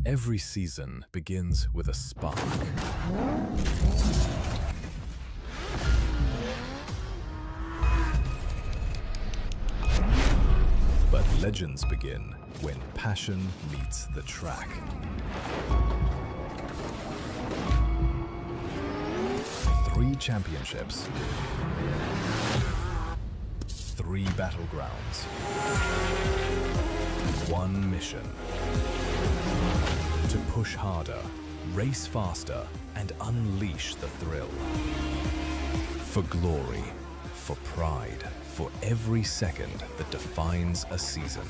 Every season begins with a spark. But legends begin when passion meets the track. Three championships, three battlegrounds, one mission: to push harder, race faster, and unleash the thrill. For glory, for pride, for every second that defines a season.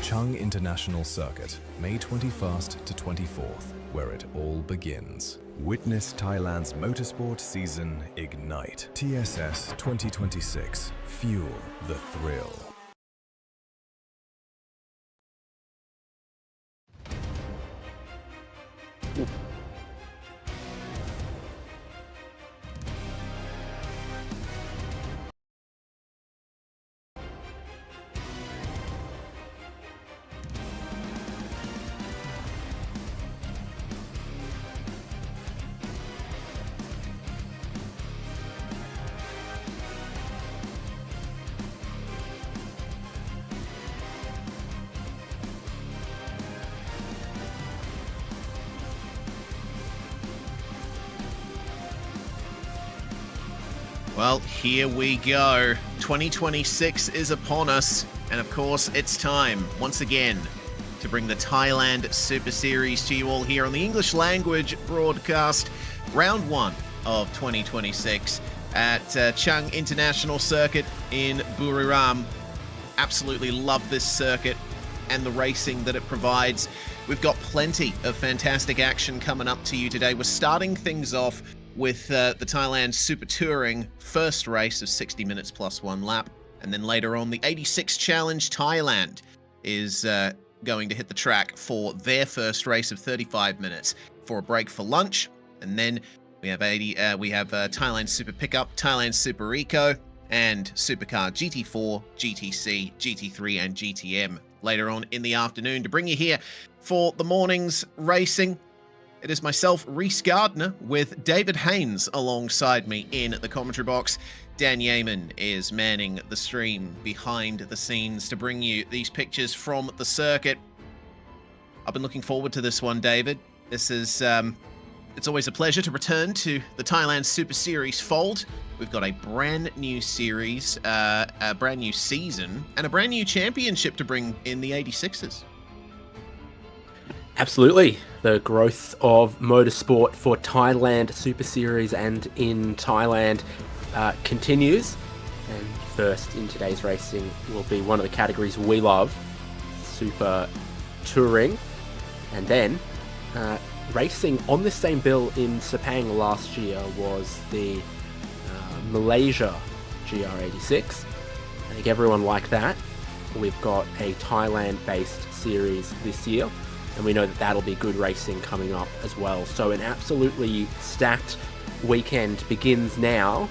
Chang International Circuit, May 21st to 24th, where it all begins. Witness Thailand's motorsport season ignite. TSS 2026. Fuel the thrill. Well, here we go. 2026 is upon us, and of course, it's time, once again, to bring the Thailand Super Series to you all here on the English language broadcast. Round 1 of 2026 at Chang International Circuit in Buriram. Absolutely love this circuit and the racing that it provides. We've got plenty of fantastic action coming up to you today. We're starting things off with the Thailand Super Touring first race of 60 minutes plus one lap. And then later on, the 86 Challenge Thailand is going to hit the track for their first race of 35 minutes for a break for lunch. And then we have Thailand Super Pickup, Thailand Super Eco, and Supercar GT4, GTC, GT3, and GTM later on in the afternoon to bring you here for the morning's racing. It is myself, Reese Gardner, with David Haynes alongside me in the commentary box. Dan Yeaman is manning the stream behind the scenes to bring you these pictures from the circuit. I've been looking forward to this one, David. This is, it's always a pleasure to return to the Thailand Super Series fold. We've got a brand new series, a brand new season, and a brand new championship to bring in the 86ers. Absolutely. The growth of motorsport for Thailand Super Series and in Thailand continues. And first in today's racing will be one of the categories we love, Super Touring. And then racing on this same bill in Sepang last year was the Malaysia GR86. I think everyone liked that. We've got a Thailand-based series this year, and we know that that'll be good racing coming up as well. So an absolutely stacked weekend begins now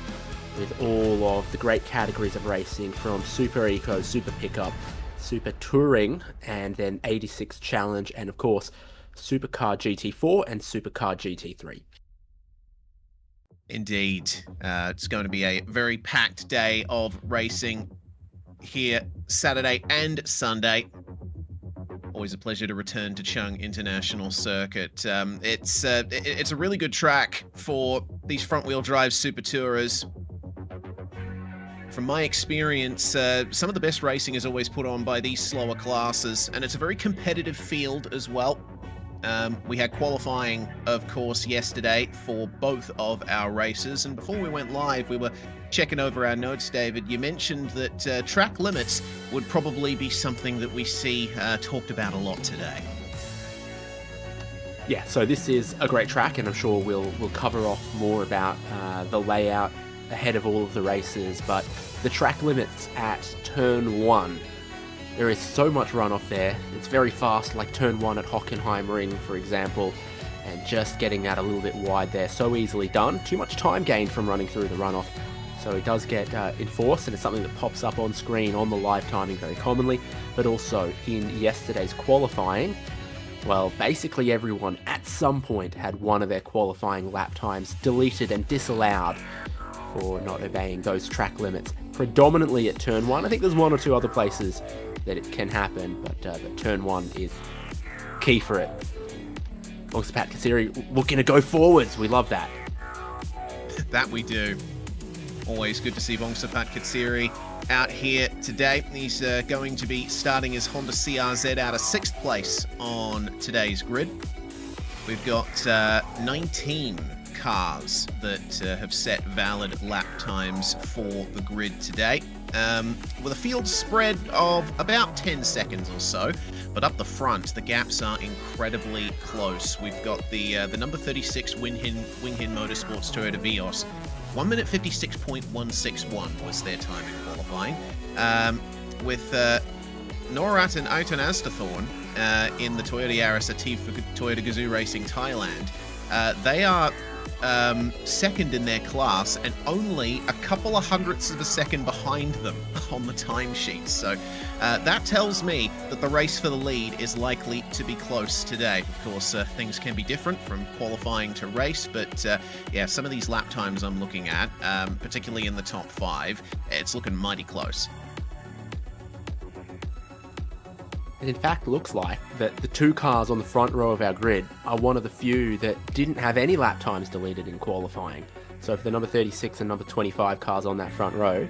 with all of the great categories of racing from Super Eco, Super Pickup, Super Touring, and then 86 Challenge, and of course, Supercar GT4 and Supercar GT3. Indeed. It's going to be a very packed day of racing here Saturday and Sunday. Always a pleasure to return to Chang International Circuit. It's a really good track for these front-wheel drive super tourers. From my experience, some of the best racing is always put on by these slower classes, and it's a very competitive field as well. We had qualifying, of course, yesterday for both of our races, and before we went live, we were checking over our notes, David. You mentioned that track limits would probably be something that we see talked about a lot today. Yeah, so this is a great track, and I'm sure we'll cover off more about the layout ahead of all of the races, but the track limits at turn 1. There is so much runoff there. It's very fast, like turn 1 at Hockenheim Ring, for example, and just getting that a little bit wide there. So easily done. Too much time gained from running through the runoff So it does get enforced, and it's something that pops up on screen on the live timing very commonly. But also in yesterday's qualifying, well, basically everyone at some point had one of their qualifying lap times deleted and disallowed for not obeying those track limits. Predominantly at turn 1. I think there's one or two other places that it can happen, but turn 1 is key for it. Bongsa Pat Kassiri looking to go forwards. We love that. That we do. Always good to see Bongsa Pat Kassiri out here today. He's going to be starting his Honda CRZ out of 6th place on today's grid. We've got 19 cars that have set valid lap times for the grid today, with a field spread of about 10 seconds or so. But up the front, the gaps are incredibly close. We've got the number 36 Winghin Motorsports Toyota Vios. 1 minute 56.161 was their time in qualifying. With Norat and Aitan Astathorn in the Toyota Yaris Ativ for Toyota Gazoo Racing Thailand. They are second in their class and only a couple of hundredths of a second behind them on the timesheets. So that tells me that the race for the lead is likely to be close today. Of course, things can be different from qualifying to race, but yeah, some of these lap times I'm looking at, particularly in the top 5, it's looking mighty close. It in fact looks like that the 2 cars on the front row of our grid are one of the few that didn't have any lap times deleted in qualifying. So for the number 36 and number 25 cars on that front row,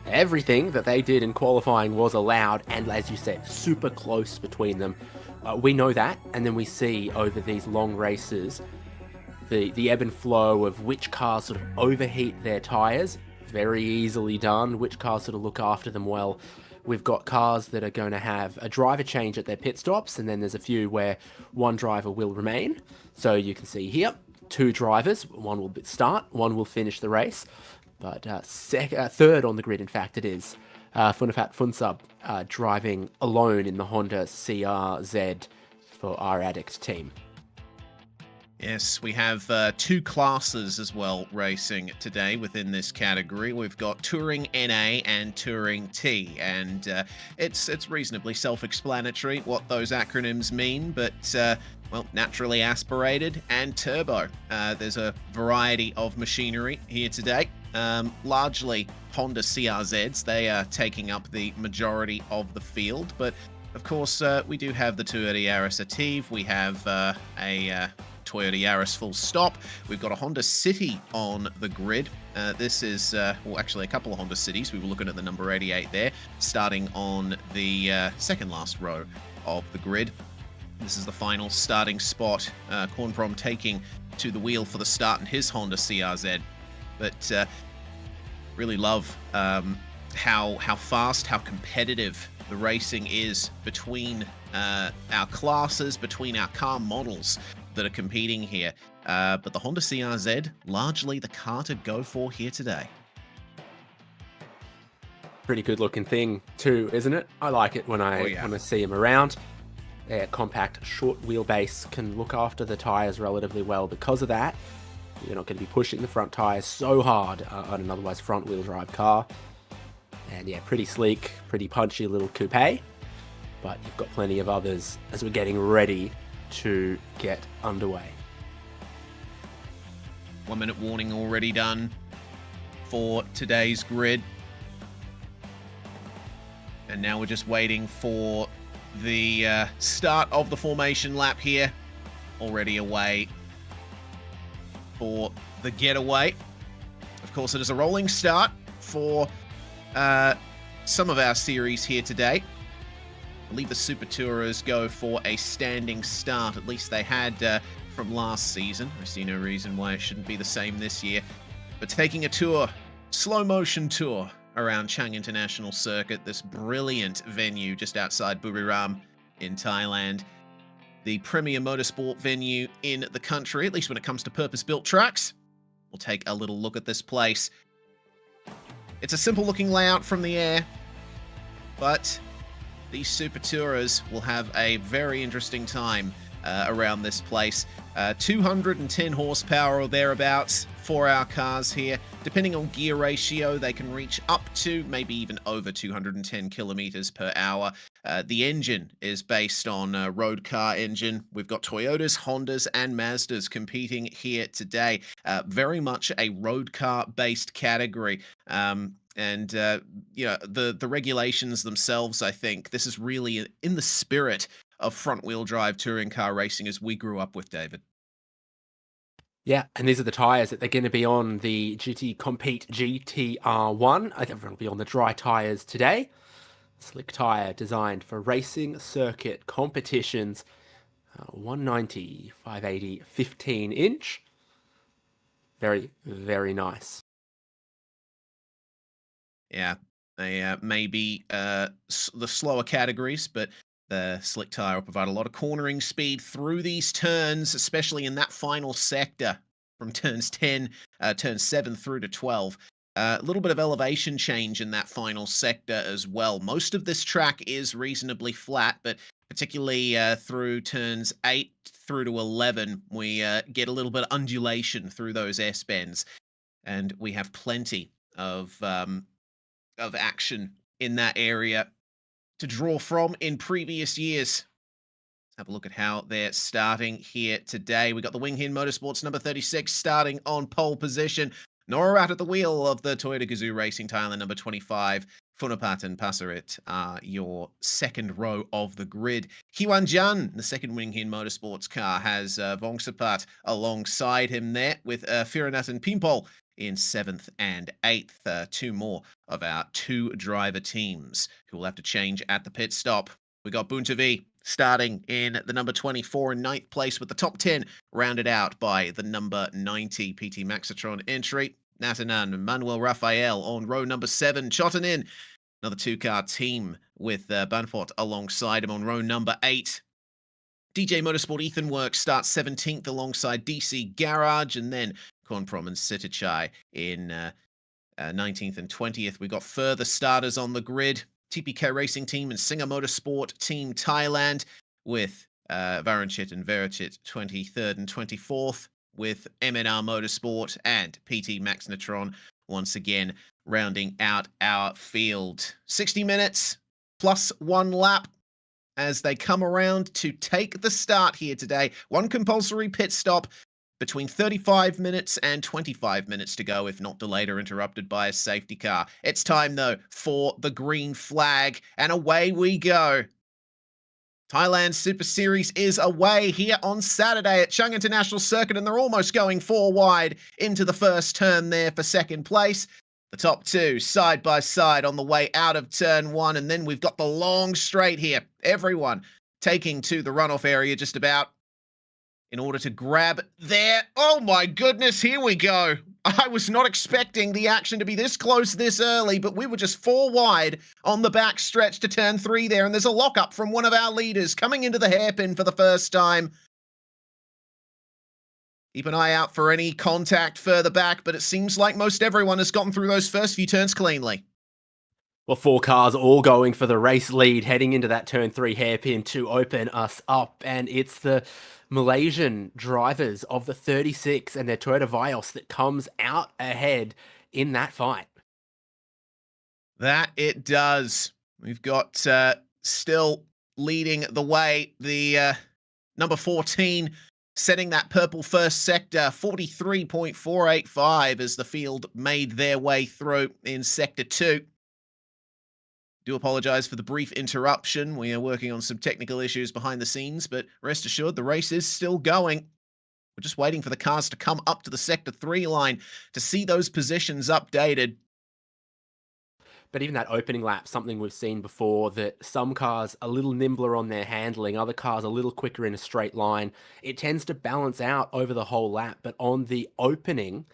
everything that they did in qualifying was allowed, and as you said, super close between them. We know that, and then we see over these long races the ebb and flow of which cars sort of overheat their tyres, very easily done, which cars sort of look after them well. We've got cars that are going to have a driver change at their pit stops, and then there's a few where one driver will remain. So you can see here, 2 drivers, one will start, one will finish the race. But third on the grid, in fact, it is Funafat Funsub driving alone in the Honda CRZ for our Addict team. Yes, we have 2 classes as well racing today within this category. We've got Touring NA and Touring T, and it's reasonably self-explanatory what those acronyms mean, but well, naturally aspirated and turbo. There's a variety of machinery here today, largely Honda CRZs. They are taking up the majority of the field, but of course we do have the Toyota Yaris Ativ. We have a Toyota Yaris full stop. We've got a Honda City on the grid. This is, well, actually a couple of Honda Cities. We were looking at the number 88 there, starting on the second last row of the grid. This is the final starting spot. Kornprom taking to the wheel for the start in his Honda CRZ. But really love how fast, how competitive the racing is between our classes, between our car models that are competing here. But the Honda CRZ, largely the car to go for here today. Pretty good looking thing too, isn't it? I like it when I see him around. Compact, short wheelbase, can look after the tyres relatively well. Because of that, you're not going to be pushing the front tyres so hard on an otherwise front wheel drive car. And yeah, pretty sleek, pretty punchy little coupe. But you've got plenty of others as we're getting ready to get underway. 1 minute warning already done for today's grid. And now we're just waiting for the start of the formation lap here. Already away for the getaway. Of course, it is a rolling start for some of our series here today. I believe the Super Tourers go for a standing start. At least they had from last season. I see no reason why it shouldn't be the same this year. But taking a tour, slow motion tour around Chang International Circuit, this brilliant venue just outside Buriram in Thailand. The premier motorsport venue in the country, at least when it comes to purpose-built tracks. We'll take a little look at this place. It's a simple looking layout from the air, but these Super Tourers will have a very interesting time around this place. 210 horsepower or thereabouts for our cars here. Depending on gear ratio, they can reach up to maybe even over 210 kilometers per hour. The engine is based on a road car engine. We've got Toyotas, Hondas, and Mazdas competing here today. Very much a road car based category. The regulations themselves, I think this is really in the spirit of front-wheel drive touring car racing as we grew up with, David. Yeah, and these are the tyres that they're going to be on the GT Compete GTR1. I think everyone will be on the dry tyres today. Slick tyre designed for racing circuit competitions. 190, 580, 15-inch. Very, very nice. Yeah, they may be the slower categories, but the slick tyre will provide a lot of cornering speed through these turns, especially in that final sector from turns 7 through to 12. A little bit of elevation change in that final sector as well. Most of this track is reasonably flat, but particularly through turns 8 through to 11, we get a little bit of undulation through those S-bends, and we have plenty of action in that area to draw from in previous years. Let's have a look at how they're starting here today. We got the Wing Hin Motorsports number 36 starting on pole position. Nora out at the wheel of the Toyota Gazoo Racing Thailand number 25. Funapat and Passarit are your second row of the grid. Kiwan Jan, the second Wing Hin Motorsports car, has Vongsapat alongside him there with Firanat and Pimpol in 7th and 8th. Two more of our two-driver teams who will have to change at the pit stop. We got Buntavi starting in the number 24 in 9th place with the top 10 rounded out by the number 90 PT Maxitron entry. Natanan and Manuel Rafael on row number 7. Chotanin, another two-car team with Banfort alongside him on row number 8. DJ Motorsport Ethan Works starts 17th alongside DC Garage, and then Kornprom and Sitachai in 19th and 20th. We got further starters on the grid. TPK Racing Team and Singer Motorsport Team Thailand with Varanchit and Verichit 23rd and 24th, with MNR Motorsport and PT Max Natron once again rounding out our field. 60 minutes plus 1 lap as they come around to take the start here today. 1 compulsory pit stop, between 35 minutes and 25 minutes to go, if not delayed or interrupted by a safety car. It's time, though, for the green flag, and away we go. Thailand Super Series is away here on Saturday at Chang International Circuit, and they're almost going 4 wide into the first turn there for second place. The top two side by side on the way out of turn 1, and then we've got the long straight here. Everyone taking to the runoff area just about in order to grab there. Oh my goodness, here we go. I was not expecting the action to be this close this early, but we were just 4 wide on the back stretch to turn 3 there, and there's a lockup from one of our leaders coming into the hairpin for the first time. Keep an eye out for any contact further back, but it seems like most everyone has gotten through those first few turns cleanly. Well, 4 cars all going for the race lead, heading into that turn 3 hairpin to open us up, and it's the Malaysian drivers of the 36 and their Toyota Vios that comes out ahead in that fight. That it does. We've got still leading the way, the number 14 setting that purple first sector, 43.485 as the field made their way through in sector 2. Do apologize for the brief interruption. We are working on some technical issues behind the scenes, but rest assured the race is still going. We're just waiting for the cars to come up to the sector 3 line to see those positions updated. But even that opening lap, something we've seen before, that some cars a little nimbler on their handling, other cars a little quicker in a straight line. It tends to balance out over the whole lap, but on the opening,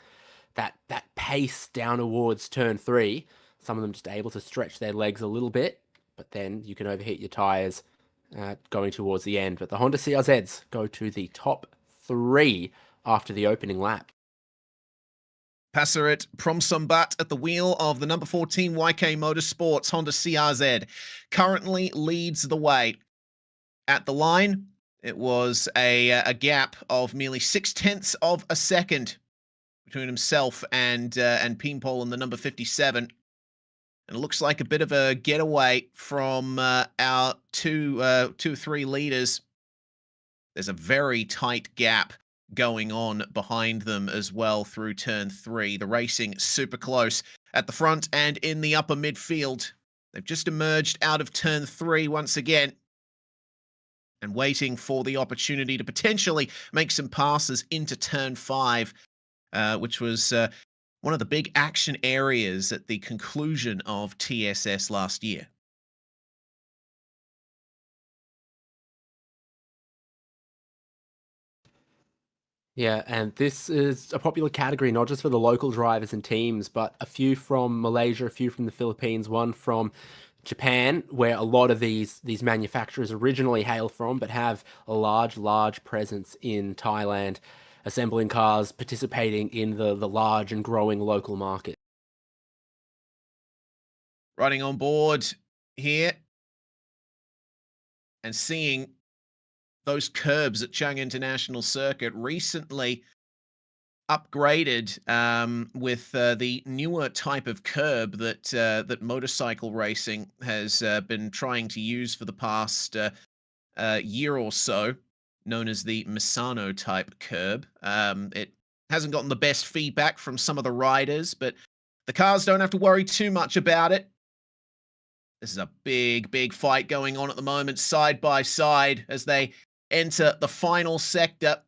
that pace down towards turn 3, some of them just able to stretch their legs a little bit, but then you can overheat your tyres going towards the end. But the Honda CRZs go to the top 3 after the opening lap. Passarit Promsombat at the wheel of the number 14 YK Motorsports Honda CRZ currently leads the way. At the line, It was a gap of merely 0.6 of a second between himself and Peempole in the number 57. And it looks like a bit of a getaway from our two or three leaders. There's a very tight gap going on behind them as well through turn 3. The racing super close at the front and in the upper midfield. They've just emerged out of turn 3 once again and waiting for the opportunity to potentially make some passes into turn 5, which was one of the big action areas at the conclusion of TSS last year. Yeah, and this is a popular category, not just for the local drivers and teams, but a few from Malaysia, a few from the Philippines, one from Japan, where a lot of these manufacturers originally hail from, but have a large presence in Thailand, assembling cars, participating in the large and growing local market. Riding on board here and seeing those curbs at Chang International Circuit recently upgraded with the newer type of curb that that motorcycle racing has been trying to use for the past year or so, known as the Misano type curb. It hasn't gotten the best feedback from some of the riders, but the cars don't have to worry too much about it. This is a big fight going on at the moment, side by side, as they enter the final sector.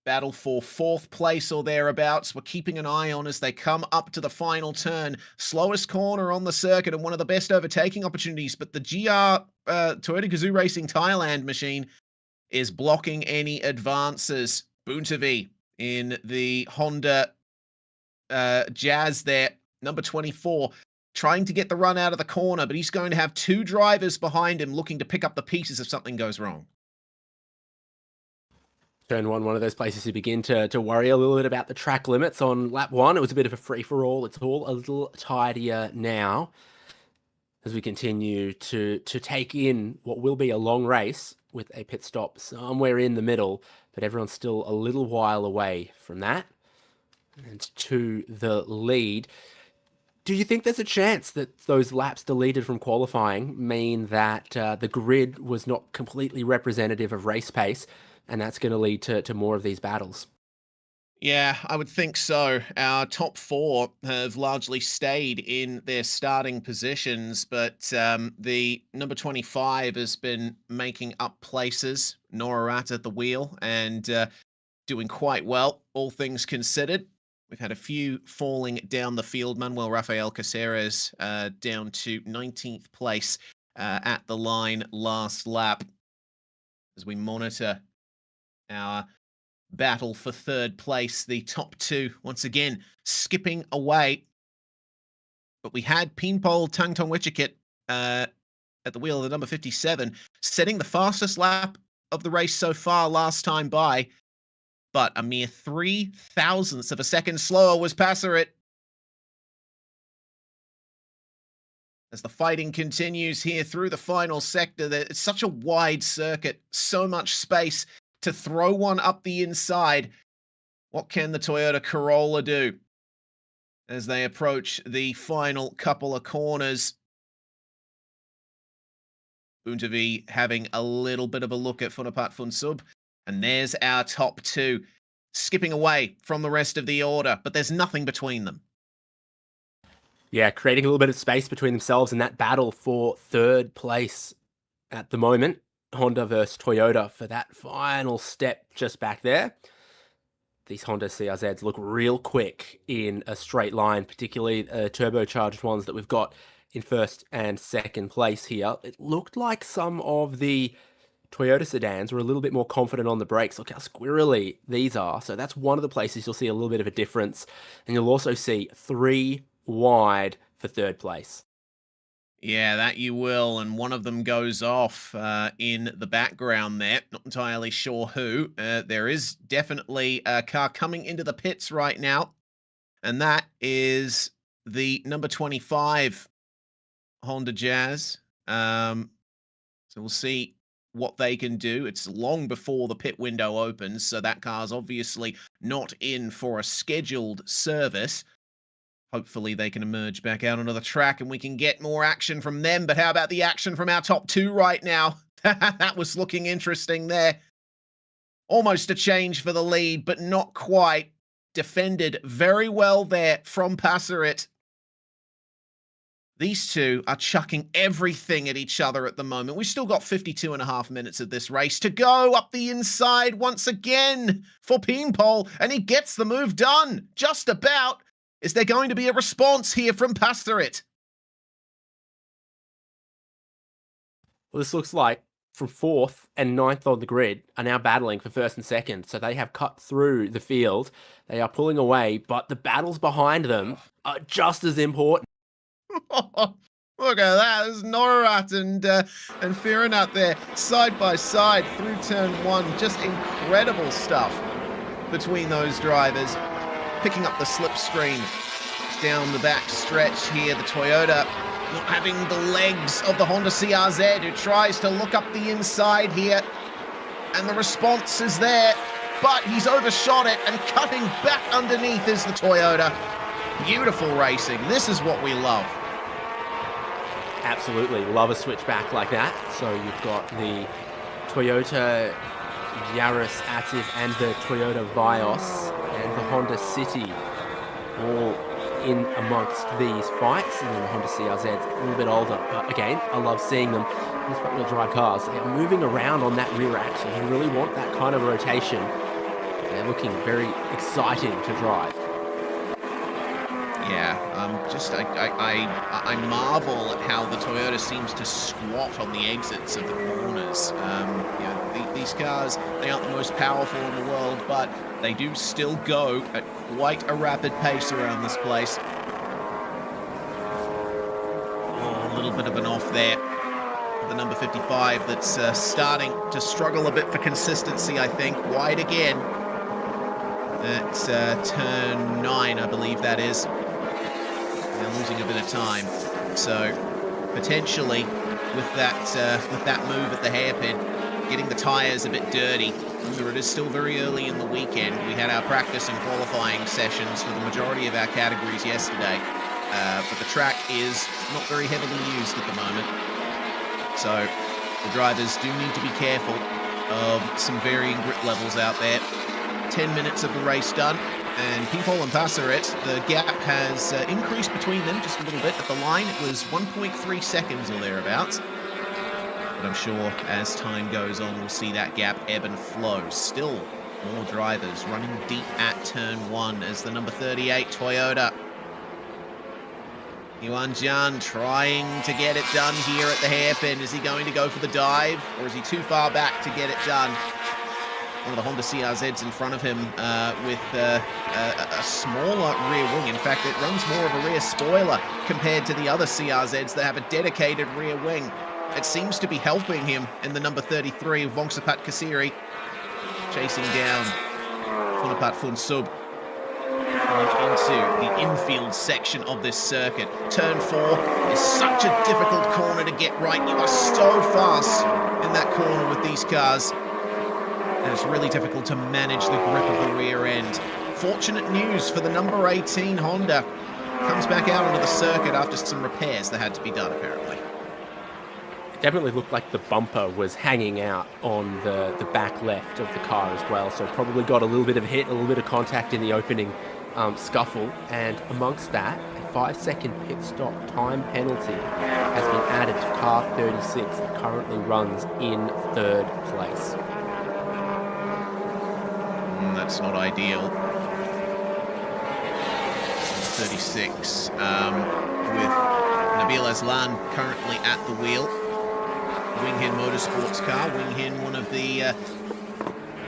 Battle for 4th place or thereabouts. We're keeping an eye on as they come up to the final turn. Slowest corner on the circuit and one of the best overtaking opportunities, but the Toyota Gazoo Racing Thailand machine is blocking any advances. Boontavi in the Honda Jazz there, number 24, trying to get the run out of the corner, but he's going to have 2 drivers behind him looking to pick up the pieces if something goes wrong. Turn 1, one of those places you begin to worry a little bit about the track limits. On lap 1, it was a bit of a free-for-all. It's all a little tidier now as we continue to take in what will be a long race with a pit stop somewhere in the middle, but everyone's still a little while away from that and to the lead. Do you think there's a chance that those laps deleted from qualifying mean that the grid was not completely representative of race pace, and that's going to lead to more of these battles? Yeah, I would think so. Our top 4 have largely stayed in their starting positions, but the number 25 has been making up places, Norarat at the wheel, and doing quite well, all things considered. We've had a few falling down the field. Manuel Rafael Caceres down to 19th place at the line last lap as we monitor our battle for 3rd place. The top 2, once again, skipping away. But we had Peempole Tangtongwitchikit at the wheel of the number 57, setting the fastest lap of the race so far last time by, but a mere 0.003 of a second slower was Passerit. As the fighting continues here through the final sector, it's such a wide circuit, so much space to throw one up the inside. What can the Toyota Corolla do as they approach the final couple of corners? Boontavi having a little bit of a look at Funapat Funsub. And there's our top 2, skipping away from the rest of the order, but there's nothing between them. Yeah, creating a little bit of space between themselves in that battle for 3rd place at the moment. Honda versus Toyota for that final step just back there. These Honda CRZs look real quick in a straight line, particularly turbocharged ones that we've got in 1st and 2nd place here. It looked like some of the Toyota sedans were a little bit more confident on the brakes. Look how squirrely these are. So that's one of the places you'll see a little bit of a difference. And you'll also see 3 wide for 3rd place. Yeah, that you will, and one of them goes off in the background there. Not entirely sure who. There is definitely a car coming into the pits right now, and that is the number 25 Honda Jazz. So we'll see what they can do. It's long before the pit window opens, so that car's obviously not in for a scheduled service. Hopefully they can emerge back out onto the track and we can get more action from them. But how about the action from our top two right now? That was looking interesting there. Almost a change for the lead, but not quite. Defended very well there from Passerit. These two are chucking everything at each other at the moment. We've still got 52.5 minutes of this race to go. Up the inside once again for Peenpole, and he gets the move done. Just about. Is there going to be a response here from Passerit? Well, this looks like from 4th and 9th on the grid are now battling for 1st and 2nd. So they have cut through the field. They are pulling away, but the battles behind them are just as important. Look at that. There's Norat and Firenat there, side by side through turn 1. Just incredible stuff between those drivers. Picking up the slipstream down the back stretch here. The Toyota not having the legs of the Honda CRZ, who tries to look up the inside here. And the response is there, but he's overshot it, and cutting back underneath is the Toyota. Beautiful racing. This is what we love. Absolutely. Love a switchback like that. So you've got the Toyota Yaris Active and the Toyota Vios and the Honda City all in amongst these fights. And then the Honda CRZ's a little bit older, but again, I love seeing them. These front-wheel drive cars, they are moving around on that rear axle. You really want that kind of rotation. They're looking very exciting to drive. Yeah, I marvel at how the Toyota seems to squat on the exits of the corners. These cars, they aren't the most powerful in the world, but they do still go at quite a rapid pace around this place. Oh, a little bit of an off there. The number 55 that's starting to struggle a bit for consistency, I think. Wide again. That's turn 9, I believe that is. They're losing a bit of time. So potentially with that move at the hairpin, getting the tyres a bit dirty. Remember, it is still very early in the weekend. We had our practice and qualifying sessions for the majority of our categories yesterday, but the track is not very heavily used at the moment. So the drivers do need to be careful of some varying grip levels out there. 10 minutes of the race done, and Peenpole and Passerit, the gap has increased between them just a little bit. At the line, it was 1.3 seconds or thereabouts. But I'm sure as time goes on, we'll see that gap ebb and flow. Still more drivers running deep at turn 1 as the number 38 Toyota. Yuan Jian trying to get it done here at the hairpin. Is he going to go for the dive, or is he too far back to get it done? One of the Honda CRZs in front of him with a smaller rear wing. In fact, it runs more of a rear spoiler compared to the other CRZs that have a dedicated rear wing. It seems to be helping him in the number 33 of Vongsapat Kasiri, chasing down Funapat Funsub into the infield section of this circuit. Turn 4 is such a difficult corner to get right. You are so fast in that corner with these cars, and it's really difficult to manage the grip of the rear end. Fortunate news for the number 18 Honda. Comes back out onto the circuit after some repairs that had to be done, apparently. Definitely looked like the bumper was hanging out on the back left of the car as well, so probably got a little bit of hit, a little bit of contact in the opening scuffle, and amongst that, a 5-second pit stop time penalty has been added to car 36 that currently runs in 3rd place. That's not ideal. 36 with Nabil Aslan currently at the wheel. Wing Hin Motorsports car. Wing Hin, one of the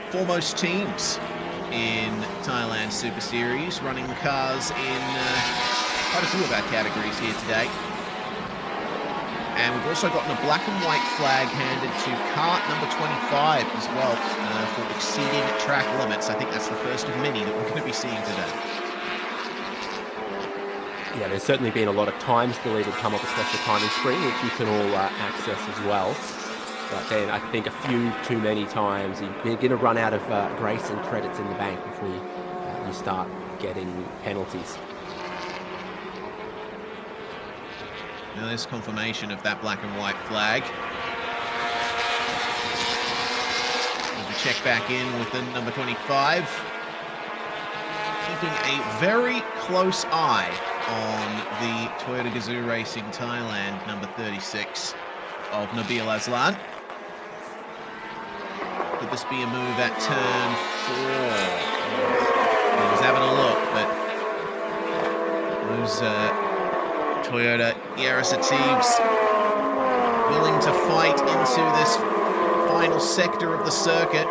foremost teams in Thailand Super Series, running cars in quite a few of our categories here today. And we've also gotten a black and white flag handed to kart number 25 as well for exceeding track limits. I think that's the first of many that we're going to be seeing today. Yeah, there's certainly been a lot of times deleted come up across the timing screen, which you can all access as well. But then I think a few too many times you're going to run out of grace and credits in the bank before you start getting penalties. Now there's confirmation of that black and white flag. We'll check back in with the number 25. Keeping a very close eye on the Toyota Gazoo Racing Thailand number 36 of Nabil Aslan. Could this be a move at turn 4? He was having a look, but those Toyota Yaris Atives willing to fight into this final sector of the circuit.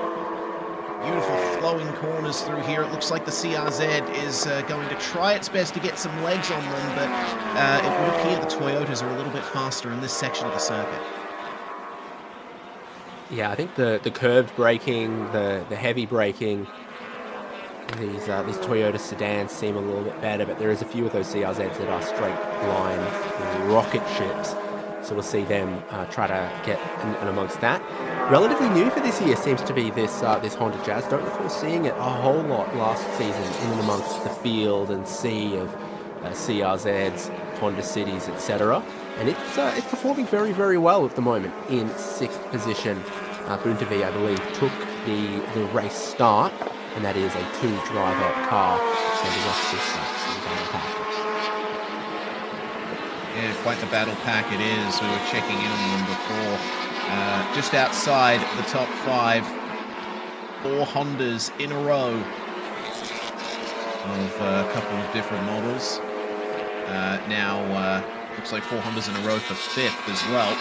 Beautiful flowing corners through here. It looks like the CRZ is going to try its best to get some legs on them, but it would appear the Toyotas are a little bit faster in this section of the circuit. Yeah, I think the curved braking, the heavy braking, these Toyota sedans seem a little bit better, but there is a few of those CRZs that are straight line rocket ships. So we'll see them try to get in amongst that. Relatively new for this year seems to be this Honda Jazz. Don't recall seeing it a whole lot last season in and amongst the field and sea of CRZs, Honda Cities, etc. And it's performing very, very well at the moment in 6th position. Buntavi, I believe, took the race start, and that is a 2-driver car sending off this battle pack. Yeah, quite the battle pack it is. We were checking in on them before. Just outside the top 5, 4 Hondas in a row of a couple of different models. Now, looks like 4 Hondas in a row for 5th as well.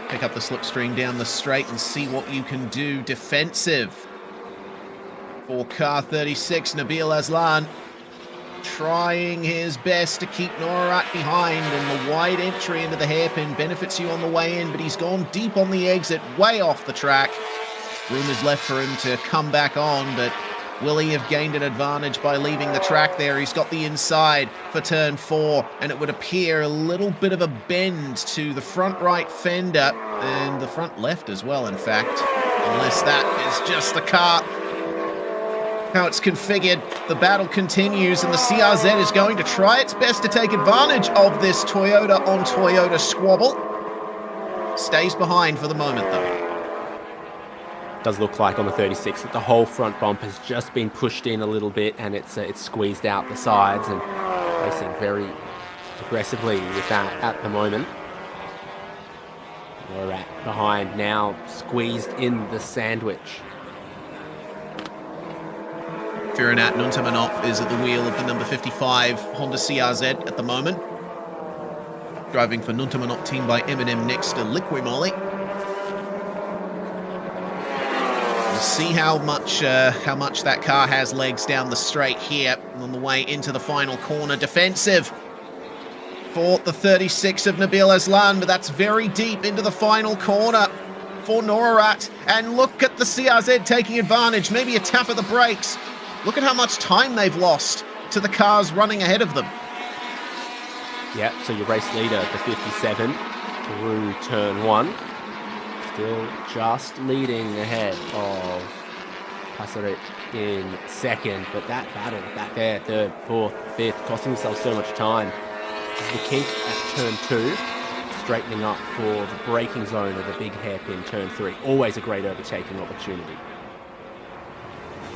Pick up the slipstream down the straight and see what you can do. Defensive for car 36, Nabil Aslan. Trying his best to keep Norat behind, and the wide entry into the hairpin benefits you on the way in, but he's gone deep on the exit, way off the track. Room is left for him to come back on, but will he have gained an advantage by leaving the track there? He's got the inside for turn 4, and it would appear a little bit of a bend to the front right fender, and the front left as well, in fact, unless that is just the car. How it's configured, the battle continues, and the CRZ is going to try its best to take advantage of this Toyota on Toyota squabble. Stays behind for the moment, though. Does look like on the 36 that the whole front bump has just been pushed in a little bit, and it's squeezed out the sides, and racing very aggressively with that at the moment. We're at behind now, squeezed in the sandwich. Firinat Nuntamanop is at the wheel of the number 55 Honda CRZ at the moment. Driving for Nuntamanop team by Eminem next to Liquimoli. We'll see how much that car has legs down the straight here on the way into the final corner. Defensive for the 36 of Nabil Aslan, but that's very deep into the final corner for Norat. And look at the CRZ taking advantage. Maybe a tap of the brakes. Look at how much time they've lost to the cars running ahead of them. Yeah, so your race leader, the 57, through turn 1. Still just leading ahead of Passaret in 2nd. But that battle back there, 3rd, 4th, 5th, costing themselves so much time. This is the kink at turn 2. Straightening up for the braking zone of the big hairpin turn 3. Always a great overtaking opportunity.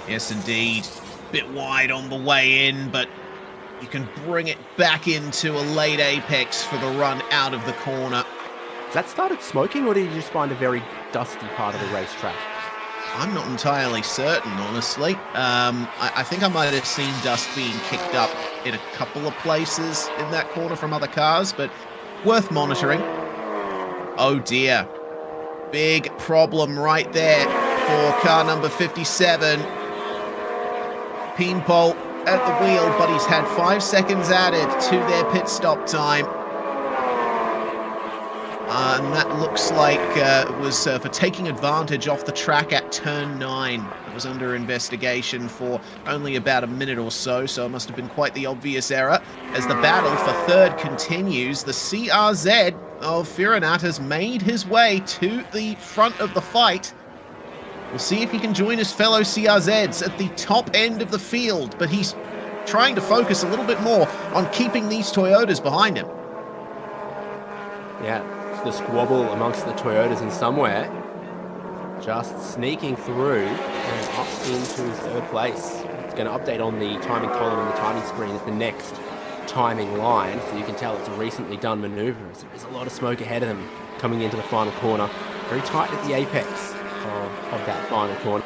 Yes, indeed. Bit wide on the way in, but you can bring it back into a late apex for the run out of the corner. Has that started smoking, or did you just find a very dusty part of the racetrack? I'm not entirely certain, honestly. I think I might have seen dust being kicked up in a couple of places in that corner from other cars, but worth monitoring. Oh dear. Big problem right there for car number 57. Peenpole at the wheel, but he's had 5 seconds added to their pit stop time. And that looks like it was for taking advantage off the track at turn 9. It was under investigation for only about a minute or so, so it must have been quite the obvious error. As the battle for third continues, the CRZ of Firanat has made his way to the front of the fight. We'll see if he can join his fellow CRZs at the top end of the field, but he's trying to focus a little bit more on keeping these Toyotas behind him. Yeah, it's the squabble amongst the Toyotas in somewhere. Just sneaking through and up into third place. It's going to update on the timing column and the timing screen at the next timing line, so you can tell it's a recently done maneuver. So there's a lot of smoke ahead of them coming into the final corner. Very tight at the apex of that final corner.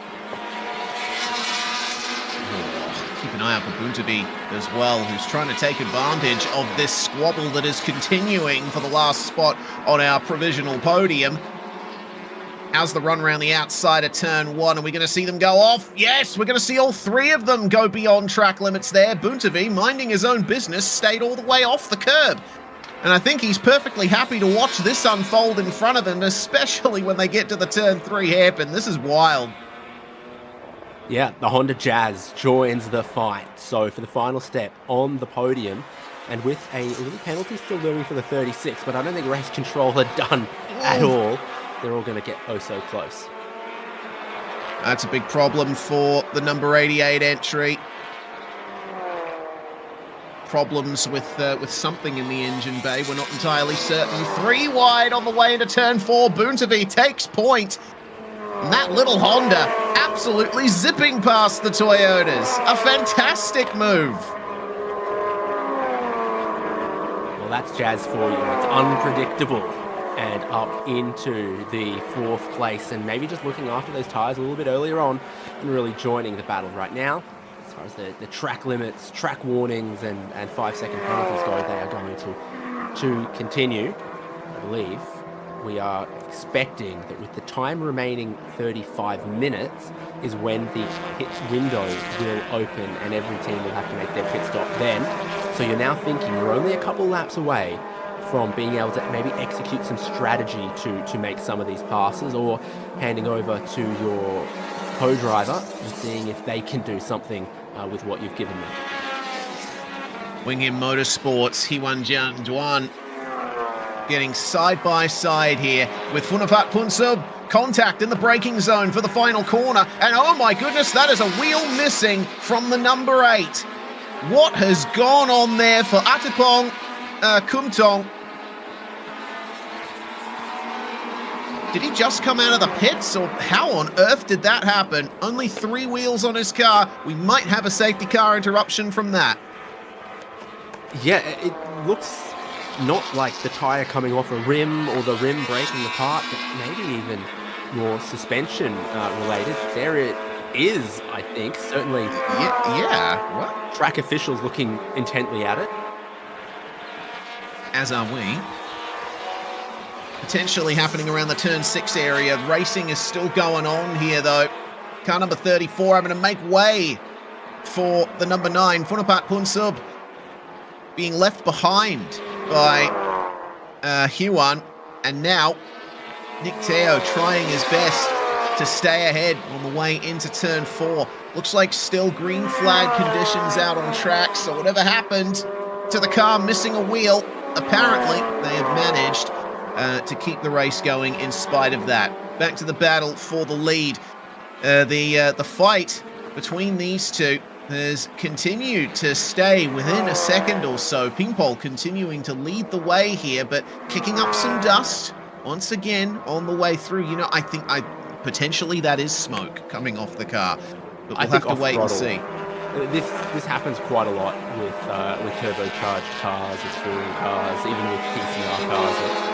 Keep an eye out for Buntavi as well, who's trying to take advantage of this squabble that is continuing for the last spot on our provisional podium. How's the run around the outside of turn 1? Are we going to see them go off? Yes, we're going to see all 3 of them go beyond track limits there. Buntavi, minding his own business, stayed all the way off the curb. And I think he's perfectly happy to watch this unfold in front of him, especially when they get to the turn 3 hairpin. This is wild. Yeah, the Honda Jazz joins the fight. So for the final step on the podium, and with a little penalty still looming for the 36, but I don't think race control had done at all. They're all going to get oh so close. That's a big problem for the number 88 entry. Problems with something in the engine bay, we're not entirely certain. 3 wide on the way into turn 4. Buntavi takes point. And that little Honda absolutely zipping past the Toyotas. A fantastic move. Well, that's Jazz for you. It's unpredictable. And up into the 4th place, and maybe just looking after those tyres a little bit earlier on and really joining the battle right now. As far as the track limits, track warnings, and 5-second penalties go, they are going to continue. I believe we are expecting that with the time remaining 35 minutes is when the pit window will open and every team will have to make their pit stop then. So you're now thinking you're only a couple laps away from being able to maybe execute some strategy to make some of these passes, or handing over to your co-driver and seeing if they can do something with what you've given them. Wing Him Motorsports, Hiwan Jian Duan getting side by side here with Funapat Punsub. Contact in the braking zone for the final corner, and oh my goodness, that is a wheel missing from the number 8. What has gone on there for Atipong Kumtong? Did he just come out of the pits, or how on earth did that happen? Only 3 wheels on his car. We might have a safety car interruption from that. Yeah, it looks not like the tyre coming off a rim or the rim breaking apart, but maybe even more suspension related. There it is, I think, certainly. Yeah. What? Track officials looking intently at it. As are we. Potentially happening around the turn 6 area. Racing is still going on here, though. Car number 34 having to make way for the number 9, Funapat Punsub, being left behind by Huan. And now Nick Teo trying his best to stay ahead on the way into turn 4. Looks like still green flag conditions out on track, so whatever happened to the car missing a wheel, apparently they have managed to keep the race going in spite of that. Back to the battle for the lead. The fight between these two has continued to stay within a second or so. Pingpol continuing to lead the way here, but kicking up some dust once again on the way through. You know, I think potentially that is smoke coming off the car, but we'll have to wait and see. This happens quite a lot with turbocharged cars, with touring cars, even with PCR cars.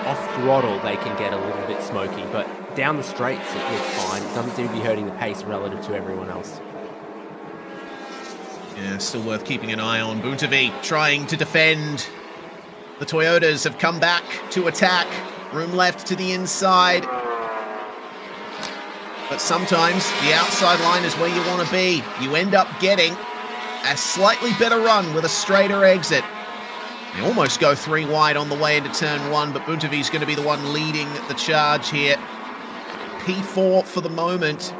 Off throttle, they can get a little bit smoky, but down the straights, it looks fine. It doesn't seem to be hurting the pace relative to everyone else. Yeah, still worth keeping an eye on. Buntavi trying to defend. The Toyotas have come back to attack. Room left to the inside. But sometimes the outside line is where you want to be. You end up getting a slightly better run with a straighter exit. They almost go 3 wide on the way into turn 1, but Buntavi's going to be the one leading the charge here. P4 for the moment.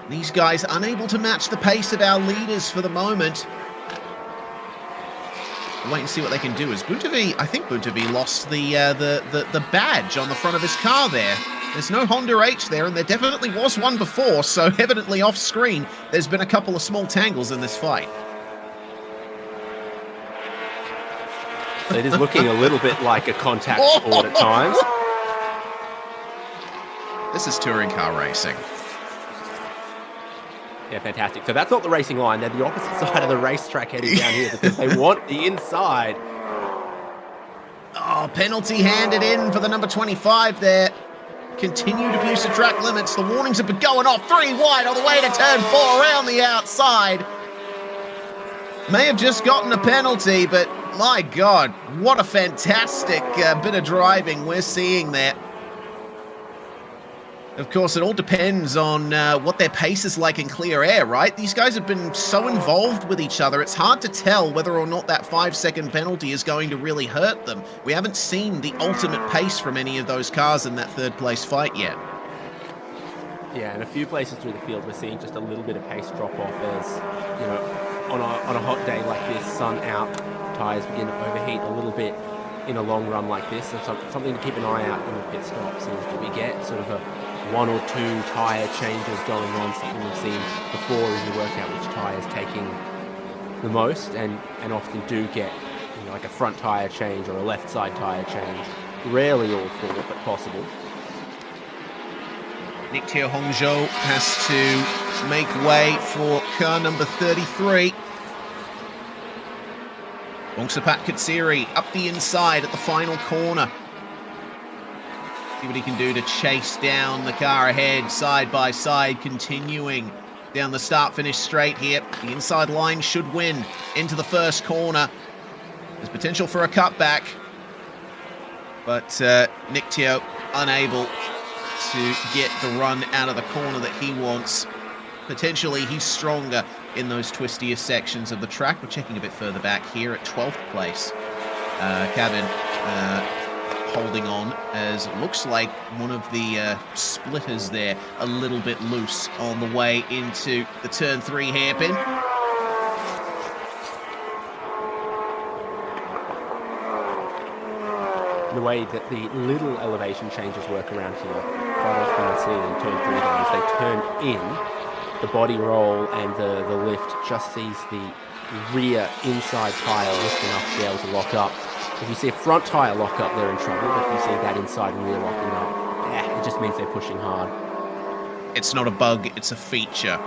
These guys unable to match the pace of our leaders for the moment. We'll wait and see what they can do. As Buntavi, I think Buntavi lost the badge on the front of his car there. There's no Honda H there, and there definitely was one before, so evidently off screen, there's been a couple of small tangles in this fight. It is looking a little bit like a contact sport at times. This is touring car racing. Yeah, fantastic. So that's not the racing line. They're the opposite side of the racetrack heading down here because they want the inside. Oh, penalty handed in for the number 25 there. Continued abuse of track limits. The warnings have been going off 3 wide on the way to turn 4 around the outside. May have just gotten a penalty, but my God, what a fantastic bit of driving we're seeing there. Of course, it all depends on what their pace is like in clear air, right? These guys have been so involved with each other, it's hard to tell whether or not that 5-second penalty is going to really hurt them. We haven't seen the ultimate pace from any of those cars in that third-place fight yet. Yeah, and a few places through the field, we're seeing just a little bit of pace drop off as, you know, on a hot day like this, sun out, tyres begin to overheat a little bit in a long run like this. And something to keep an eye out in the pit stops is, do we get sort of a 1 or 2 tyre changes going on? Something we've seen before is you work out which tyre is taking the most, and often do get, you know, like a front tyre change or a left side tyre change. Rarely all 4, but possible. Nick Teo Hongzhou has to make way for car number 33. Bongsapat Katsiri up the inside at the final corner. See what he can do to chase down the car ahead, side by side, continuing down the start-finish straight here. The inside line should win into the first corner. There's potential for a cutback, but Nick Teo unable to get the run out of the corner that he wants. Potentially he's stronger in those twistier sections of the track. We're checking a bit further back here at 12th place. Kevin holding on, as it looks like one of the splitters there a little bit loose on the way into the turn 3 hairpin. The way that the little elevation changes work around here, quite often I see in turn 3 as they turn in, the body roll and the lift just sees the rear inside tyre lifting up to be able to lock up. If you see a front tyre lock up, they're in trouble, but if you see that inside and rear locking up, it just means they're pushing hard. It's not a bug, it's a feature.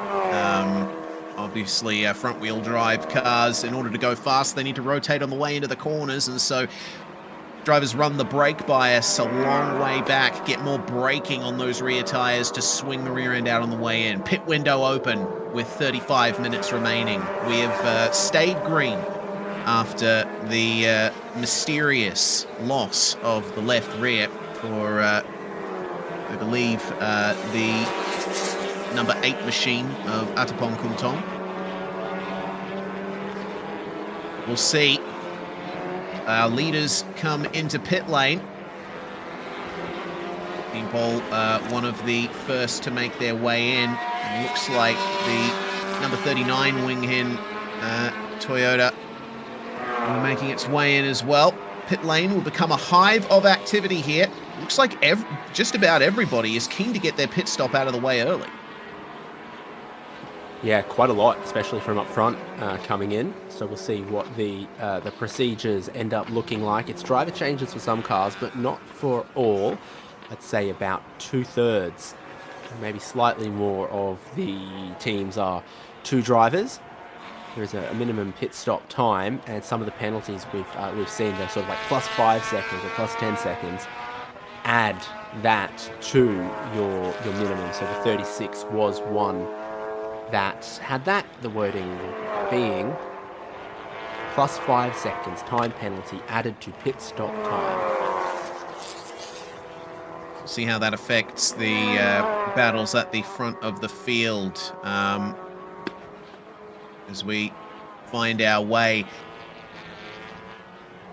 Obviously, front-wheel drive cars, in order to go fast, they need to rotate on the way into the corners, and so drivers run the brake bias a long way back, get more braking on those rear tyres to swing the rear end out on the way in. Pit window open with 35 minutes remaining. We have stayed green after the mysterious loss of the left rear for, I believe, the number 8 machine of Atapong Kumtong. We'll see. Our leaders come into pit lane. Team Paul, one of the first to make their way in. It looks like the number 39 Wing Hin Toyota will be making its way in as well. Pit lane will become a hive of activity here. Looks like just about everybody is keen to get their pit stop out of the way early. Yeah, quite a lot, especially from up front coming in. So we'll see what the procedures end up looking like. It's driver changes for some cars, but not for all. I'd say about 2/3, maybe slightly more of the teams are 2 drivers. There's a minimum pit stop time, and some of the penalties we've seen, they're sort of like plus 5 seconds or plus 10 seconds. Add that to your minimum. So the 36 was one that had that, the wording being plus 5 seconds time penalty added to pit stop time. See how that affects the battles at the front of the field as we find our way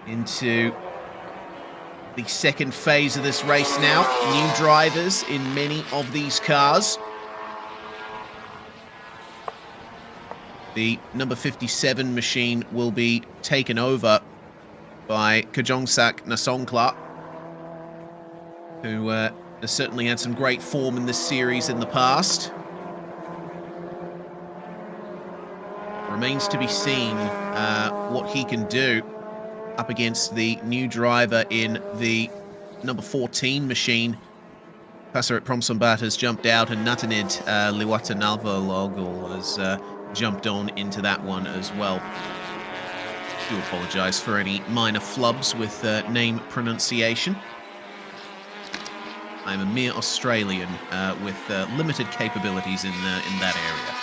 into the second phase of this race now. New drivers in many of these cars. The number 57 machine will be taken over by Kajongsak Nasongkla, who has certainly had some great form in this series in the past. Remains to be seen what he can do up against the new driver in the number 14 machine. Passarit Promsombat has jumped out, and Natanid Liwatanalvalogl has jumped on into that one as well. I do apologise for any minor flubs with name pronunciation. I'm a mere Australian with limited capabilities in that area.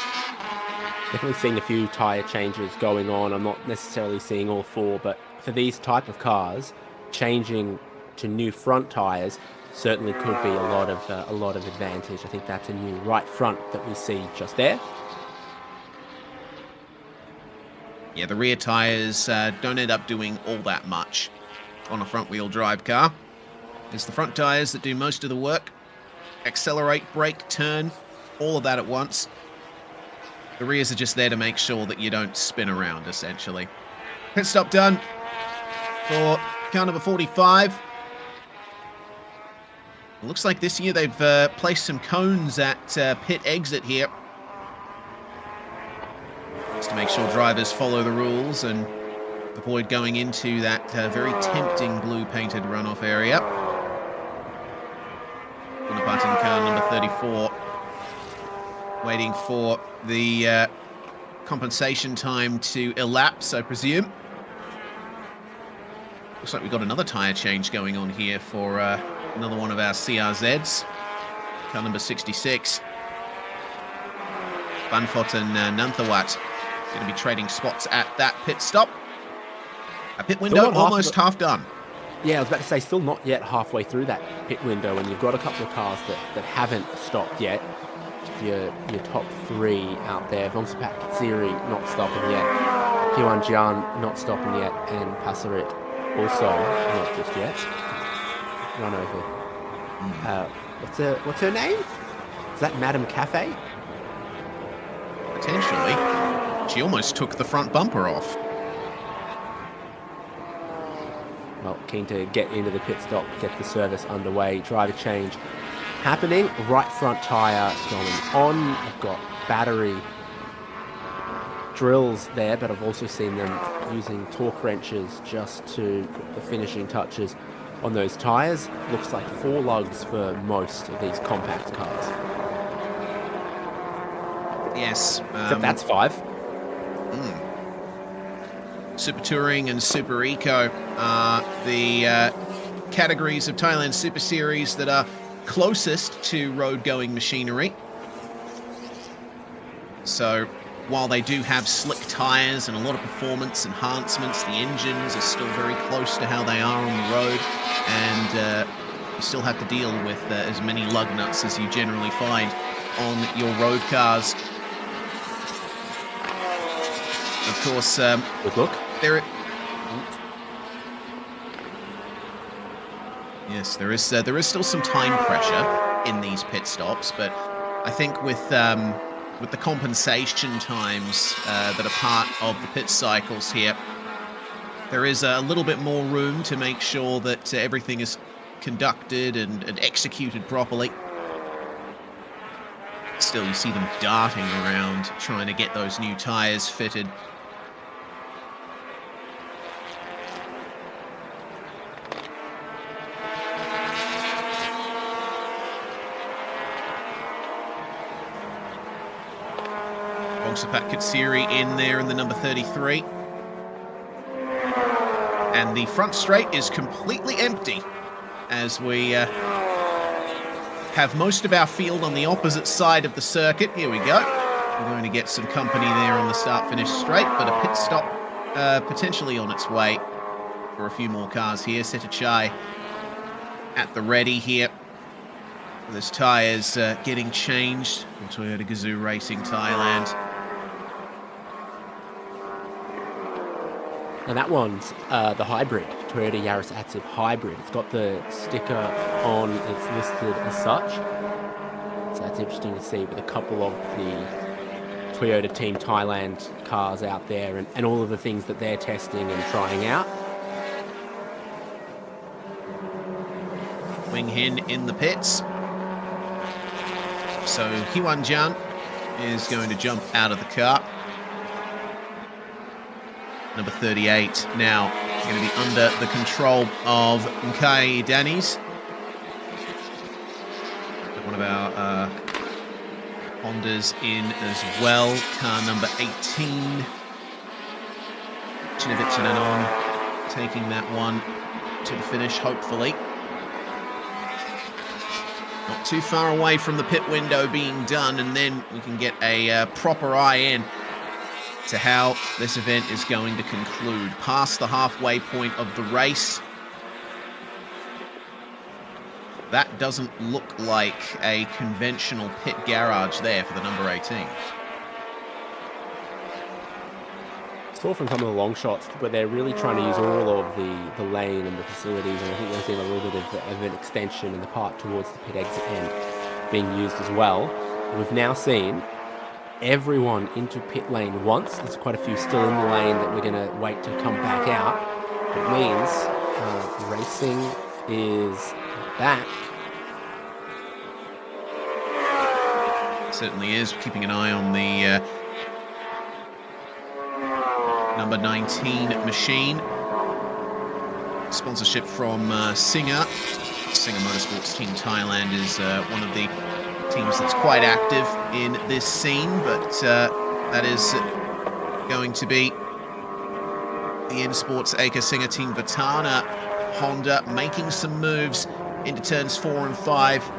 Definitely seeing a few tyre changes going on. I'm not necessarily seeing all four, but for these type of cars, changing to new front tyres certainly could be a lot of advantage. I think that's a new right front that we see just there. Yeah, the rear tyres don't end up doing all that much on a front-wheel drive car. It's the front tyres that do most of the work. Accelerate, brake, turn, all of that at once. The rears are just there to make sure that you don't spin around, essentially. Pit stop done for car number 45. It looks like this year they've placed some cones at pit exit here, just to make sure drivers follow the rules and avoid going into that very tempting blue painted runoff area. Button car number 34, waiting for the compensation time to elapse, I presume. Looks like we've got another tyre change going on here for another one of our CRZs. Car number 66. Banfot and Nanthawat going to be trading spots at that pit stop. A pit window almost half done. Yeah, I was about to say, still not yet halfway through that pit window, and you've got a couple of cars that haven't stopped yet. Your top three out there, Vongsapat Katsiri not stopping yet, Hyun Jian not stopping yet, and Passarit also not just yet. Run over. What's her name? Is that Madame Cafe? Potentially. She almost took the front bumper off. Well, keen to get into the pit stop, get the service underway, driver change happening. Right front tyre going on. I've got battery drills there, but I've also seen them using torque wrenches just to put the finishing touches on those tyres. Looks like 4 lugs for most of these compact cars. Yes. That's 5. Super Touring and Super Eco are the categories of Thailand Super Series that are closest to road-going machinery. So while they do have slick tyres and a lot of performance enhancements, the engines are still very close to how they are on the road, and you still have to deal with as many lug nuts as you generally find on your road cars. Of course, good look. Yes, there is still some time pressure in these pit stops, but I think with the compensation times that are part of the pit cycles here, there is a little bit more room to make sure that everything is conducted and executed properly. Still, you see them darting around trying to get those new tyres fitted. Vongsapat Katsiri in there in the number 33. And the front straight is completely empty as we have most of our field on the opposite side of the circuit. Here we go. We're going to get some company there on the start-finish straight, but a pit stop potentially on its way for a few more cars here. Setachai at the ready here. This tyres getting changed for Toyota Gazoo Racing Thailand. Now that one's the hybrid, Toyota Yaris Active Hybrid. It's got the sticker on, it's listed as such. So that's interesting to see with a couple of the Toyota Team Thailand cars out there and all of the things that they're testing and trying out. Wing Hin in the pits. So Hyun Jan is going to jump out of the car. Number 38 now going to be under the control of Mkai Danis. One of our Hondas in as well. Car number 18. Chinovich and Anon taking that one to the finish, hopefully. Not too far away from the pit window being done, and then we can get a proper eye in to how this event is going to conclude. Past the halfway point of the race. That doesn't look like a conventional pit garage there for the number 18. Saw from some of the long shots where they're really trying to use all of the lane and the facilities, and I think there's been a little bit of an extension in the part towards the pit exit end being used as well. We've now seen everyone into pit lane once. There's quite a few still in the lane that we're going to wait to come back out. It means racing is back. Certainly is. Keeping an eye on the number 19 machine. Sponsorship from Singer. Singer Motorsports Team Thailand is one of the teams that's quite active in this scene, but that is going to be the N-Sports Acre Singer Team Vitana Honda making some moves into turns 4 and 5,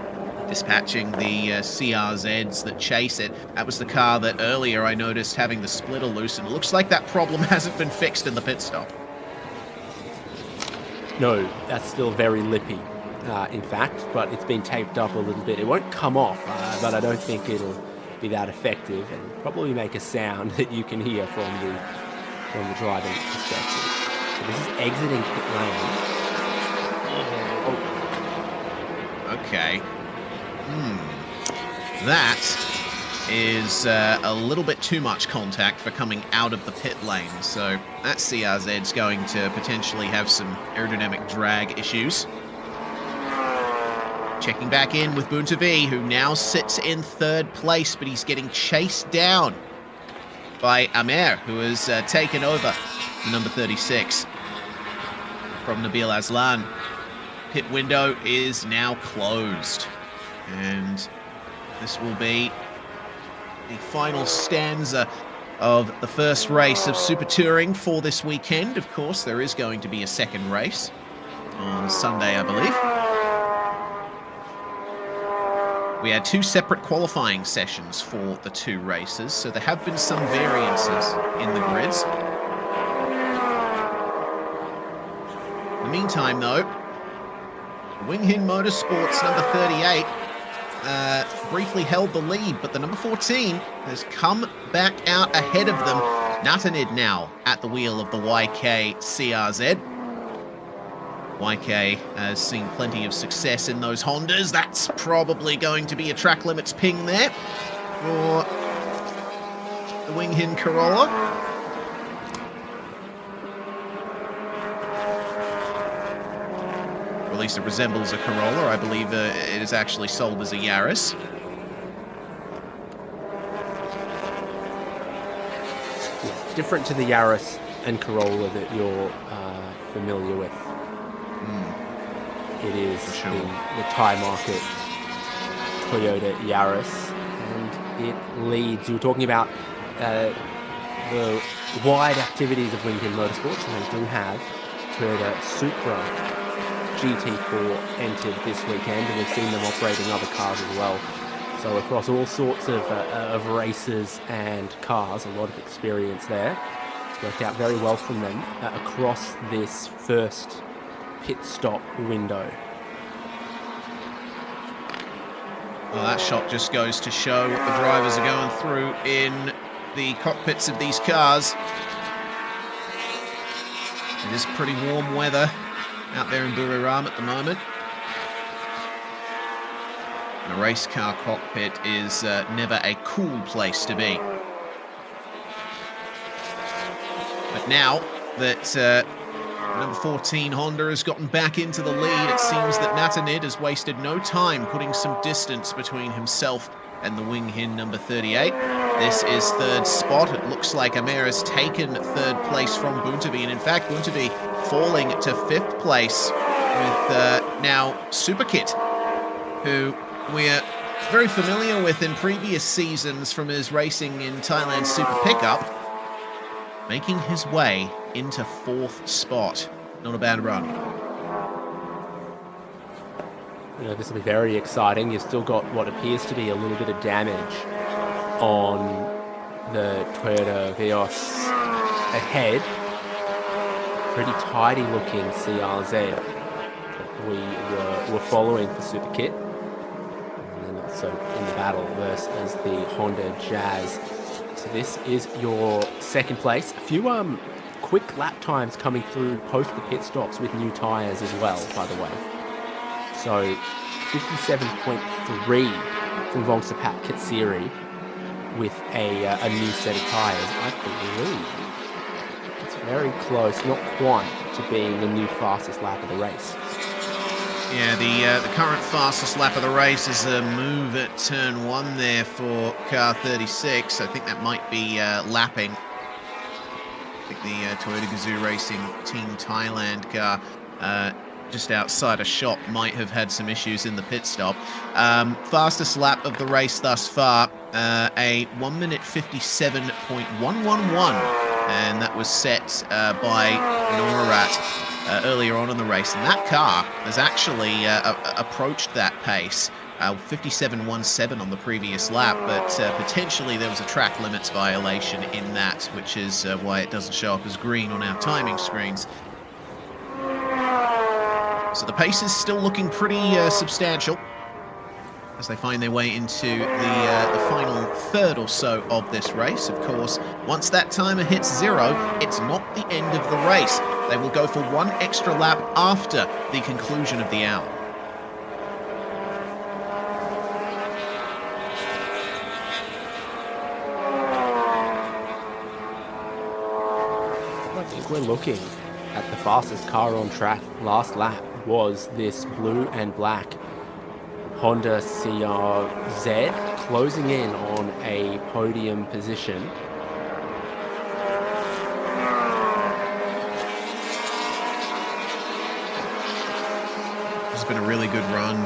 dispatching the CRZs that chase it. That was the car that earlier I noticed having the splitter loose, and it looks like that problem hasn't been fixed in the pit stop. No, that's still very lippy, in fact, but it's been taped up a little bit. It won't come off, but I don't think it'll be that effective, and probably make a sound that you can hear from the driving perspective. So this is exiting pit lane. Okay. That is a little bit too much contact for coming out of the pit lane. So that CRZ's going to potentially have some aerodynamic drag issues. Checking back in with Buntavi, who now sits in 3rd place, but he's getting chased down by Amer, who has taken over the number 36 from Nabil Aslan. Pit window is now closed, and this will be the final stanza of the first race of Super Touring for this weekend. Of course, there is going to be a second race on Sunday, I believe. We had 2 separate qualifying sessions for the 2 races, so there have been some variances in the grids. In the meantime, though, Wing Hin Motorsports number 38 briefly held the lead, but the number 14 has come back out ahead of them. Natanid now at the wheel of the YK CRZ. YK has seen plenty of success in those Hondas. That's probably going to be a track limits ping there for the Wing Hin Corolla. Or at least it resembles a Corolla. I believe it is actually sold as a Yaris. Yeah, different to the Yaris and Corolla that you're familiar with. It is sure. in the Thai market Toyota Yaris, and it leads. You were talking about the wide activities of Wing Hin Motorsports, and they do have Toyota Supra GT4 entered this weekend, and we've seen them operating other cars as well. So across all sorts of races and cars, a lot of experience there. It's worked out very well from them across this first pit stop window. Well, that shot just goes to show what the drivers are going through in the cockpits of these cars. It is pretty warm weather out there in Buriram at the moment. And a race car cockpit is never a cool place to be. But now that number 14 Honda has gotten back into the lead, it seems that Natanid has wasted no time putting some distance between himself and the wing hin number 38. This is third spot. It looks like Amer has taken third place from Buntavi, and in fact Buntavi falling to fifth place with now Superkit, who we're very familiar with in previous seasons from his racing in Thailand Super Pickup, making his way into fourth spot. Not a bad run. You know, this will be very exciting. You've still got what appears to be a little bit of damage on the Toyota Vios ahead. Pretty tidy looking CRZ that we were following for Superkit. And then also in the battle versus the Honda Jazz. So this is your second place. A few quick lap times coming through post the pit stops with new tyres as well, by the way. So 57.3 from Vongsapat Katsiri with a new set of tyres. I believe it's very close, not quite, to being the new fastest lap of the race. Yeah, the current fastest lap of the race is a move at turn 1 there for car 36. I think that might be lapping. I think the Toyota Gazoo Racing Team Thailand car just outside a shop might have had some issues in the pit stop. Fastest lap of the race thus far, a 1 minute 57.111, and that was set by Norat earlier on in the race, and that car has actually approached that pace. 57.17 on the previous lap, but potentially there was a track limits violation in that, which is why it doesn't show up as green on our timing screens. So the pace is still looking pretty substantial as they find their way into the final third or so of this race. Of course, once that timer hits 0, it's not the end of the race. They will go for one extra lap after the conclusion of the hour. I think we're looking at the fastest car on track last lap was this blue and black Honda CR-Z, closing in on a podium position. It's been a really good run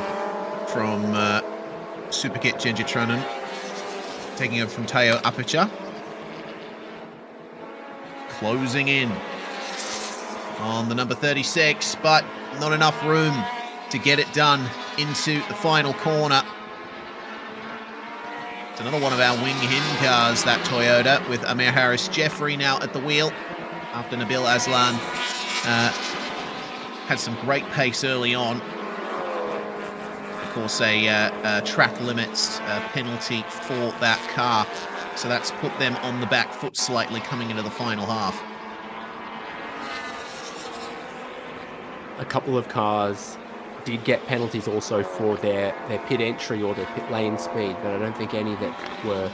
from Superkit Genjitranan, taking over from Teo Aperture. Closing in on the number 36, but not enough room to get it done into the final corner. It's another one of our wing hin cars, that Toyota, with Amir Harris Jeffrey now at the wheel after Nabil Aslan had some great pace early on. Of course, a track limits penalty for that car, so that's put them on the back foot slightly coming into the final half. A couple of cars did get penalties also for their pit entry or their pit lane speed, but I don't think any that were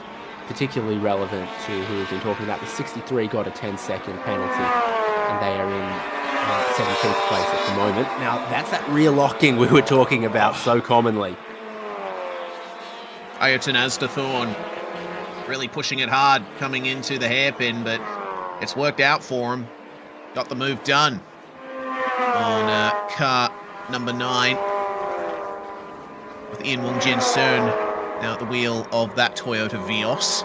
particularly relevant to who we've been talking about. The 63 got a 10-second penalty, and they are in 17th place at the moment. Now, that's that rear locking we were talking about so commonly. Ayrton Asdathorn really pushing it hard coming into the hairpin, but it's worked out for him. Got the move done on car number 9 with Ian Wong Jin Soon now at the wheel of that Toyota Vios.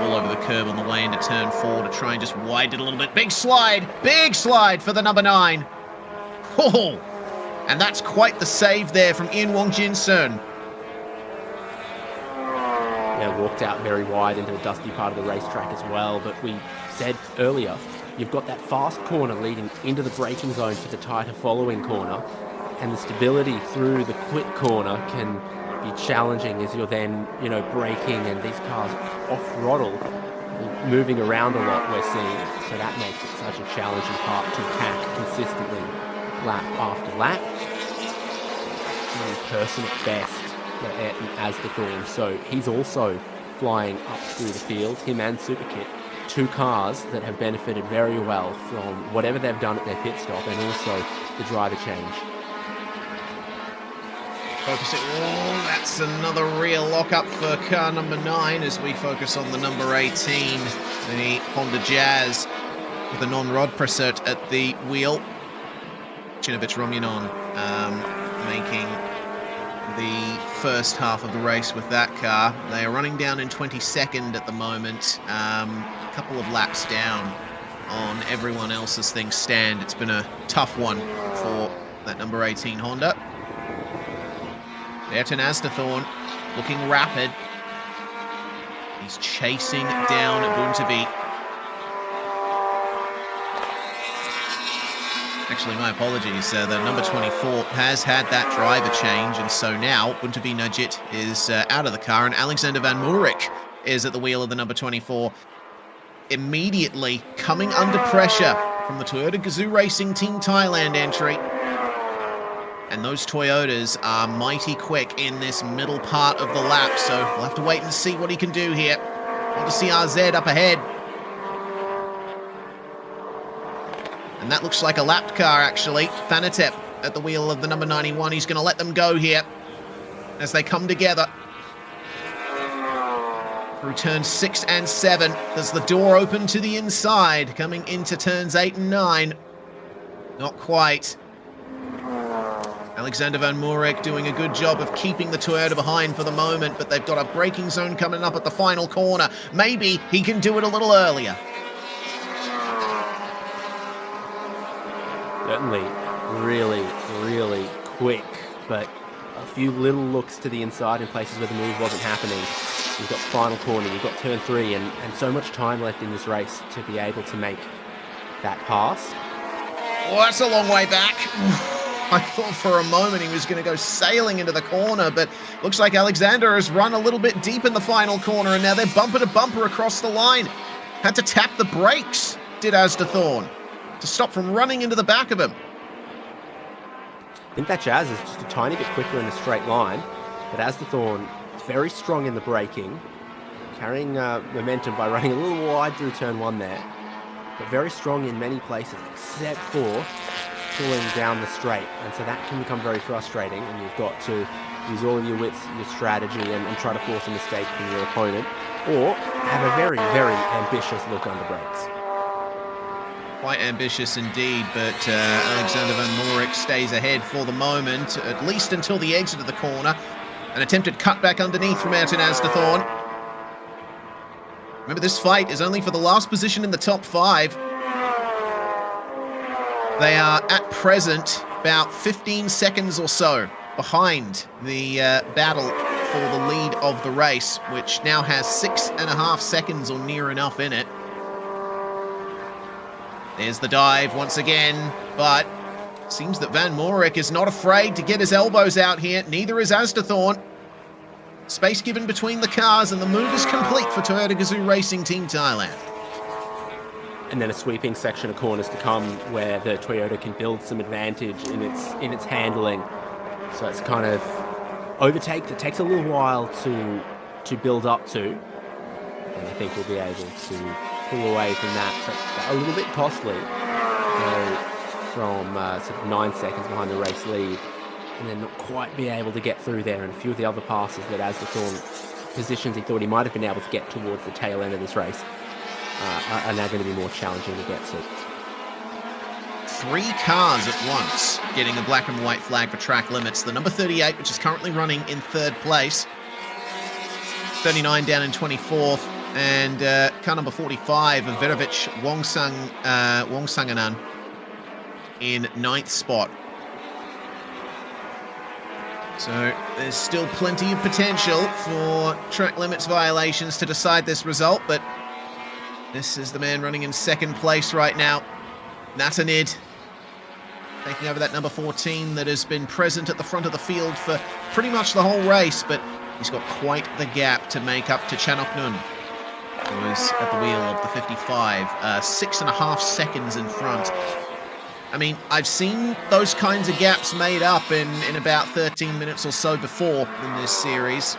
All over the curb on the way into turn 4 to try and just widen it a little bit. Big slide for the number 9. Oh, and that's quite the save there from Ian Wong Jin Soon. Yeah, walked out very wide into the dusty part of the racetrack as well, but we said earlier, you've got that fast corner leading into the braking zone for the tighter following corner, and the stability through the quick corner can be challenging as you're then, braking and these cars off throttle. moving around a lot, we're seeing, so that makes it such a challenging part to attack consistently lap after lap. It's a personal best for Ayrton Asdathorn, so he's also flying up through the field, him and Superkit, two cars that have benefited very well from whatever they've done at their pit stop and also the driver change. Focusing, oh, that's another rear lockup for car number 9 as we focus on the number 18, the Honda Jazz, with a non-rod presert at the wheel. Chinovich Romyanon making the first half of the race with that car. They are running down in 22nd at the moment, a couple of laps down on everyone else as things stand. It's been a tough one for that number 18 Honda. Ayrton Asdathorn looking rapid. He's chasing down Buntavi. Actually, my apologies. The number 24 has had that driver change, and so now Buntavi Najit is out of the car, and Alexander Van Moorik is at the wheel of the number 24. Immediately coming under pressure from the Toyota Gazoo Racing Team Thailand entry. And those Toyotas are mighty quick in this middle part of the lap, so we'll have to wait and see what he can do here. Honda CRZ up ahead. And that looks like a lapped car, actually. Thanatep at the wheel of the number 91. He's going to let them go here as they come together. Through turns 6 and 7, there's the door open to the inside, coming into turns 8 and 9. Not quite. Alexander Van Moorik doing a good job of keeping the Toyota behind for the moment, but they've got a braking zone coming up at the final corner. Maybe he can do it a little earlier. Certainly really, really quick, but a few little looks to the inside in places where the move wasn't happening. You've got final corner, you've got turn 3, and so much time left in this race to be able to make that pass. Oh, that's a long way back. I thought for a moment he was going to go sailing into the corner, but looks like Alexander has run a little bit deep in the final corner, and now they're bumper to bumper across the line. Had to tap the brakes, did Asdathorn, to stop from running into the back of him. I think that Jazz is just a tiny bit quicker in a straight line, but Asdathorn very strong in the braking, carrying momentum by running a little wide through turn 1 there, but very strong in many places, except for pulling down the straight, and so that can become very frustrating, and you've got to use all of your wits, your strategy, and try to force a mistake from your opponent, or have a very, very ambitious look under brakes. Quite ambitious indeed, but Alexander Van Moorik stays ahead for the moment, at least until the exit of the corner. An attempted cutback underneath from Ayrton Asdathorn. Remember, this fight is only for the last position in the top 5. They are, at present, about 15 seconds or so behind the battle for the lead of the race, which now has 6.5 seconds or near enough in it. There's the dive once again, but seems that Van Moorik is not afraid to get his elbows out here. Neither is Asdathorn. Space given between the cars, and the move is complete for Toyota Gazoo Racing Team Thailand. And then a sweeping section of corners to come where the Toyota can build some advantage in its handling. So it's kind of overtake that takes a little while to build up to. And I think we'll be able to pull away from that, but a little bit costly. From sort of 9 seconds behind the race lead, and then not quite be able to get through there. And a few of the other passes that Asdathorn positions he thought he might have been able to get towards the tail end of this race are now going to be more challenging to get to. 3 cars at once getting a black and white flag for track limits. The number 38, which is currently running in 3rd place. 39 down in 24th. And car number 45, Verovich Wongsanganan, in 9th spot. So there's still plenty of potential for track limits violations to decide this result, but this is the man running in 2nd place right now, Natanid, taking over that number 14 that has been present at the front of the field for pretty much the whole race, but he's got quite the gap to make up to Chanok Nun. who is at the wheel of the 55, 6.5 seconds in front. I mean, I've seen those kinds of gaps made up in about 13 minutes or so before in this series.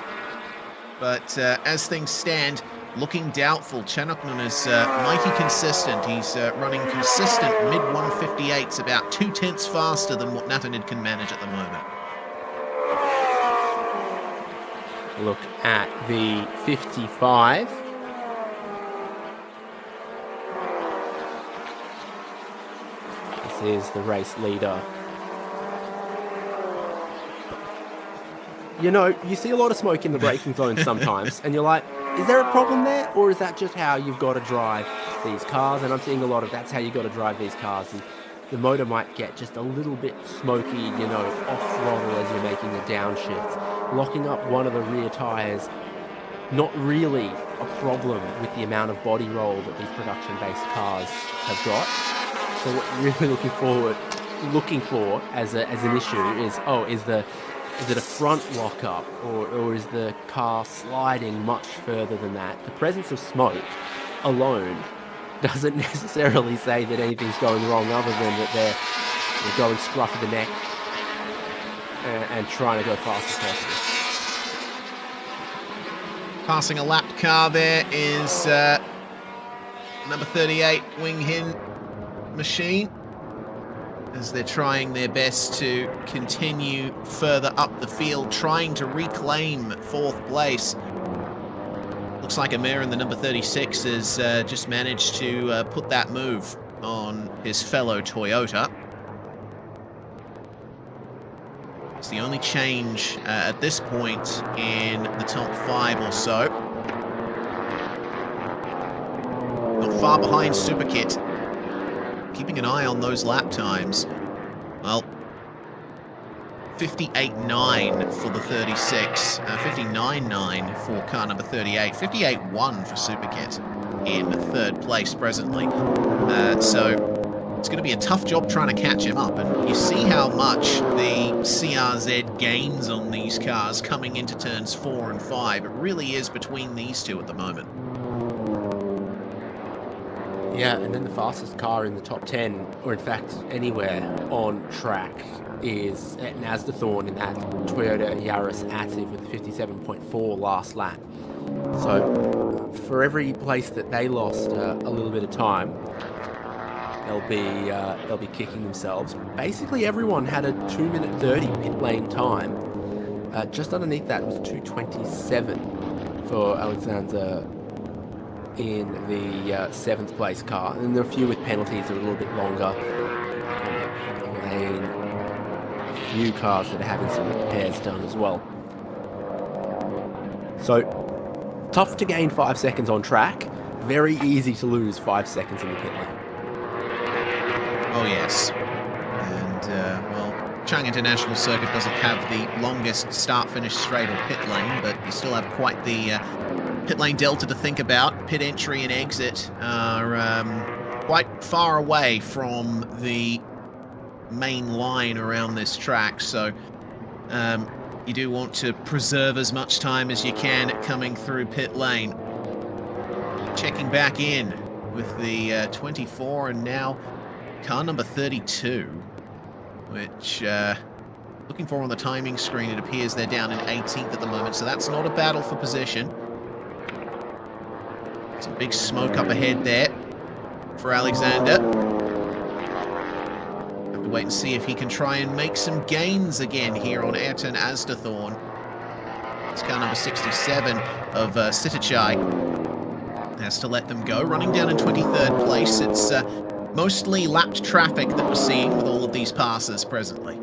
But as things stand, looking doubtful. Chanoknan is mighty consistent. He's running consistent mid-158s, about 2/10 faster than what Natanid can manage at the moment. Look at the 55. This is the race leader. You know, you see a lot of smoke in the braking zone sometimes, and you're like, is there a problem there, or is that just how you've got to drive these cars? And I'm seeing a lot of that's how you've got to drive these cars. And the motor might get just a little bit smoky, you know, off throttle as you're making the downshift. Locking up one of the rear tyres, not really a problem with the amount of body roll that these production-based cars have got. So what you're really looking for as an issue is, is it a front lock-up, or is the car sliding much further than that? The presence of smoke alone doesn't necessarily say that anything's going wrong, other than that they're going scruff of the neck and trying to go fast as possible. Passing a lapped car there is number 38 Wing Hin Machine, as they're trying their best to continue further up the field, trying to reclaim 4th place. Looks like Amir in the number 36 has just managed to put that move on his fellow Toyota. It's the only change at this point in the top 5 or so. Not far behind Superkit. Keeping an eye on those lap times. Well, 58.9 for the 36, 59.9 for car number 38, 58.1 for Superkit in 3rd place presently. So it's going to be a tough job trying to catch him up, and you see how much the CRZ gains on these cars coming into turns 4 and 5. It really is between these two at the moment. Yeah, and then the fastest car in the top 10, or in fact anywhere on track, is at Nasdathorn in that Toyota Yaris Active with 57.4 last lap. So for every place that they lost a little bit of time, they'll be kicking themselves. Basically everyone had a 2-minute 30 pit lane time. Just underneath that was 2:27 for Alexander in the 7th place car, and there are a few with penalties that are a little bit longer. Lane, a few cars that are having some repairs done as well. So tough to gain 5 seconds on track, very easy to lose 5 seconds in the pit lane. Oh yes, and well, Chang International Circuit doesn't have the longest start-finish straight or pit lane, but you still have quite the pit lane delta to think about. Pit entry and exit are quite far away from the main line around this track, so you do want to preserve as much time as you can coming through pit lane. Checking back in with the 24, and now car number 32, which looking for on the timing screen, it appears they're down in 18th at the moment, so that's not a battle for position. Some big smoke up ahead there for Alexander. Have to wait and see if he can try and make some gains again here on Ayrton Asdathorn. It's car number 67 of Sitachai. Has to let them go. Running down in 23rd place. It's mostly lapped traffic that we're seeing with all of these passes presently.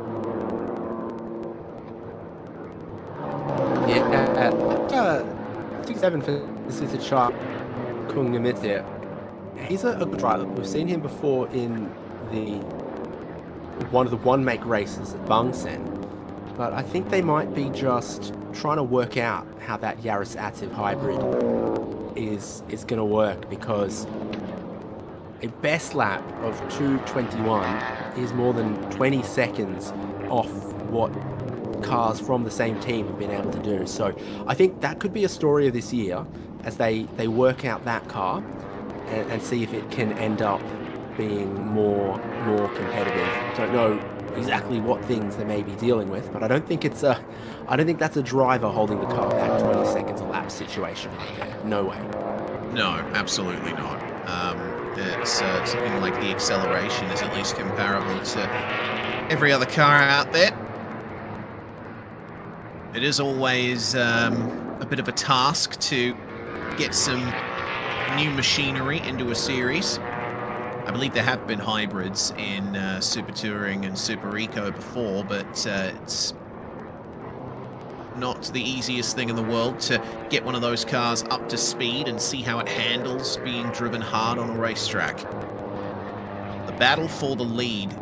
Yeah, 67 for Sitachai. Kungamit. He's a good driver. We've seen him before in one of the one-make races at Bangsen, but I think they might be just trying to work out how that Yaris Active hybrid is going to work, because a best lap of 2:21 is more than 20 seconds off what cars from the same team have been able to do. So I think that could be a story of this year as they work out that car and see if it can end up being more competitive. Don't know exactly what things they may be dealing with, but I don't think that's a driver holding the car back 20 seconds a lap situation right there. No way. No, absolutely not. It's looking like the acceleration is at least comparable to every other car out there. It is always a bit of a task to get some new machinery into a series. I believe there have been hybrids in Super Touring and Super Eco before, but it's not the easiest thing in the world to get one of those cars up to speed and see how it handles being driven hard on a racetrack. The battle for the lead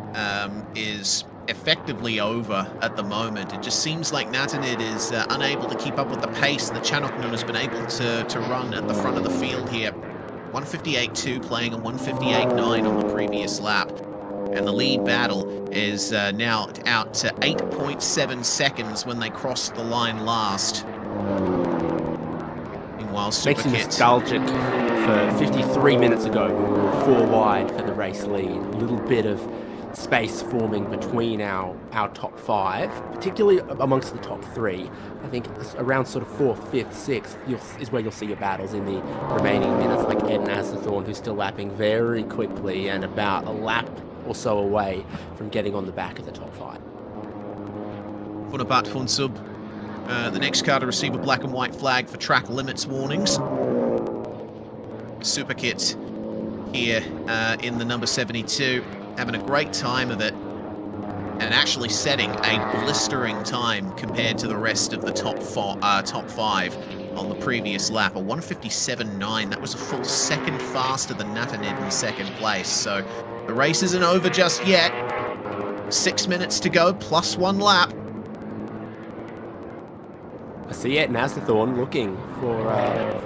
is effectively over at the moment. It just seems like Natanid is unable to keep up with the pace that Chanoknon has been able to run at the front of the field here. 158.2 playing a 158.9 on the previous lap. And the lead battle is now out to 8.7 seconds when they crossed the line last. Meanwhile, Makes me nostalgic for 53 minutes ago when we were 4 wide for the race lead. A little bit of space forming between our top 5, particularly amongst the top 3. I think around sort of 4th, 5th, 6th is where you'll see your battles in the remaining minutes, like Ed Nasthorn, who's still lapping very quickly and about a lap or so away from getting on the back of the top 5. Funabat Funsub, the next car to receive a black and white flag for track limits warnings. Superkit here in the number 72, having a great time of it, and actually setting a blistering time compared to the rest of the top 5 on the previous lap. A 157.9, that was a full second faster than Natanid in second place. So the race isn't over just yet. 6 minutes to go, plus 1 lap. I see it, Nasthorn looking for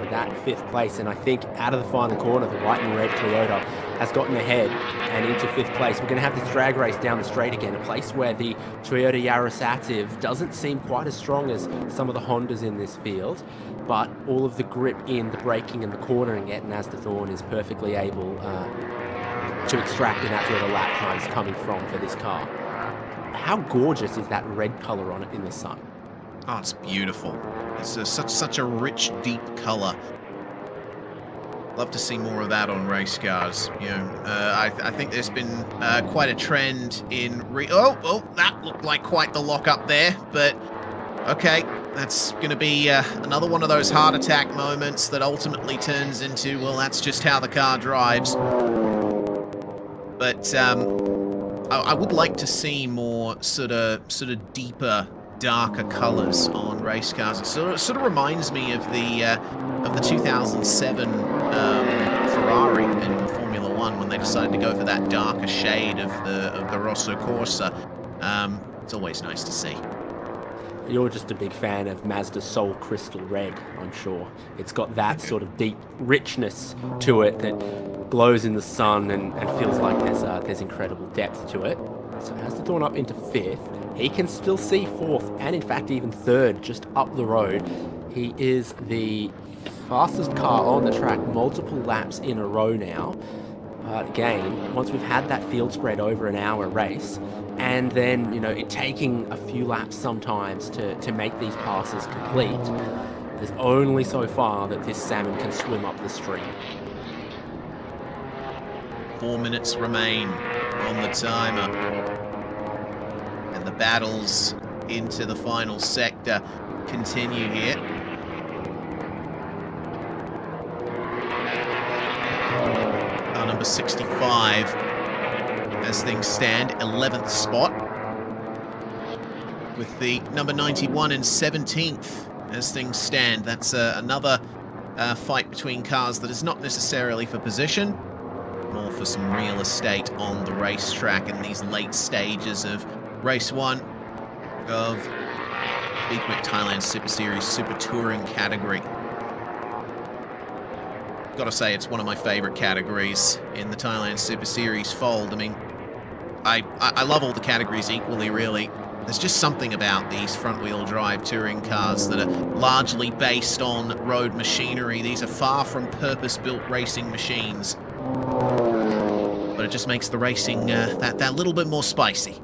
that 5th place, and I think out of the final corner, the white and red Toyota has gotten ahead and into 5th place. We're going to have this drag race down the straight again, a place where the Toyota Yaris Active doesn't seem quite as strong as some of the Hondas in this field, but all of the grip in the braking and the cornering at Nasthorn is perfectly able to extract, and that's where the lap time's coming from for this car. How gorgeous is that red color on it in the sun? Oh, it's beautiful. It's such a rich, deep color. Love to see more of that on race cars. You know, I think there's been quite a trend in that looked like quite the lock up there, but okay, that's going to be another one of those heart attack moments that ultimately turns into, well, that's just how the car drives. But I would like to see more sort of deeper, darker colors on race cars. It sort of reminds me of the 2007 Ferrari in Formula One when they decided to go for that darker shade of the Rosso Corsa. It's always nice to see. You're just a big fan of Mazda's Soul Crystal Red, I'm sure. It's got that sort of deep richness to it that glows in the sun and feels like there's incredible depth to it. So as the Dawn up into 5th, he can still see 4th and in fact even 3rd just up the road. He is the fastest car on the track multiple laps in a row now. Again, once we've had that field spread over an hour race, and then, you know, it taking a few laps sometimes to make these passes complete, there's only so far that this salmon can swim up the stream. 4 minutes remain on the timer. And the battles into the final sector continue here. Our number 65, as things stand, 11th spot. With the number 91 in 17th, as things stand. That's another fight between cars that is not necessarily for position, more for some real estate on the racetrack in these late stages of Race 1 of B-Quik Thailand Super Series Super Touring category. Gotta say, it's one of my favorite categories in the Thailand Super Series fold. I mean, I love all the categories equally, really. There's just something about these front-wheel drive touring cars that are largely based on road machinery. These are far from purpose-built racing machines. But it just makes the racing that little bit more spicy.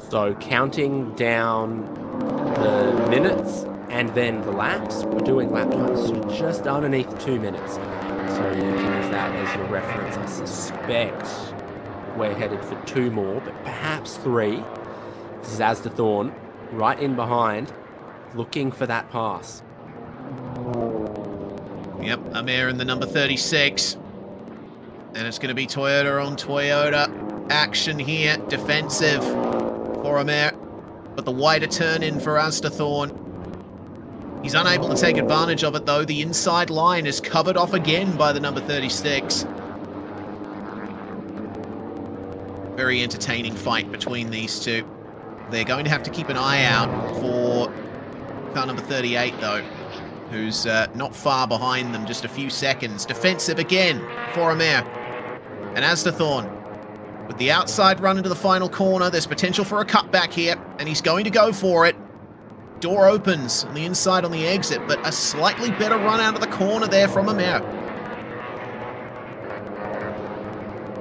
So counting down the minutes and then the laps, we're doing lap times just underneath 2 minutes. So you can use that as your reference. I suspect we're headed for 2 more, but perhaps 3. This is Asda Thorn, right in behind, looking for that pass. Yep, Amir in the number 36. And it's going to be Toyota on Toyota action here. Defensive for Amir. But the wider turn in for Asda Thorn. He's unable to take advantage of it, though. The inside line is covered off again by the number 36. Very entertaining fight between these two. They're going to have to keep an eye out for car number 38, though, who's not far behind them, just a few seconds. Defensive again for Amir. And Asda Thorn, with the outside run into the final corner, there's potential for a cutback here, and he's going to go for it. Door opens on the inside on the exit, but a slightly better run out of the corner there from Amir.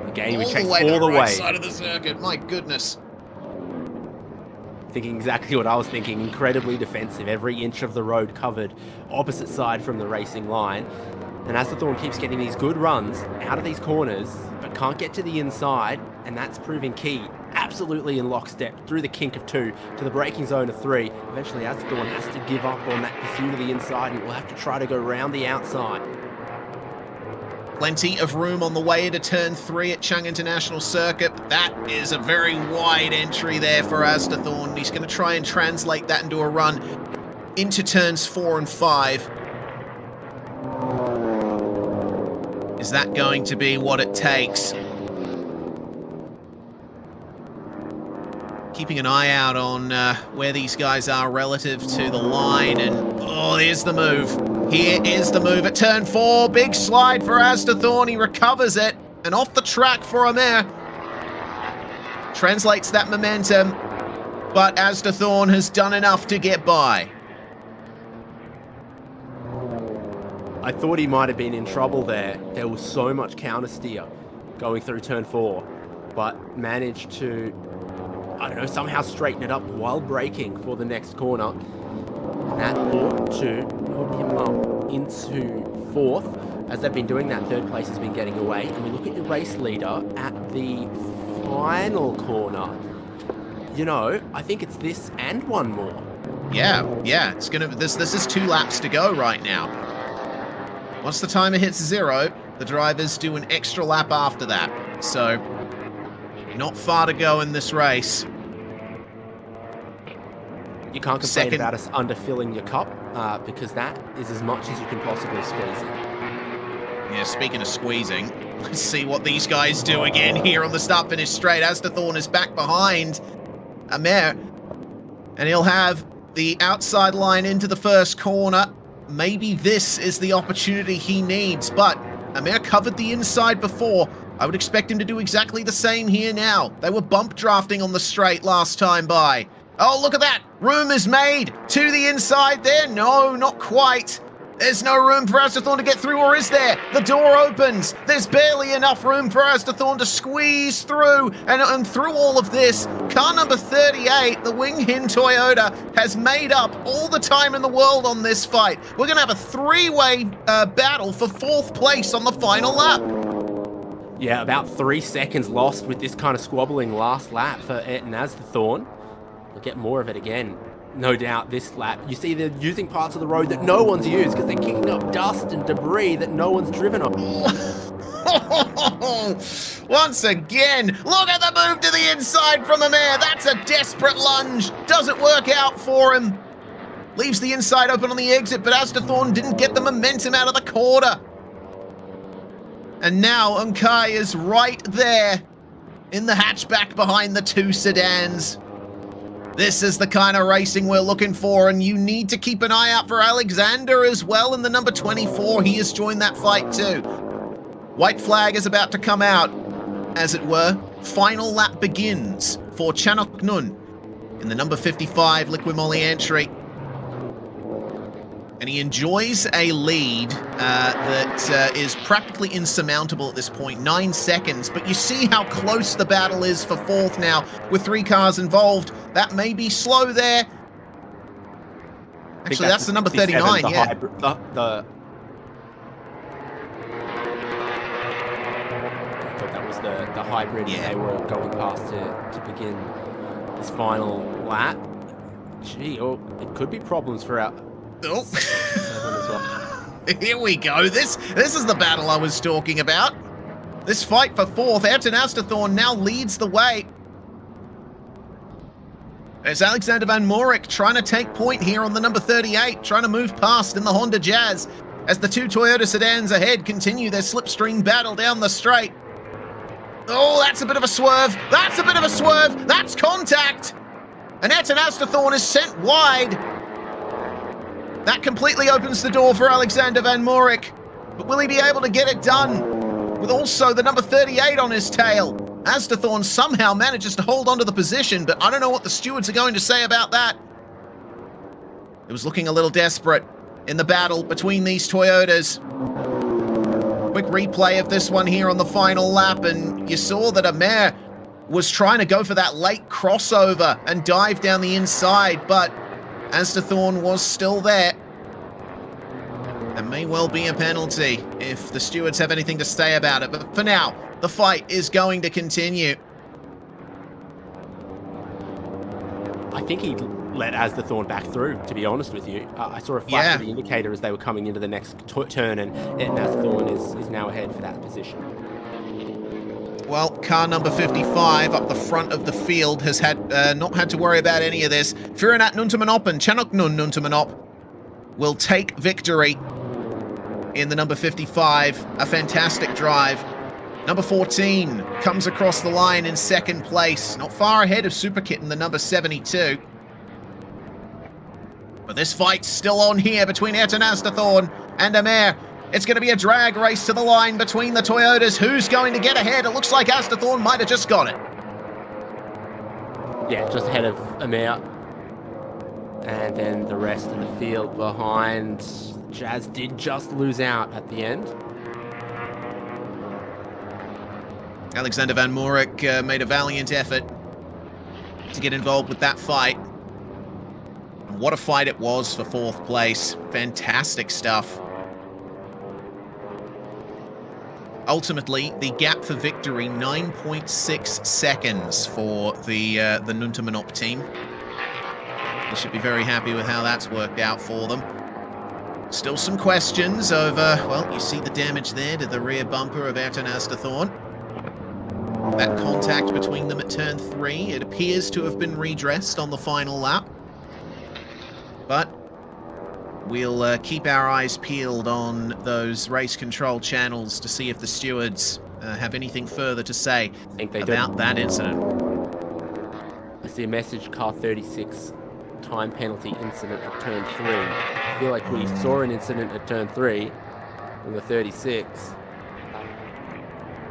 Again, we checks all the right side of the circuit. My goodness. Thinking exactly what I was thinking. Incredibly defensive. Every inch of the road covered. Opposite side from the racing line. And Asda Thorn keeps getting these good runs out of these corners, but can't get to the inside, and that's proving key. Absolutely in lockstep through the kink of 2 to the braking zone of 3. Eventually, Asda Thorn has to give up on that pursuit of the inside, and will have to try to go round the outside. Plenty of room on the way into turn 3 at Chang International Circuit. That is a very wide entry there for Asda Thorn. He's going to try and translate that into a run into turns 4 and 5. Is that going to be what it takes? Keeping an eye out on where these guys are relative to the line, and oh, here's the move. Here is the move at turn 4. Big slide for Asda Thorn. He recovers it, and off the track for Amir. Translates that momentum, but Asda Thorn has done enough to get by. I thought he might have been in trouble there. There was so much counter steer going through turn 4, but managed to, I don't know, somehow straighten it up while braking for the next corner. And that ought to put him up into 4th. As they've been doing that, 3rd place has been getting away. And we look at your race leader at the final corner. You know, I think it's this and one more. Yeah, it's gonna. This is 2 laps to go right now. Once the timer hits 0, the drivers do an extra lap after that. So, not far to go in this race. You can't complain about us underfilling your cup, because that is as much as you can possibly squeeze in. Yeah, speaking of squeezing, let's see what these guys do again here on the start-finish straight. Asda Thorn is back behind Amir, and he'll have the outside line into the first corner. Maybe this is the opportunity he needs, but Amir covered the inside before. I would expect him to do exactly the same here now. They were bump drafting on the straight last time by. Oh, look at that. Room is made to the inside there. No, not quite. There's no room for Asda Thorn to get through, or is there? The door opens. There's barely enough room for Asda Thorn to squeeze through. And through all of this, car number 38, the Wing Hin Toyota, has made up all the time in the world on this fight. We're going to have a 3-way battle for 4th place on the final lap. Yeah, about 3 seconds lost with this kind of squabbling last lap for Asda Thorn. We'll get more of it again. No doubt this lap. You see they're using parts of the road that no one's used because they're kicking up dust and debris that no one's driven on. Once again, look at the move to the inside from Amir. That's a desperate lunge. Doesn't work out for him. Leaves the inside open on the exit, but Asda Thorn didn't get the momentum out of the corner. And now Unkai is right there in the hatchback behind the 2 sedans. This is the kind of racing we're looking for, and you need to keep an eye out for Alexander as well in the number 24. He has joined that fight too. White flag is about to come out, as it were. final lap begins for Chanok Nun in the number 55 Liqui Moly entry. And he enjoys a lead that is practically insurmountable at this point, 9 seconds. But you see how close the battle is for fourth now, with 3 cars involved. That may be slow there. Actually, that's the number 39, yeah. I thought that was the hybrid they were all going past to begin this final lap. Gee, it could be problems for our... Oh. Here we go. This is the battle I was talking about. This fight for fourth. Ayrton Asterthorn now leads the way. It's Alexander Van Morik trying to take point here on the number 38, trying to move past in the Honda Jazz as the 2 Toyota sedans ahead continue their slipstream battle down the straight. Oh, that's a bit of a swerve. That's a bit of a swerve. That's contact. And Ayrton Asterthorn is sent wide. That completely opens the door for Alexander Van Morik. But will he be able to get it done? With also the number 38 on his tail. Asterthorn somehow manages to hold onto the position, but I don't know what the stewards are going to say about that. It was looking a little desperate in the battle between these Toyotas. Quick replay of this one here on the final lap, and you saw that Amer was trying to go for that late crossover and dive down the inside, but Asterthorn was still there. That may well be a penalty if the stewards have anything to say about it, but for now, the fight is going to continue. I think he let Asterthorn back through, to be honest with you. I saw a flash of the indicator as they were coming into the next turn, and Asterthorn is now ahead for that position. Well, car number 55 up the front of the field has not had to worry about any of this. Firinat Nuntamanop and Chanok Nun Nuntamanop will take victory in the number 55. A fantastic drive. Number 14 comes across the line in second place, not far ahead of Superkit in the number 72. But this fight's still on here between Ayrton Asterthorn and Amer. It's going to be a drag race to the line between the Toyotas. Who's going to get ahead? It looks like Asterthorn might have just got it. Yeah, just ahead of Amer. And then the rest of the field behind. Jazz did just lose out at the end. Alexander Van Morik made a valiant effort to get involved with that fight. And what a fight it was for fourth place. Fantastic stuff. Ultimately, the gap for victory, 9.6 seconds for the Nuntamanop team. They should be very happy with how that's worked out for them. Still some questions over, well, you see the damage there to the rear bumper of Ayrton Asterthorn. That contact between them at turn 3, it appears to have been redressed on the final lap. But we'll keep our eyes peeled on those race control channels to see if the stewards have anything further to say about that incident. I see a message, car 36, time penalty incident at turn 3. I feel like we saw an incident at turn 3 in the 36.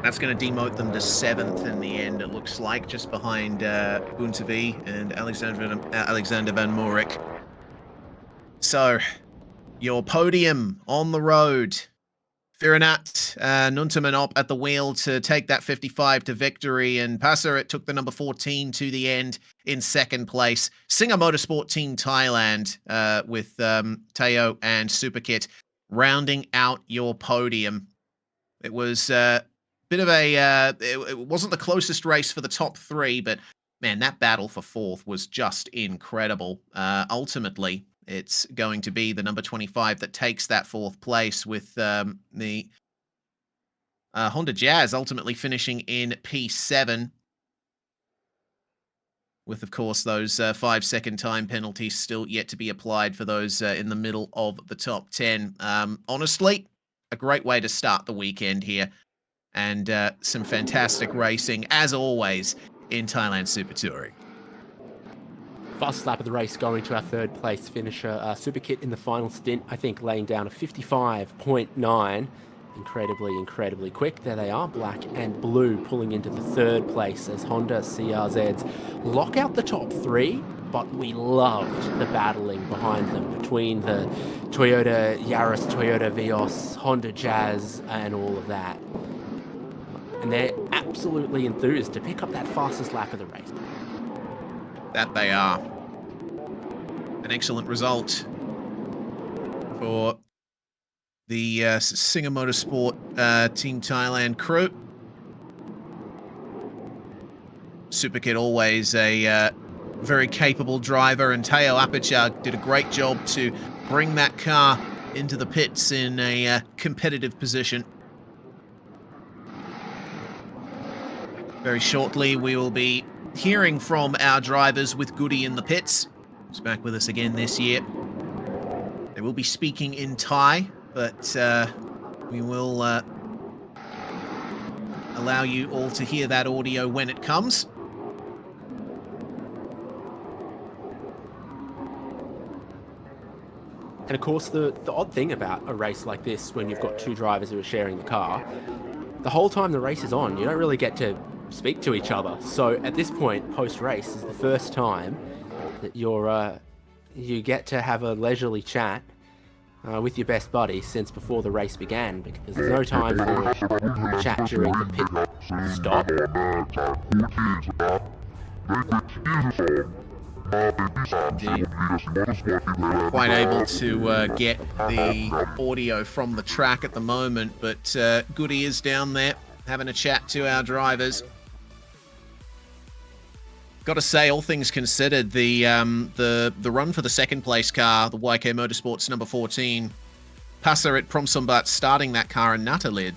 That's going to demote them to 7th in the end, it looks like, just behind Buntavi and Alexander Van Morik. So, your podium on the road. Firinat Nuntamanop at the wheel to take that 55 to victory, and Passarit took the number 14 to the end in second place. Singer Motorsport Team Thailand with Teo and Superkit rounding out your podium. It was bit of a it wasn't the closest race for the top 3, but man, that battle for fourth was just incredible. Ultimately, it's going to be the number 25 that takes that fourth place, with the Honda Jazz ultimately finishing in P7. With, of course, those 5-second time penalties still yet to be applied for those in the middle of the top 10. Honestly, a great way to start the weekend here. And some fantastic racing, as always, in Thailand Super Touring. Fastest lap of the race going to our third place finisher, Superkit in the final stint, I think laying down a 55.9. incredibly quick. There they are, black and blue, pulling into the third place as Honda CRZs lock out the top three, but we loved the battling behind them between the Toyota Yaris, Toyota Vios, Honda Jazz, and all of that. And they're absolutely enthused to pick up that fastest lap of the race. That they are. An excellent result for the Singer Motorsport Team Thailand crew. Super Kid always a very capable driver, and Teo Apachar did a great job to bring that car into the pits in a competitive position. Very shortly, we will be hearing from our drivers with Goody in the pits. He's back with us again this year. They will be speaking in Thai, but we will allow you all to hear that audio when it comes. And of course, the odd thing about a race like this, when you've got two drivers who are sharing the car, the whole time the race is on, you don't really get to speak to each other. So at this point, post-race, is the first time that you get to have a leisurely chat with your best buddy since before the race began, because there's no time for chat during the pit stop. Quite able to get the audio from the track at the moment, but Goody is down there having a chat to our drivers. Got to say, all things considered, the run for the second place car, the YK Motorsports number 14, Passarit Promsombat starting that car, and Natanid,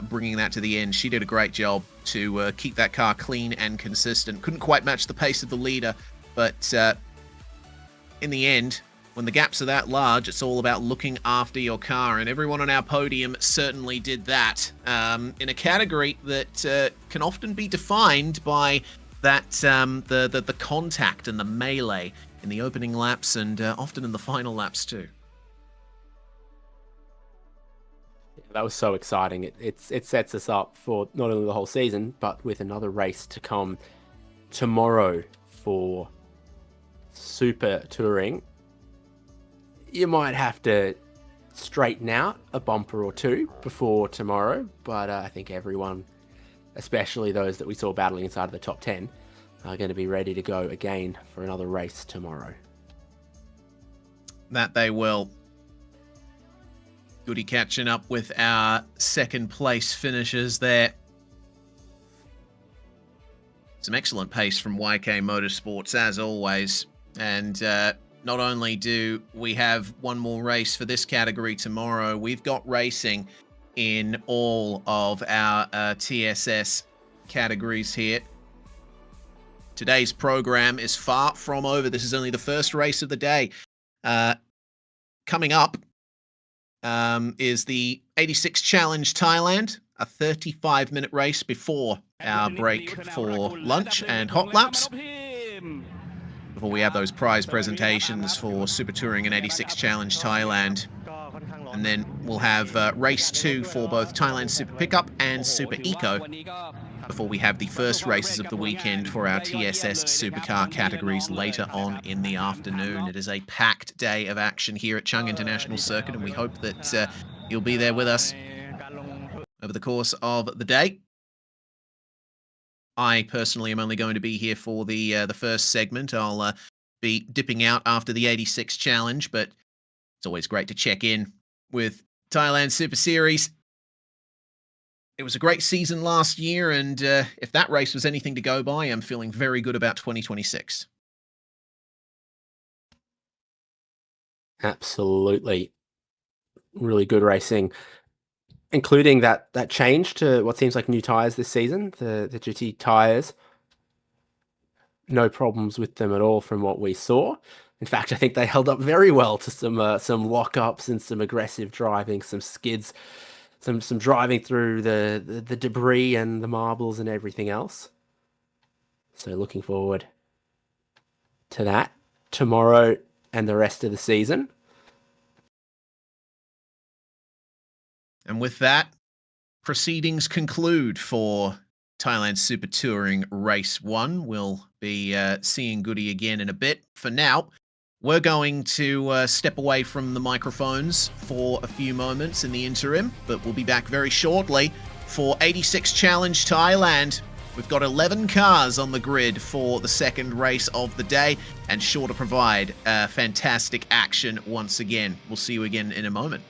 bringing that to the end. She did a great job to keep that car clean and consistent. Couldn't quite match the pace of the leader, but in the end, when the gaps are that large, it's all about looking after your car, and everyone on our podium certainly did that in a category that can often be defined by that the contact and the melee in the opening laps, and often in the final laps too. That was so exciting. It sets us up for not only the whole season, but with another race to come tomorrow for Super Touring. You might have to straighten out a bumper or two before tomorrow, but I think everyone, especially those that we saw battling inside of the top 10, are going to be ready to go again for another race tomorrow. That they will. Goody catching up with our second place finishers there. Some excellent pace from YK Motorsports as always, and not only do we have one more race for this category tomorrow, we've got racing in all of our TSS categories here. Today's program is far from over. This is only the first race of the day. Coming up is the 86 Challenge Thailand, a 35-minute race before our break for lunch and hot laps. Before we have those prize presentations for Super Touring and 86 Challenge Thailand. And then we'll have race 2 for both Thailand Super Pickup and Super Eco, before we have the first races of the weekend for our TSS Supercar categories later on in the afternoon. It is a packed day of action here at Chang International Circuit, and we hope that you'll be there with us over the course of the day. I personally am only going to be here for the first segment. I'll be dipping out after the 86 Challenge, but it's always great to check in with Thailand Super Series. It was a great season last year, and if that race was anything to go by, I'm feeling very good about 2026. Absolutely. Really good racing, including that change to what seems like new tyres this season, the GT tyres. No problems with them at all from what we saw. In fact, I think they held up very well to some lock-ups and some aggressive driving, some skids, some driving through the debris and the marbles and everything else. So looking forward to that tomorrow and the rest of the season. And with that, proceedings conclude for Thailand Super Touring Race 1. We'll be seeing Goody again in a bit. For now, we're going to step away from the microphones for a few moments in the interim, but we'll be back very shortly for 86 Challenge Thailand. We've got 11 cars on the grid for the second race of the day, and sure to provide fantastic action once again. We'll see you again in a moment.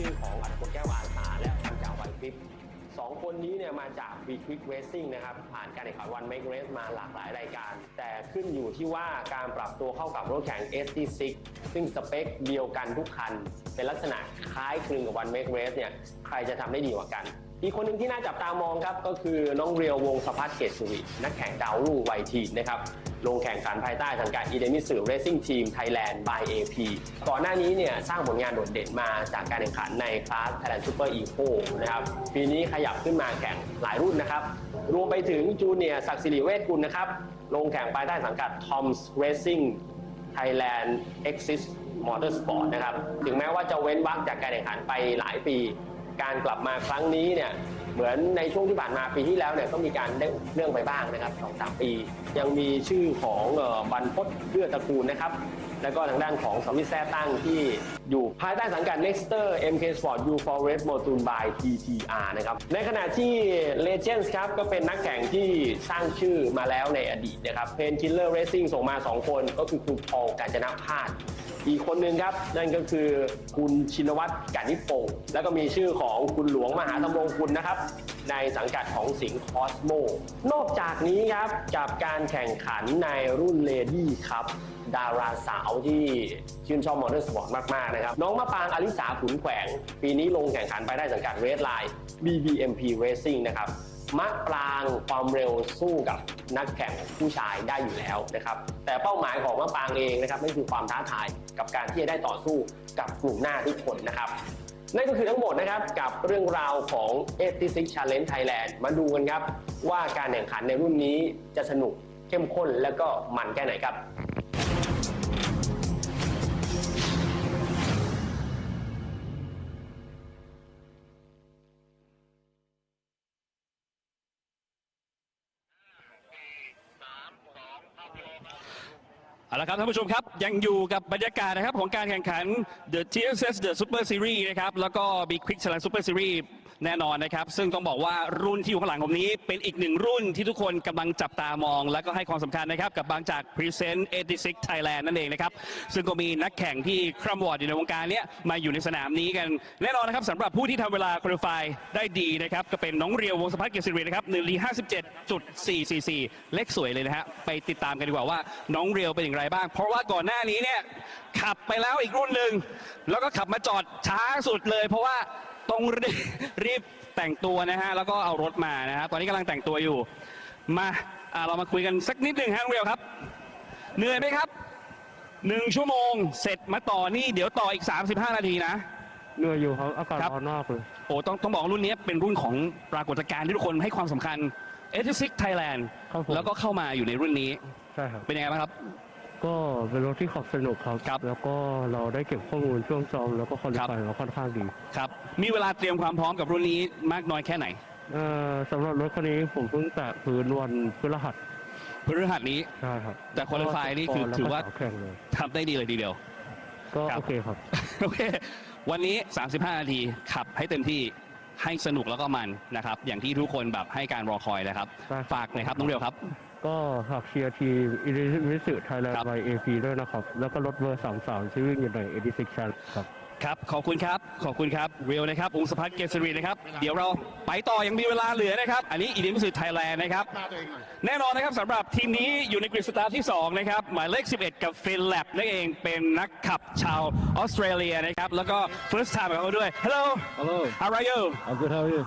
ชื่อของอัศพลแก้วอาสาและพันจ่าไวพริบ2 คนนี้เนี่ยมาจาก B-Quik Racing นะครับผ่านการแข่งขัน One Make Race มาหลากหลายรายการแต่ขึ้นอยู่ที่ว่าการปรับตัวเข้ากับรถแข่ง ST6 ซึ่งสเปคเดียวกันทุกคันเป็นลักษณะคล้ายคลึงกับ One Make Race เนี่ยใครจะทำได้ดีกว่ากันอีกคนหนึ่งที่น่าจับตามองครับก็คือน้องเรียววงศ์สภัทรเกศสุรินักแข่งดาวรุ่งวัยทีนนะครับลงแข่งขันภายใต้สังกัด Intl Racing Team Thailand by AP ก่อนหน้านี้เนี่ยสร้างผลงานโดดเด่นมาจากการแข่งขันในคลาส Thailand Super Eco นะครับปีนี้ขยับขึ้นมาแข่งหลายรุ่นนะครับรวมไปถึงจูเนียร์ศักดิ์สิริเวชกุลนะครับลงแข่งภายใต้สังกัด Tom's Racing Thailand Exis Motorsport นะครับถึงแม้ว่าจะเว้นวรรคจากการแข่งขันไปหลายปีการกลับมาครั้งนี้เนี่ยเหมือนในช่วงที่ผ่านมาปีที่แล้วเนี่ยก็มีการได้เรื่องไปบ้างนะครับ 2-3 ปียังมีชื่อของบรรพตเอื้อตระกูลนะครับแล้วก็ทางด้านของสมิทแซ่ตั้งที่อยู่ภายใต้สังกัด Nexter MK Sport U Forest Motul by TTR นะครับในขณะที่ Legends ครับก็เป็นนักแข่งที่สร้างชื่อมาแล้วในอดีตนะครับเพนคิลเลอร์เรซซิ่งส่งมา2 คนก็คือคุณพอลกาญจนพาสอีกคนหนึ่งครับนั่นก็คือคุณชินวัตรกานิพงศ์แล้วก็มีชื่อของคุณหลวงมหาธำรงคุณนะครับในสังกัดของสิงห์คอสโมนอกจากนี้ครับกับการแข่งขันในรุ่นเลดี้ครับดาราสาวที่ชื่นชอบมอเตอร์สปอร์ตมากๆนะครับน้องมะปางอลิสาขุนแขวงปีนี้ลงแข่งขันไปได้สังกัดเรดไลน์ BBMP Racing นะครับมะปรางความเร็วสู้กับนักแข่งผู้ชายได้อยู่แล้วนะครับแต่เป้าหมายของมะปรางเองนะครับนั่นคือความท้าทายกับการที่จะได้ต่อสู้กับกลุ่มหน้าทุกคนนะครับนั่นก็คือทั้งหมดนะครับกับเรื่องราวของ 86 Challenge Thailand มาดูกันครับว่าการแข่งขันในรุ่นนี้จะสนุกเข้มข้นและก็มันแค่ไหนครับเอาละครับท่านผู้ชมครับยังอยู่กับบรรยากาศนะครับของการแข่งขัน The TSS The Super Series นะครับแล้วก็ B-Quik Thailand Super Series แน่นอนนะครับซึ่งต้องบอกว่ารุ่นที่อยู่ข้างหลังผมนี้เป็นอีกหนึ่งรุ่นที่ทุกคนกำลังจับตามองและก็ให้ความสำคัญนะครับกับบางจาก Present 86 Thailand นั่นเองนะครับซึ่งก็มีนักแข่งที่คร่ำวอร์ดอยู่ในวงการนี้มาอยู่ในสนามนี้กันแน่นอนนะครับสำหรับผู้ที่ทำเวลาคุริฟายได้ดีนะครับก็เป็นน้องเรียววงศ์สภัทรเกศสิรินะครับ1:57.444 เลขสวยเลยนะฮะไปติดตามกันดีกว่าว่าน้องเรียวเป็นอย่างไรบ้างเพราะว่าก่อนหน้านี้เนี่ยขับไปแล้วอีกรุ่นหนึ่งแล้วก็ขับมาจอดช้าสุดเลยเพราะว่าต้องรีบแต่งตัวนะฮะแล้วก็เอารถมานะฮะตอนนี้กำลังแต่งตัวอยู่มาเรามาคุยกันสักนิดหนึ่งฮะเรียวครับเหนื่อยไหมครับ1 ชั่วโมงเสร็จมาต่อนี่เดี๋ยวต่ออีก35 นาทีนะเหนื่อยอยู่ครับอากาศร้อนมากเลยโอ้ต้องบอกรุ่นนี้เป็นรุ่นของปรากฏการณ์ที่ทุกคนให้ความสำคัญ 86 Thailand แล้วก็เข้ามาอยู่ในรุ่นนี้ใช่ครับเป็นยังไงบ้างครับก็เป็นรถที่ขับสนุกครับแล้วก็เราได้เก็บข้อมูลช่วงซ้อมแล้วก็คอลไฟเราค่อนข้างดีครับมีเวลาเตรียมความพร้อมกับรุ่นนี้มากน้อยแค่ไหนสำหรับรถคันนี้ผมเพิ่งแตะพื้นวันพฤหัสนี้ใช่ครับแต่คอลไฟนี่คือถือว่าทำได้ดีเลยทีเดียวก็โอเคครับโอเควันนี้35 นาทีขับให้เต็มที่ให้สนุกแล้วก็มันนะครับอย่างที่ทุกคนแบบให้การรอคอยนะครับฝากหน่อยครับน้องเรียวครับก็ฝากเชียร์ทีมอิริสึไทยแลนด์ไวเอพีด้วยนะครับแล้วก็รถเบอร์33ที่วิ่งอยู่ใน86 Challengeครับครับขอบคุณครับเรียวนะครับวงศ์สภัทรเกศสิรินะครับเดี๋ยวเราไปต่อยังมีเวลาเหลือนะครับอันนี้อิริสึไทยแลนด์นะครับแน่นอนนะครับสำหรับทีมนี้อยู่ในกริดสตาร์ทที่2นะครับหมายเลข11กับฟินแลบนั่นเองเป็นนักขับชาวออสเตรเลียนะครับแล้วก็ first time ของเขาด้วย Hello how are you I'm good how are you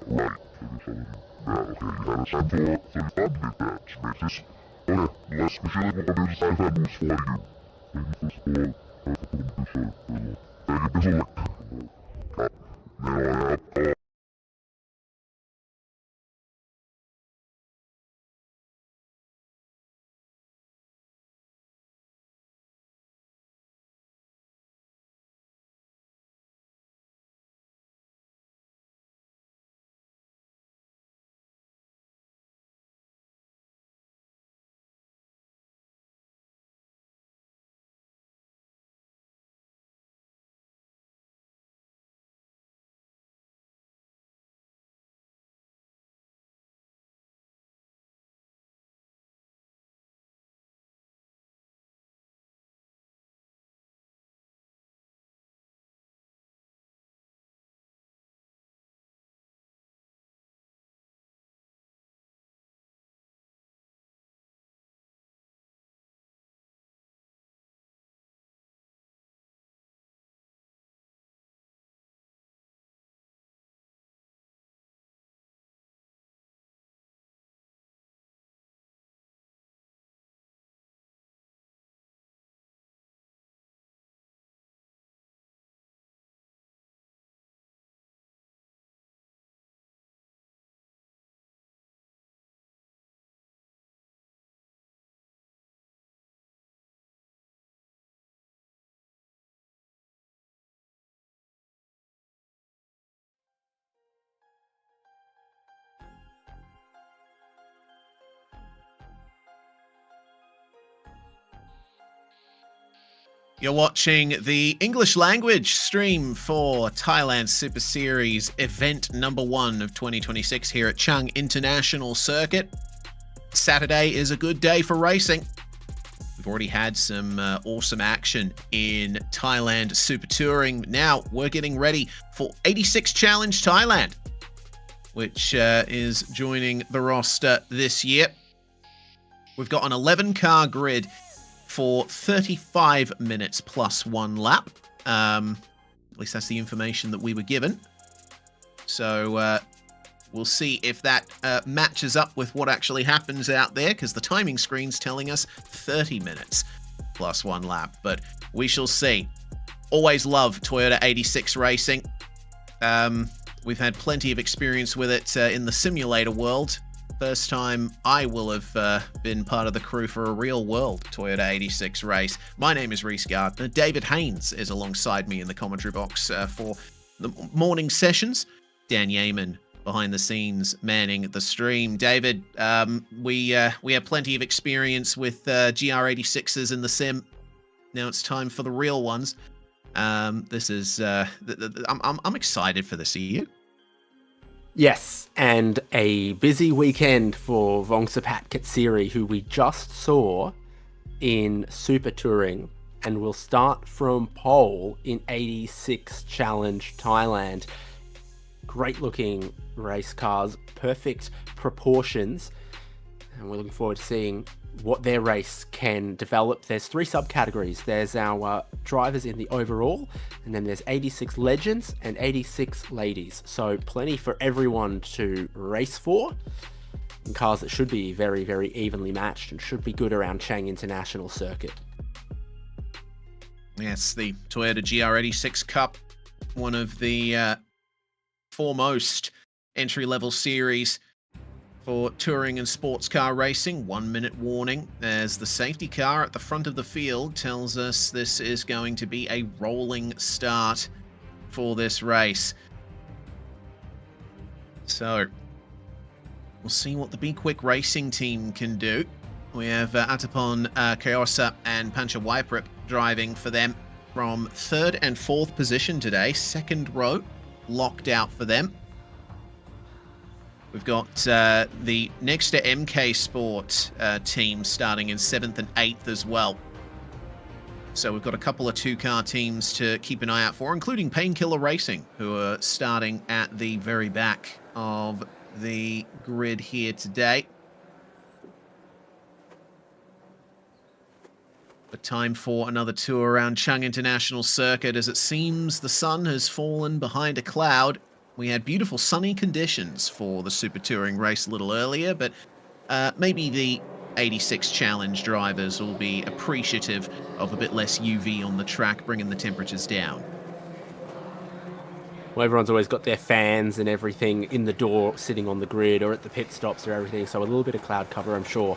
Right, finish everything. Right, okay, you had a time for 35 minute match. Makes this... Okay, let's visually what we're doing to moves for you. Thank you, first of all. Thank you, Bizzle. Now, You're watching the English language stream for Thailand Super Series event number 1 of 2026 here at Chang International Circuit. Saturday is a good day for racing. We've already had some awesome action in Thailand Super Touring. Now we're getting ready for 86 Challenge Thailand, which is joining the roster this year. We've got an 11-car grid for 35 minutes plus 1 lap. At least that's the information that we were given. So we'll see if that matches up with what actually happens out there, because the timing screen's telling us 30 minutes plus 1 lap. But we shall see. Always love Toyota 86 racing. We've had plenty of experience with it in the simulator world. First time I will have been part of the crew for a real-world Toyota 86 race. My name is Reese Gardner. David Haynes is alongside me in the commentary box for the morning sessions. Dan Yeaman behind the scenes manning the stream. David, we have plenty of experience with GR86s in the sim. Now it's time for the real ones. This is I'm excited for this. Are you? Yes, and a busy weekend for Vongsapat Katsiri, who we just saw in Super Touring, and will start from pole in 86 Challenge Thailand. Great looking race cars, perfect proportions, and we're looking forward to seeing what their race can develop. There's 3 subcategories. There's our drivers in the overall, and then there's 86 legends and 86 ladies. So plenty for everyone to race for, and cars that should be very, very evenly matched and should be good around Chang International Circuit. Yes, the Toyota GR86 Cup, one of the foremost entry-level series for touring and sports car racing. 1-minute warning as the safety car at the front of the field tells us this is going to be a rolling start for this race. So we'll see what the B-Quik Racing team can do. We have Atapon Kyosa and Pancha Waiprip driving for them from 3rd and 4th position today. 2nd row locked out for them. We've got the next to MK Sport team starting in 7th and 8th as well. So we've got a couple of 2-car teams to keep an eye out for, including Painkiller Racing, who are starting at the very back of the grid here today. But time for another tour around Chang International Circuit, as it seems the sun has fallen behind a cloud. We had beautiful sunny conditions for the Super Touring race a little earlier, but maybe the 86 Challenge drivers will be appreciative of a bit less UV on the track, bringing the temperatures down. Well, everyone's always got their fans and everything in the door, sitting on the grid or at the pit stops or everything, so a little bit of cloud cover, I'm sure,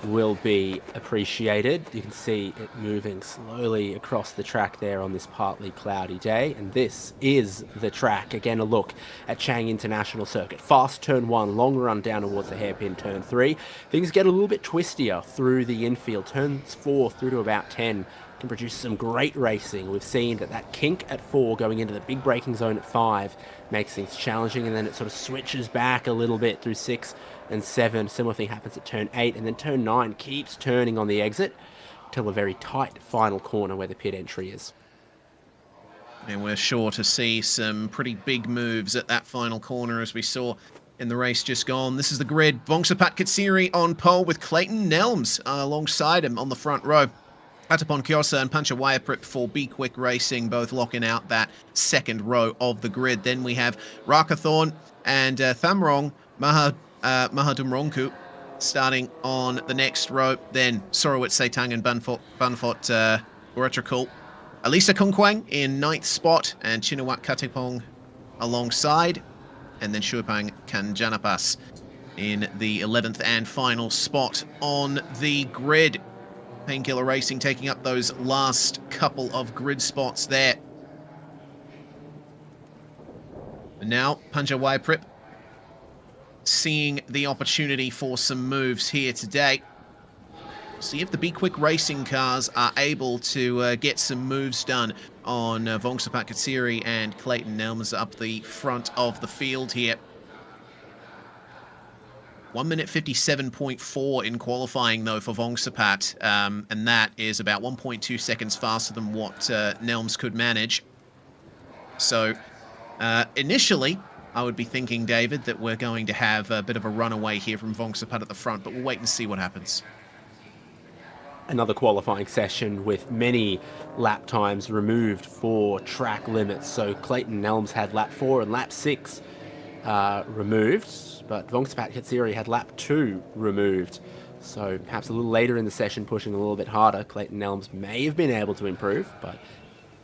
will be appreciated. You can see it moving slowly across the track there on this partly cloudy day, and this is the track. Again, a look at Chang International Circuit. Fast turn 1, long run down towards the hairpin turn 3. Things get a little bit twistier through the infield. Turns 4 through to about 10 can produce some great racing. We've seen that kink at 4 going into the big braking zone at 5 makes things challenging, and then it sort of switches back a little bit through 6 and 7. Similar thing happens at turn 8, and then turn 9 keeps turning on the exit till a very tight final corner where the pit entry is. And we're sure to see some pretty big moves at that final corner, as we saw in the race just gone. This is the grid. Vongsapat Katsiri on pole with Clayton Nelms alongside him on the front row. Atapon Kyosa and Pancha Waiprip for B-Quik Racing, both locking out that 2nd row of the grid. Then we have Rakathorn and Thamrong Mahadumronku starting on the next row. Then Sorowit Saitang and Banfot Uratrakul. Alisa Kungkwang in 9th spot, and Chinawat Katipong alongside. And then Shuapang Kanjanapas in the 11th and final spot on the grid. Painkiller Racing taking up those last couple of grid spots there. And now Pancha Waiprip seeing the opportunity for some moves here today. see if the B-Quik racing cars are able to get some moves done on Vongsapat Katsiri and Clayton Nelms up the front of the field here. 1 minute 57.4 in qualifying, though, for Vongsapat, and that is about 1.2 seconds faster than what Nelms could manage. So, initially, I would be thinking, David, that we're going to have a bit of a runaway here from Vongsapat at the front, but we'll wait and see what happens. Another qualifying session with many lap times removed for track limits. So Clayton Nelms had lap 4 and lap 6 removed, but Vongsapat Katsiri had lap 2 removed. So perhaps a little later in the session, pushing a little bit harder, Clayton Nelms may have been able to improve, but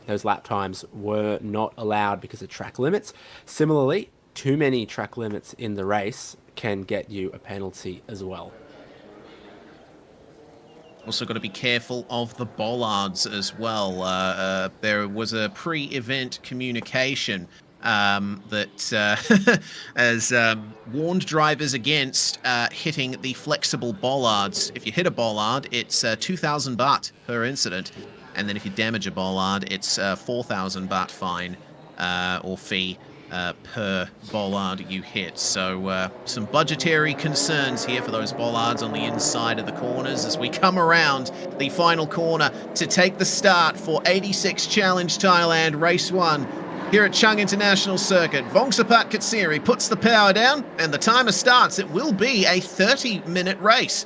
those lap times were not allowed because of track limits. Similarly, too many track limits in the race can get you a penalty as well. Also got to be careful of the bollards as well. There was a pre-event communication that has warned drivers against hitting the flexible bollards. If you hit a bollard, it's 2,000 baht per incident. And then if you damage a bollard, it's 4,000 baht fine or fee per bollard you hit. So some budgetary concerns here for those bollards on the inside of the corners as we come around the final corner to take the start for 86 Challenge Thailand Race 1 here at Chang International Circuit. Vongsapat Katsiri puts the power down and the timer starts. It will be a 30-minute race.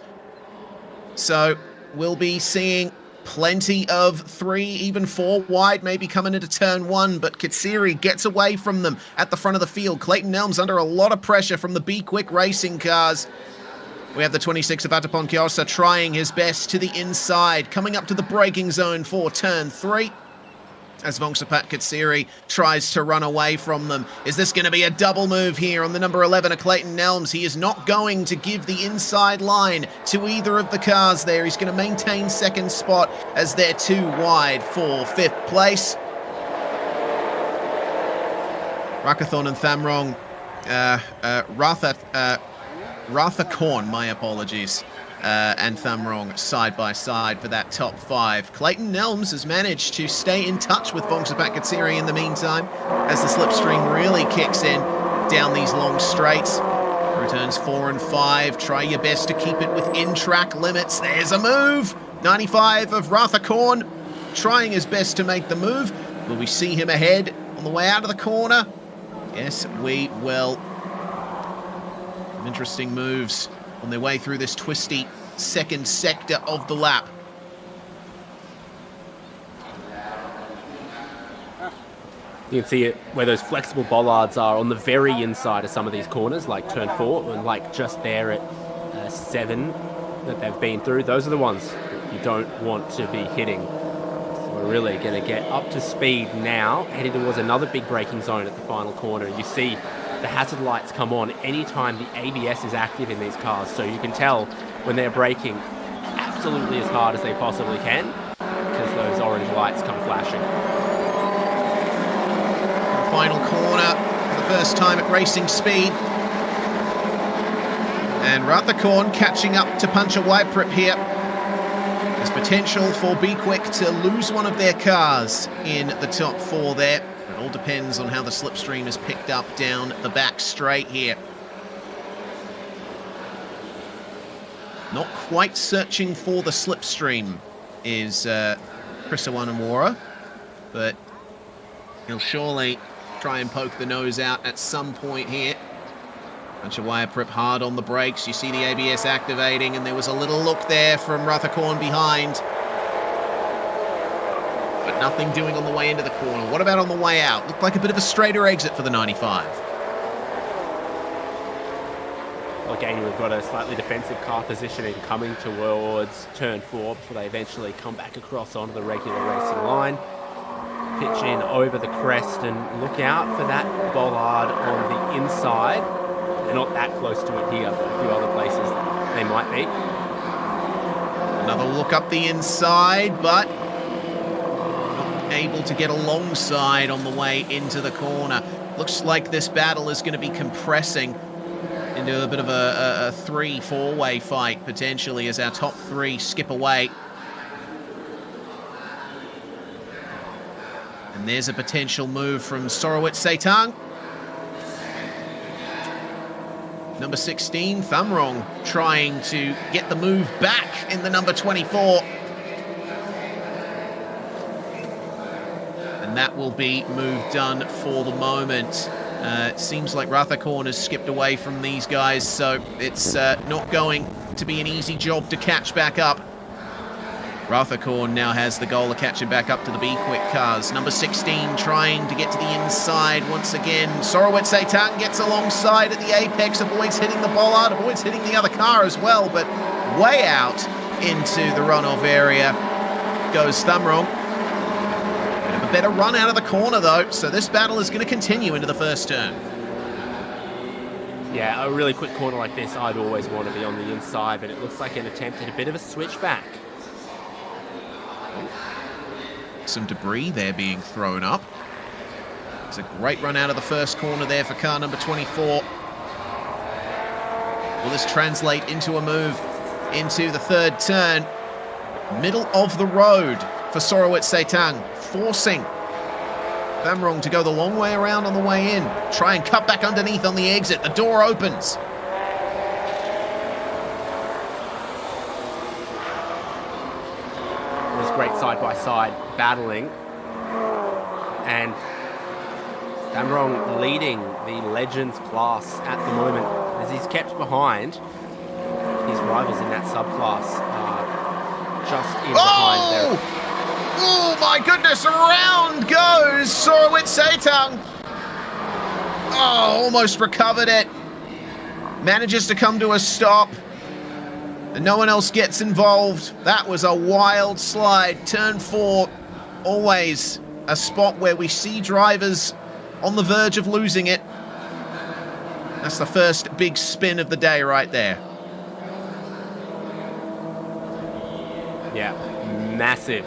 So we'll be seeing plenty of 3, even 4 wide, maybe coming into turn 1, but Katsiri gets away from them at the front of the field. Clayton Nelms under a lot of pressure from the B-Quik racing cars. We have the 26 of Atapon Kiosa trying his best to the inside, coming up to the braking zone for turn 3. As Vongsapat Katsiri tries to run away from them. Is this going to be a double move here on the number 11 of Clayton Nelms? He is not going to give the inside line to either of the cars there. He's going to maintain second spot as they're 2 wide for 5th place. Rakathon and Thamrong, Rathakorn, my apologies, and Thamrong side by side for that top 5. Clayton Nelms has managed to stay in touch with Vongsapat Katsiri in the meantime as the slipstream really kicks in down these long straights. Returns 4 and 5. Try your best to keep it within track limits. There's a move. 95 of Rathakorn trying his best to make the move. Will we see him ahead on the way out of the corner? Yes, we will. Some interesting moves on their way through this twisty second sector of the lap. You can see it where those flexible bollards are on the very inside of some of these corners, like turn 4, and like just there at 7 that they've been through. Those are the ones that you don't want to be hitting. So we're really going to get up to speed now, heading towards another big braking zone at the final corner. You see the hazard lights come on anytime the ABS is active in these cars, so you can tell when they're braking absolutely as hard as they possibly can because those orange lights come flashing. Final corner for the first time at racing speed. And Rathakorn catching up to Pancha Waiprip here. There's potential for B-Quik to lose one of their cars in the top 4 there. It all depends on how the slipstream is picked up down the back straight here. Not quite searching for the slipstream is Chris Awanamora, but he'll surely try and poke the nose out at some point here. Pancha Prip hard on the brakes. You see the ABS activating, and there was a little look there from Rathakorn behind. But nothing doing on the way into the corner. What about on the way out? Looked like a bit of a straighter exit for the 95. Well, again, we've got a slightly defensive car positioning coming towards turn 4 before they eventually come back across onto the regular racing line. Pitch in over the crest and look out for that bollard on the inside. They're not that close to it here, but a few other places they might be. Another look up the inside, but not able to get alongside on the way into the corner. Looks like this battle is going to be compressing into a bit of a 3-4-way fight, potentially, as our top three skip away. And there's a potential move from Sorowit Seitang. Number 16, Thamrong, trying to get the move back in the number 24. And that will be move done for the moment. It seems like Rathakorn has skipped away from these guys, so it's not going to be an easy job to catch back up. Rathakorn now has the goal of catching back up to the B-Quik cars. Number 16 trying to get to the inside once again. Sorowit Seitang gets alongside at the apex, avoids hitting the bollard, avoids hitting the other car as well, but way out into the runoff area goes Thamrong. Bit of a better run out of the corner though, so this battle is going to continue into the first turn. Yeah, a really quick corner like this, I'd always want to be on the inside, but it looks like an attempt at a bit of a switchback. Some debris there being thrown up. It's a great run out of the first corner there for car number 24. Will this translate into a move into the third turn? Middle of the road for Sorowit Seitang, forcing Thamrong to go the long way around on the way in. Try and cut back underneath on the exit. The door opens. Great side-by-side battling, and Thamrong leading the Legends class at the moment as he's kept behind his rivals in that subclass, just in behind there. Oh my goodness, around goes Sorowit Seitang. Oh, almost recovered it. Manages to come to a stop. And no one else gets involved. That was a wild slide. Turn 4, always a spot where we see drivers on the verge of losing it. That's the first big spin of the day right there. Yeah, massive.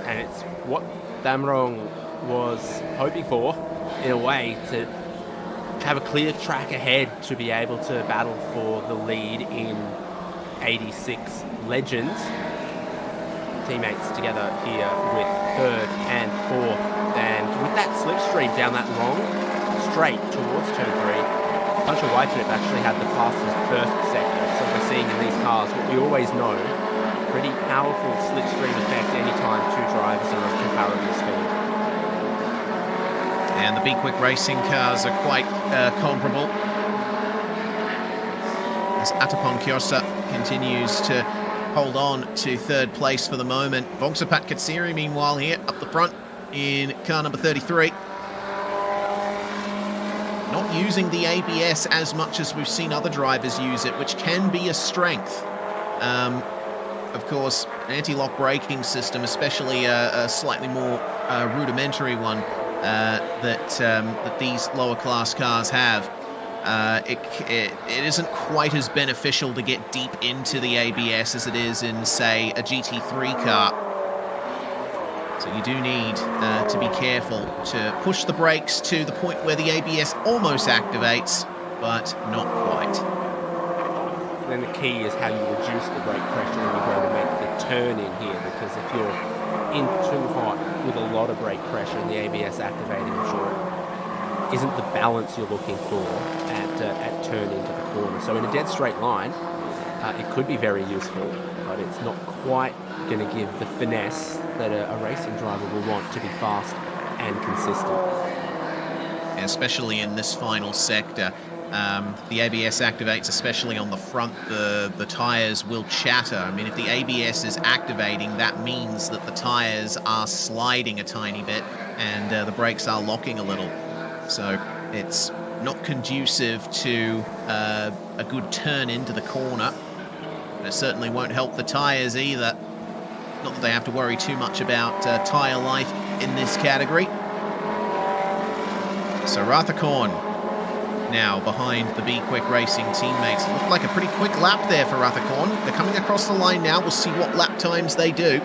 And it's what Thamrong was hoping for, in a way, to have a clear track ahead to be able to battle for the lead in 86 Legends. Teammates together here with third and fourth, and with that slipstream down that long straight towards turn 3, Puncher Whitetrip actually had the fastest first sector, so we're seeing in these cars what we always know, pretty powerful slipstream effect anytime two drivers are of comparable speed. And the B-Quik Racing cars are quite comparable. As Atapon Kiosa continues to hold on to third place for the moment. Vongsapat Katsiri, meanwhile, here up the front in car number 33. Not using the ABS as much as we've seen other drivers use it, which can be a strength. Of course, anti-lock braking system, especially a slightly more rudimentary one that these lower class cars have. It isn't quite as beneficial to get deep into the ABS as it is in, say, a GT3 car. So you do need to be careful to push the brakes to the point where the ABS almost activates, but not quite. Then the key is how you reduce the brake pressure when you're going to make the turn in here, because if you're in too hot with a lot of brake pressure and the ABS activating, I'm sure it isn't the balance you're looking for at turn into the corner. So in a dead straight line, it could be very useful, but it's not quite going to give the finesse that a racing driver will want to be fast and consistent. Especially in this final sector. The ABS activates, especially on the front, the tyres will chatter. I mean, if the ABS is activating, that means that the tyres are sliding a tiny bit and the brakes are locking a little. So it's not conducive to a good turn into the corner. But it certainly won't help the tyres either. Not that they have to worry too much about tyre life in this category. So Rathakorn now behind the B-Quik Racing teammates. It looked like a pretty quick lap there for Rathakorn. They're coming across the line now. We'll see what lap times they do.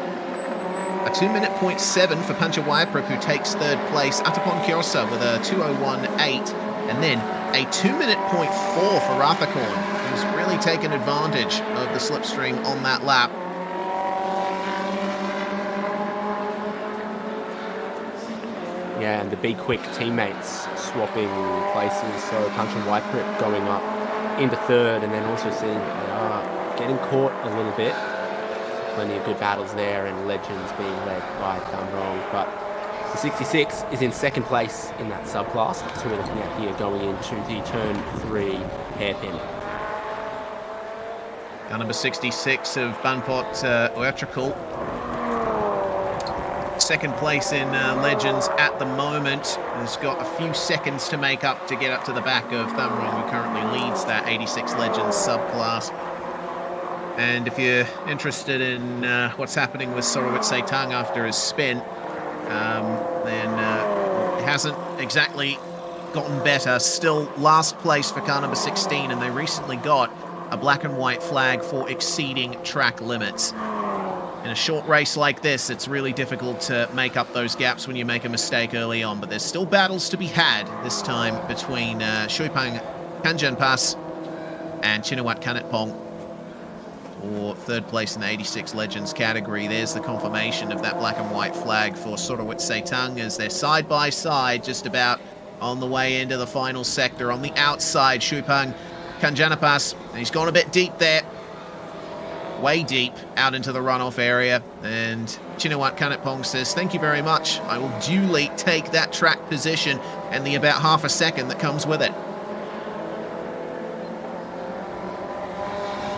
A 2-minute 0.7 for Pancha Wayapruk, who takes third place. Atapon Kiosa with a 2:01.8. And then a 2-minute.4 for Rathakorn, who's really taken advantage of the slipstream on that lap. Yeah, and the B-Quik teammates swapping places, so Punch and Whiteprip going up into third, and then also seeing they are getting caught a little bit. So plenty of good battles there, and Legends being led by Damrong. But the 66 is in second place in that subclass. That's who we're looking at here going into the turn 3 hairpin. Car number 66 of Banpot Oetrikul. Second place in Legends at the moment. Has got a few seconds to make up to get up to the back of Thamrong, who currently leads that 86 Legends subclass. And if you're interested in what's happening with Sorowit Seitang after his spin, then it hasn't exactly gotten better. Still last place for car number 16, and they recently got a black and white flag for exceeding track limits. In a short race like this, it's really difficult to make up those gaps when you make a mistake early on, but there's still battles to be had this time between Shuipang Kanjanpas and Chinawat Kanatpong for third place in the 86 Legends category. There's the confirmation of that black and white flag for Sorowit Seitang as they're side by side, just about on the way into the final sector. On the outside, Shuipang Kanjanapas, and he's gone a bit deep there. Way deep out into the runoff area, and Chinawat Kanatpong says, thank you very much, I will duly take that track position and the about half a second that comes with it.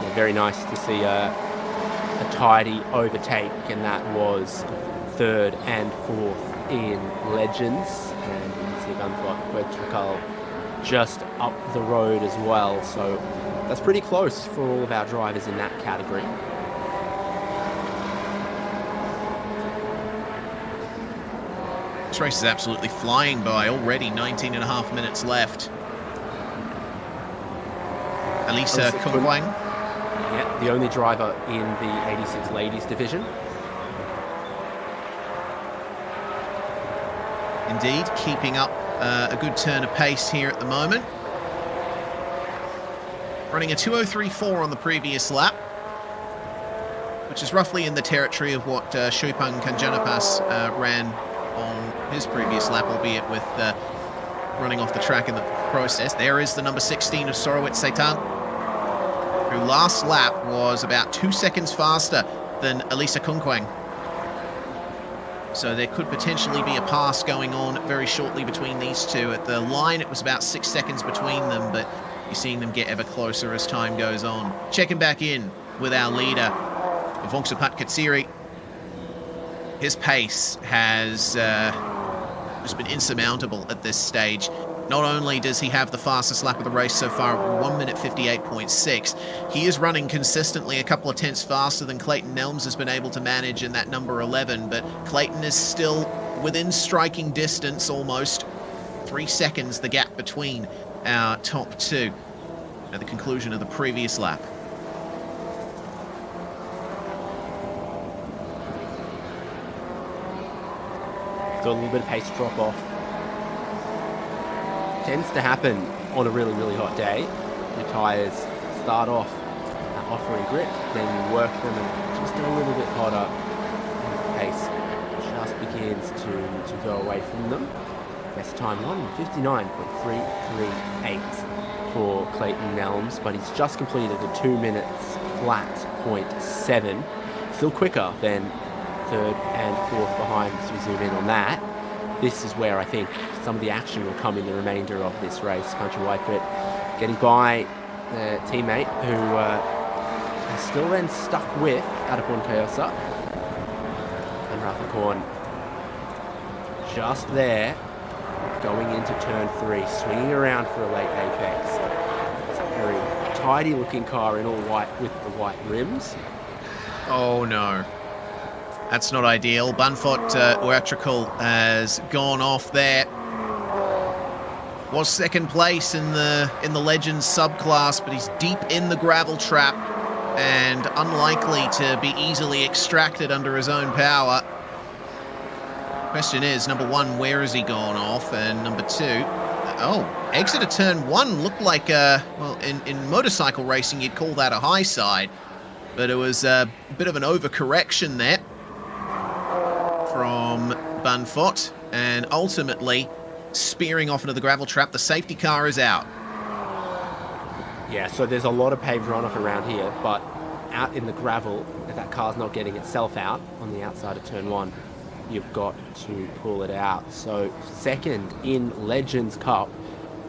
Yeah, very nice to see a tidy overtake, and that was third and fourth in Legends, and you can see Banpot Oetrikul just up the road as well, so that's pretty close for all of our drivers in that category. This race is absolutely flying by. Already 19 and a half minutes left. Elisa Kungwang. Yeah, the only driver in the 86 ladies division. Indeed, keeping up a good turn of pace here at the moment. Running a 2:03.4 on the previous lap, which is roughly in the territory of what Shuipang Kanjanapas ran on his previous lap, albeit with running off the track in the process. There is the number 16 of Sorowit Seitang, who last lap was about 2 seconds faster than Elisa Kungwang. So there could potentially be a pass going on very shortly between these two. At the line, it was about 6 seconds between them, but you're seeing them get ever closer as time goes on. Checking back in with our leader, Vongsupat Katsiri. His pace has just been insurmountable at this stage. Not only does he have the fastest lap of the race so far, 1 minute 58.6, he is running consistently a couple of tenths faster than Clayton Nelms has been able to manage in that number 11, but Clayton is still within striking distance almost. 3 seconds the gap between our top two at the conclusion of the previous lap. Got a little bit of pace drop off. Tends to happen on a really, really hot day. Your tyres start off offering grip, then you work them and just a little bit hotter, and the pace just begins to go away from them. Best time 1:59.338 for Clayton Nelms, but he's just completed a 2 minutes flat .7. Still quicker than third and fourth behind as we zoom in on that. This is where I think some of the action will come in the remainder of this race. Punch and Whitefoot getting by a teammate who is still then stuck with Adapon Kayosa. And Rathakorn just there, going into turn 3, swinging around for a late apex. It's a very tidy looking car in all white with the white rims. Oh no. That's not ideal. Banfot Oetrikul has gone off there. Was second place in the Legends subclass, but he's deep in the gravel trap and unlikely to be easily extracted under his own power. Question is, number one, where has he gone off? And number two, Oh, exit of turn 1 looked like, well, in motorcycle racing, you'd call that a high side. But it was a bit of an overcorrection there from Bunfot. And ultimately, spearing off into the gravel trap, the safety car is out. Yeah, so there's a lot of paved runoff around here, but out in the gravel, if that car's not getting itself out on the outside of turn 1, you've got to pull it out. So second in Legends Cup,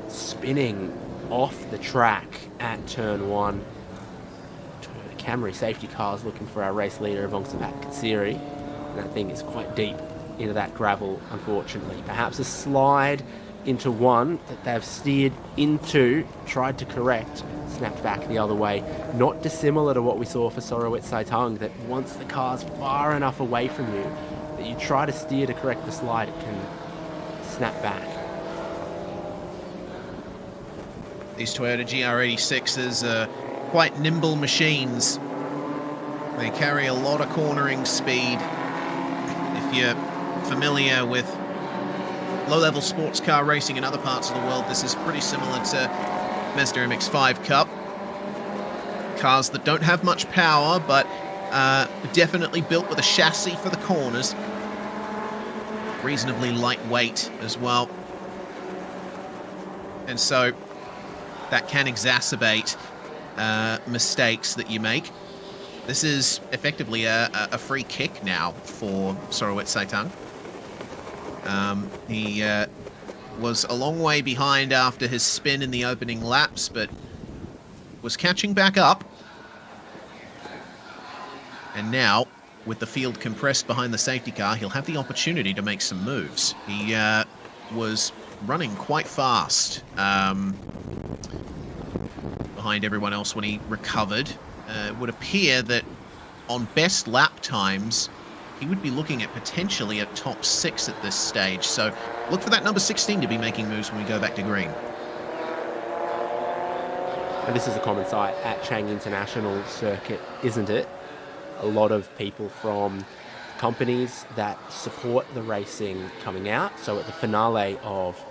spinning off the track at turn 1. The Camry safety car is looking for our race leader, Vongsapat Katsiri. And that thing is quite deep into that gravel, unfortunately. Perhaps a slide into one that they've steered into, tried to correct, snapped back the other way. Not dissimilar to what we saw for Sorowit Saitang, that once the car's far enough away from you, that you try to steer to correct the slide, it can snap back. These Toyota GR86s are quite nimble machines. They carry a lot of cornering speed. If you're familiar with low-level sports car racing in other parts of the world, this is pretty similar to Mazda MX-5 Cup. Cars that don't have much power, but definitely built with a chassis for the corners. Reasonably lightweight as well. And so that can exacerbate mistakes that you make. This is effectively a free kick now for Sorowit Saitang. He was a long way behind after his spin in the opening laps, but was catching back up. And now, with the field compressed behind the safety car, he'll have the opportunity to make some moves. He was running quite fast behind everyone else when he recovered. It would appear that on best lap times, he would be looking at potentially a top 6 at this stage. So look for that number 16 to be making moves when we go back to green. And this is a common sight at Chang International Circuit, isn't it? A lot of people from companies that support the racing coming out. So at the finale of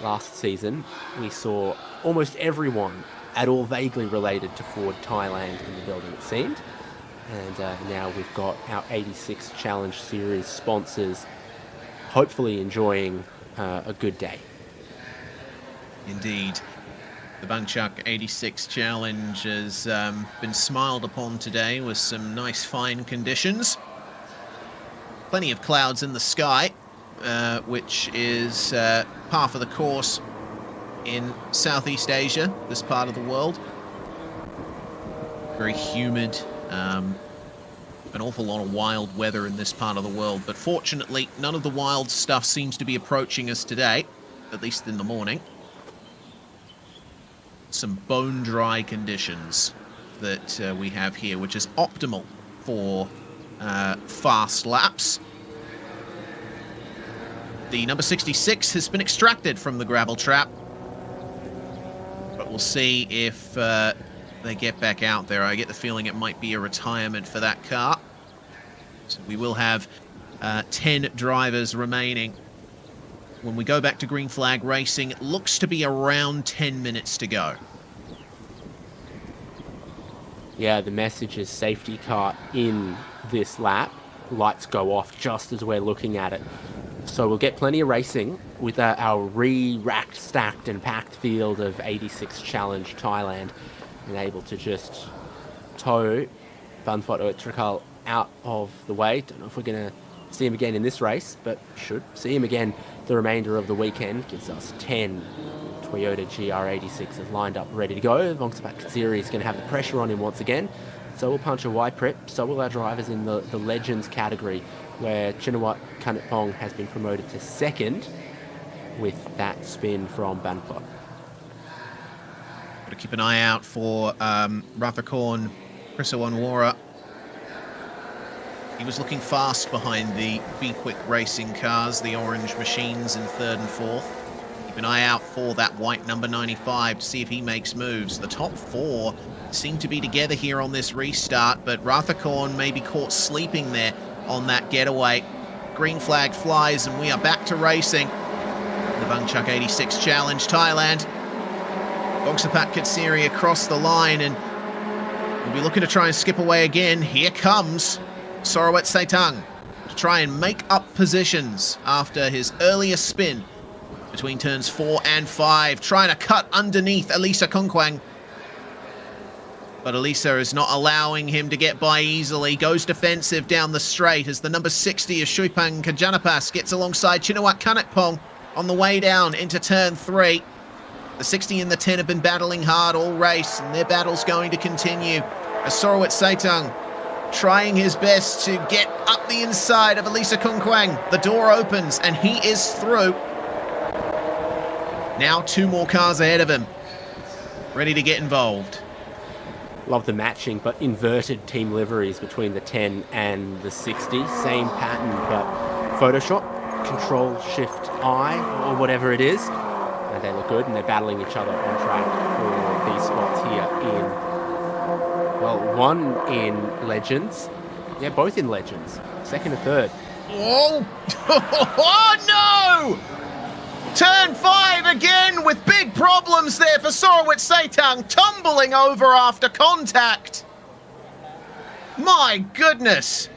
last season, we saw almost everyone at all vaguely related to Ford Thailand in the building, it seemed. And now we've got our 86 Challenge Series sponsors hopefully enjoying a good day. Indeed. The Bangchak 86 Challenge has been smiled upon today with some nice fine conditions. Plenty of clouds in the sky, which is par for the course in Southeast Asia, this part of the world. Very humid, an awful lot of wild weather in this part of the world, but fortunately none of the wild stuff seems to be approaching us today, at least in the morning. Some bone dry conditions that we have here, which is optimal for fast laps. The number 66 has been extracted from the gravel trap, but we'll see if they get back out there. I get the feeling it might be a retirement for that car. So we will have 10 drivers remaining. When we go back to green flag racing, it looks to be around 10 minutes to go. Yeah, the message is safety car in this lap. Lights go off just as we're looking at it. So we'll get plenty of racing with our re-racked, stacked and packed field of 86 Challenge Thailand, and able to just tow Bunfot Oetrikal out of the way. Don't know if we're going to see him again in this race, but should see him again the remainder of the weekend. Gives us 10 Toyota GR86s lined up, ready to go. Vongsapat Katsiri is going to have the pressure on him once again. So will Puncher Y-Prep, so will our drivers in the Legends category, where Chinawat Kanatpong has been promoted to second with that spin from Bunfot. Got to keep an eye out for Rathakorn Krisawanwara. He was looking fast behind the B-Quik racing cars, the orange machines in third and fourth. Keep an eye out for that white number 95 to see if he makes moves. The top 4 seem to be together here on this restart, but Rathakorn may be caught sleeping there on that getaway. Green flag flies and we are back to racing. The Bangchuk 86 Challenge Thailand. Bongsapat Katsiri across the line, and we'll be looking to try and skip away again. Here comes Sorowet Saitang to try and make up positions after his earlier spin between turns 4 and 5, trying to cut underneath Elisa Kongkwang. But Elisa is not allowing him to get by easily. Goes defensive down the straight as the number 60 of Shuipang Kajanapas gets alongside Chinawat Kanakpong on the way down into turn 3. The 60 and the 10 have been battling hard all race, and their battle's going to continue. As Sorowet Saitang trying his best to get up the inside of Elisa Kongkwang. The door opens and he is through. Now 2 more cars ahead of him, ready to get involved. Love the matching but inverted team liveries between the 10 and the 60. Same pattern, but Photoshop, Control Shift I, or whatever it is. And they look good, and they're battling each other on track for these spots here in, well, one in Legends. Yeah, both in Legends. Second and third. Oh, oh no! Turn 5 again with big problems there for Sorowet Saitang, tumbling over after contact. My goodness.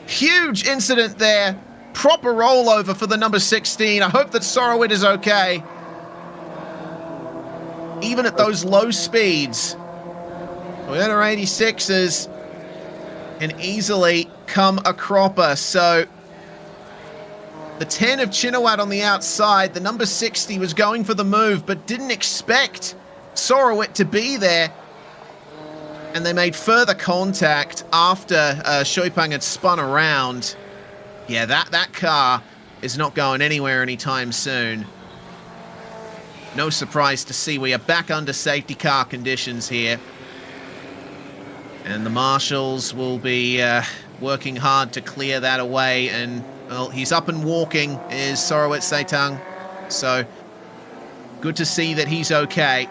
Huge incident there. Proper rollover for the number 16. I hope that Sorowet is okay. Even at those low speeds, Toyota 86s can easily come a cropper. So the 10 of Chinawat on the outside, the number 60 was going for the move, but didn't expect Sorowet to be there. And they made further contact after Shuipang had spun around. Yeah, that car is not going anywhere anytime soon. No surprise to see we are back under safety car conditions here. And the marshals will be working hard to clear that away. And, well, he's up and walking, is Sorowet Saitang. So, good to see that he's okay.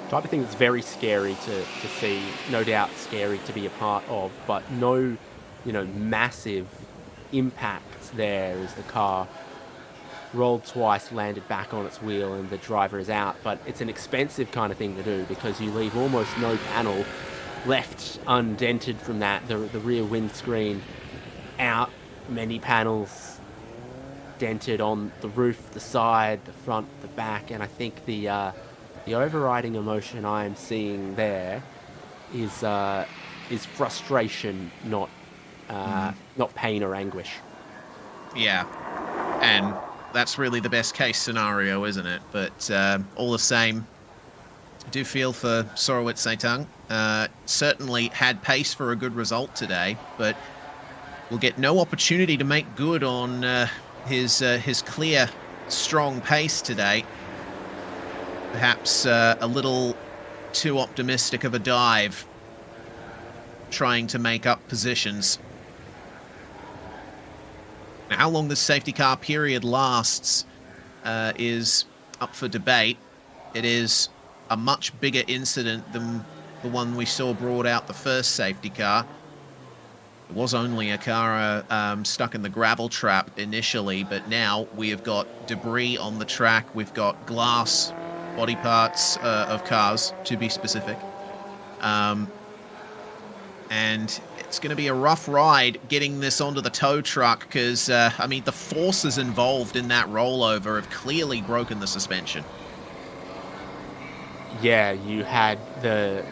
Type of thing that's very scary to see, no doubt scary to be a part of, but no, massive impacts there as the car rolled twice, landed back on its wheel, and the driver is out. But it's an expensive kind of thing to do because you leave almost no panel left undented from that. The rear windscreen out, many panels dented on the roof, the side, the front, the back, and I think the overriding emotion I am seeing there is frustration, not pain or anguish. Yeah, and that's really the best case scenario, isn't it? But all the same, I do feel for Sorowet Saitang. Certainly had pace for a good result today, but will get no opportunity to make good on his clear, strong pace today. Perhaps a little too optimistic of a dive, trying to make up positions. Now, how long this safety car period lasts is up for debate. It is a much bigger incident than the one we saw brought out the first safety car. It was only a car stuck in the gravel trap initially, but now we have got debris on the track. We've got glass, body parts of cars, to be specific. And it's going to be a rough ride getting this onto the tow truck because, the forces involved in that rollover have clearly broken the suspension. Yeah, you had the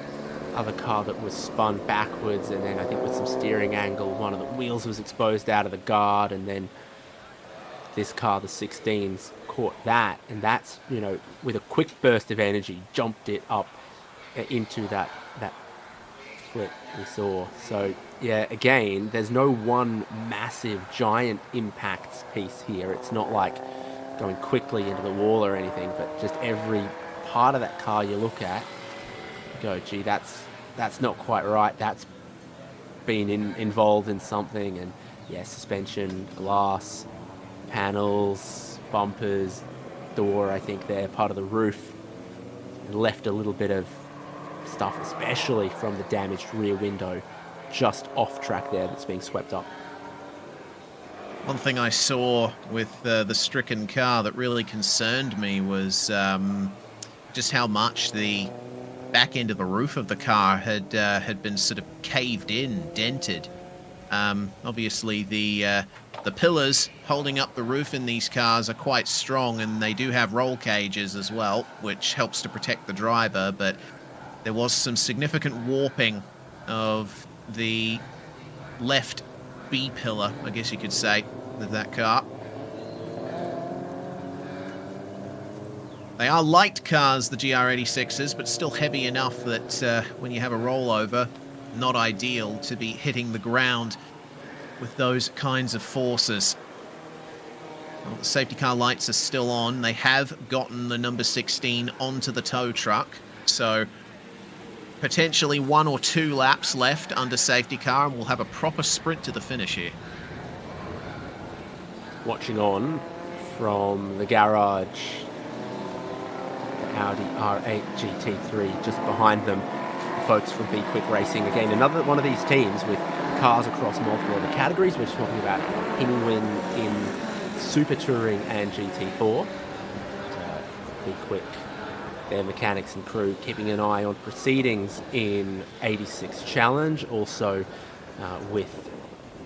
other car that was spun backwards, and then I think with some steering angle, one of the wheels was exposed out of the guard, and then this car, the 16s, caught that, and that's, with a quick burst of energy, jumped it up into that flip we saw. So, yeah, again, there's no one massive, giant impacts piece here. It's not like going quickly into the wall or anything, but just every part of that car you look at, you go, gee, that's not quite right. That's been involved in something. And, yeah, suspension, glass, panels, bumpers, door, I think they're part of the roof, and left a little bit of stuff, especially from the damaged rear window, just off track there that's being swept up. One thing I saw with the stricken car that really concerned me was just how much the back end of the roof of the car had been sort of caved in, dented. Obviously, the pillars holding up the roof in these cars are quite strong, and they do have roll cages as well, which helps to protect the driver, but there was some significant warping of the left B pillar, I guess you could say, with that car. They are light cars, the GR86s, but still heavy enough that when you have a rollover, not ideal to be hitting the ground with those kinds of forces. Well, the safety car lights are still on. They have gotten the number 16 onto the tow truck, so potentially 1 or 2 laps left under safety car, and we'll have a proper sprint to the finish here. Watching on from the garage, the Audi R8 GT3 just behind them, the folks from B-Quik Racing. Again, another one of these teams with cars across multiple other categories. We're talking about Intl in Super Touring and GT4. B-Quik, their mechanics and crew, keeping an eye on proceedings in 86 Challenge, also with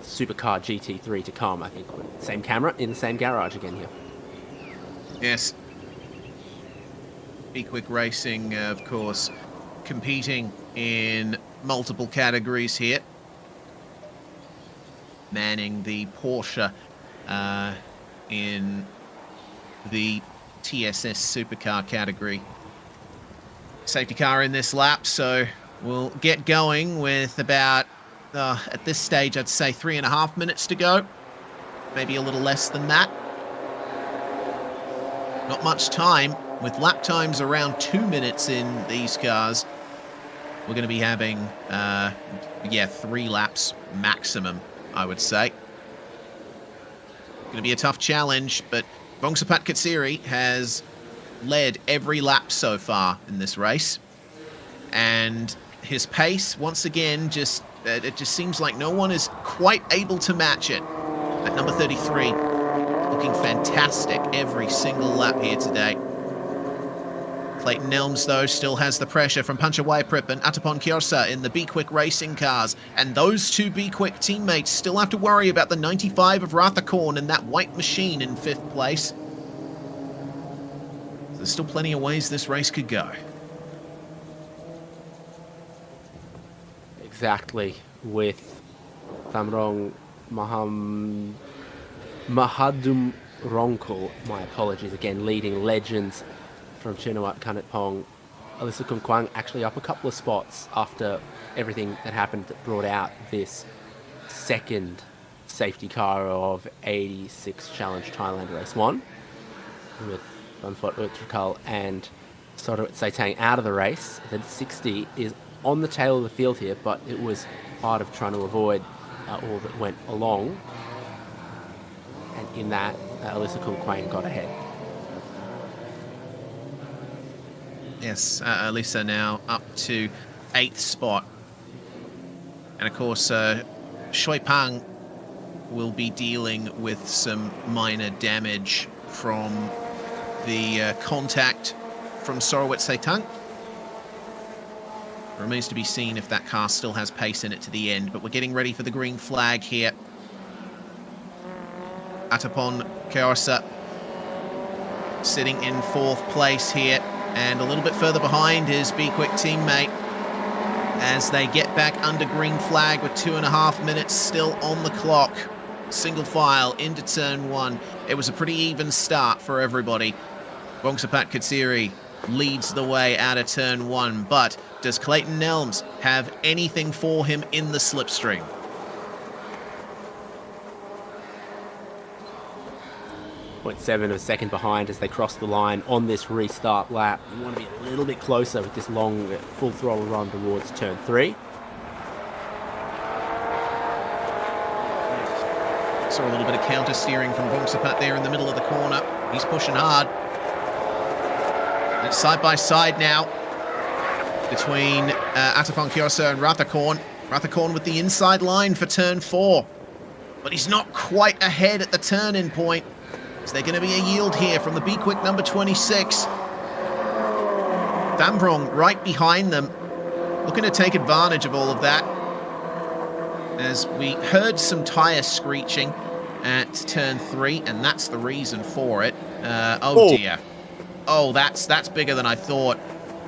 Supercar GT3 to come. I think same camera in the same garage again here. Yes. B-Quik Racing, of course, competing in multiple categories here. Manning the Porsche in the TSS Supercar category. Safety car in this lap, so we'll get going with about, at this stage, I'd say 3.5 minutes to go. Maybe a little less than that. Not much time. With lap times around 2 minutes in these cars, we're going to be having, 3 laps maximum, I would say. Going to be a tough challenge, but Bongsapat Katsiri has led every lap so far in this race. And his pace, once again, it just seems like no one is quite able to match it. At number 33, looking fantastic every single lap here today. Clayton Nelms, though, still has the pressure from Panchawai and Atapon Kyorsa in the B-Quik Racing cars. And those two B-Quik teammates still have to worry about the 95 of Rathakorn and that white machine in 5th place. There's still plenty of ways this race could go. Exactly, with Thamrong Mahadum Ronkul, my apologies again, leading legends from Chinawat Kanatpong. Alyssa Kumkwang actually up a couple of spots after everything that happened that brought out this second safety car of 86 Challenge Thailand Race 1, with Banfot Utrakal and Sorowit Saitang out of the race. The 60 is on the tail of the field here, but it was part of trying to avoid all that went along. And in that, Alyssa Kumkwang got ahead. Yes, Alyssa now up to 8th spot. And of course, Shui Pang will be dealing with some minor damage from the contact from Sorowit Saitang. Remains to be seen if that car still has pace in it to the end, but we're getting ready for the green flag here. Atapon Kyorsa sitting in 4th place here, and a little bit further behind his B-Quik teammate as they get back under green flag with 2.5 minutes still on the clock. Single file into turn 1. It was a pretty even start for everybody. Bongsapat Katsiri leads the way out of turn 1, but does Clayton Nelms have anything for him in the slipstream? .7 of a second behind as they cross the line on this restart lap. You want to be a little bit closer with this long full throttle run towards turn 3. Saw a little bit of counter steering from Bongsapat there in the middle of the corner. He's pushing hard. And it's side by side now between Atapon Kyorsa and Rathakorn. Rathakorn with the inside line for turn 4. but he's not quite ahead at the turn-in point. Is there going to be a yield here from the B-Quik number 26? Dambrong right behind them, looking to take advantage of all of that. As we heard some tyre screeching at turn 3, and that's the reason for it. Oh dear. Oh, that's bigger than I thought.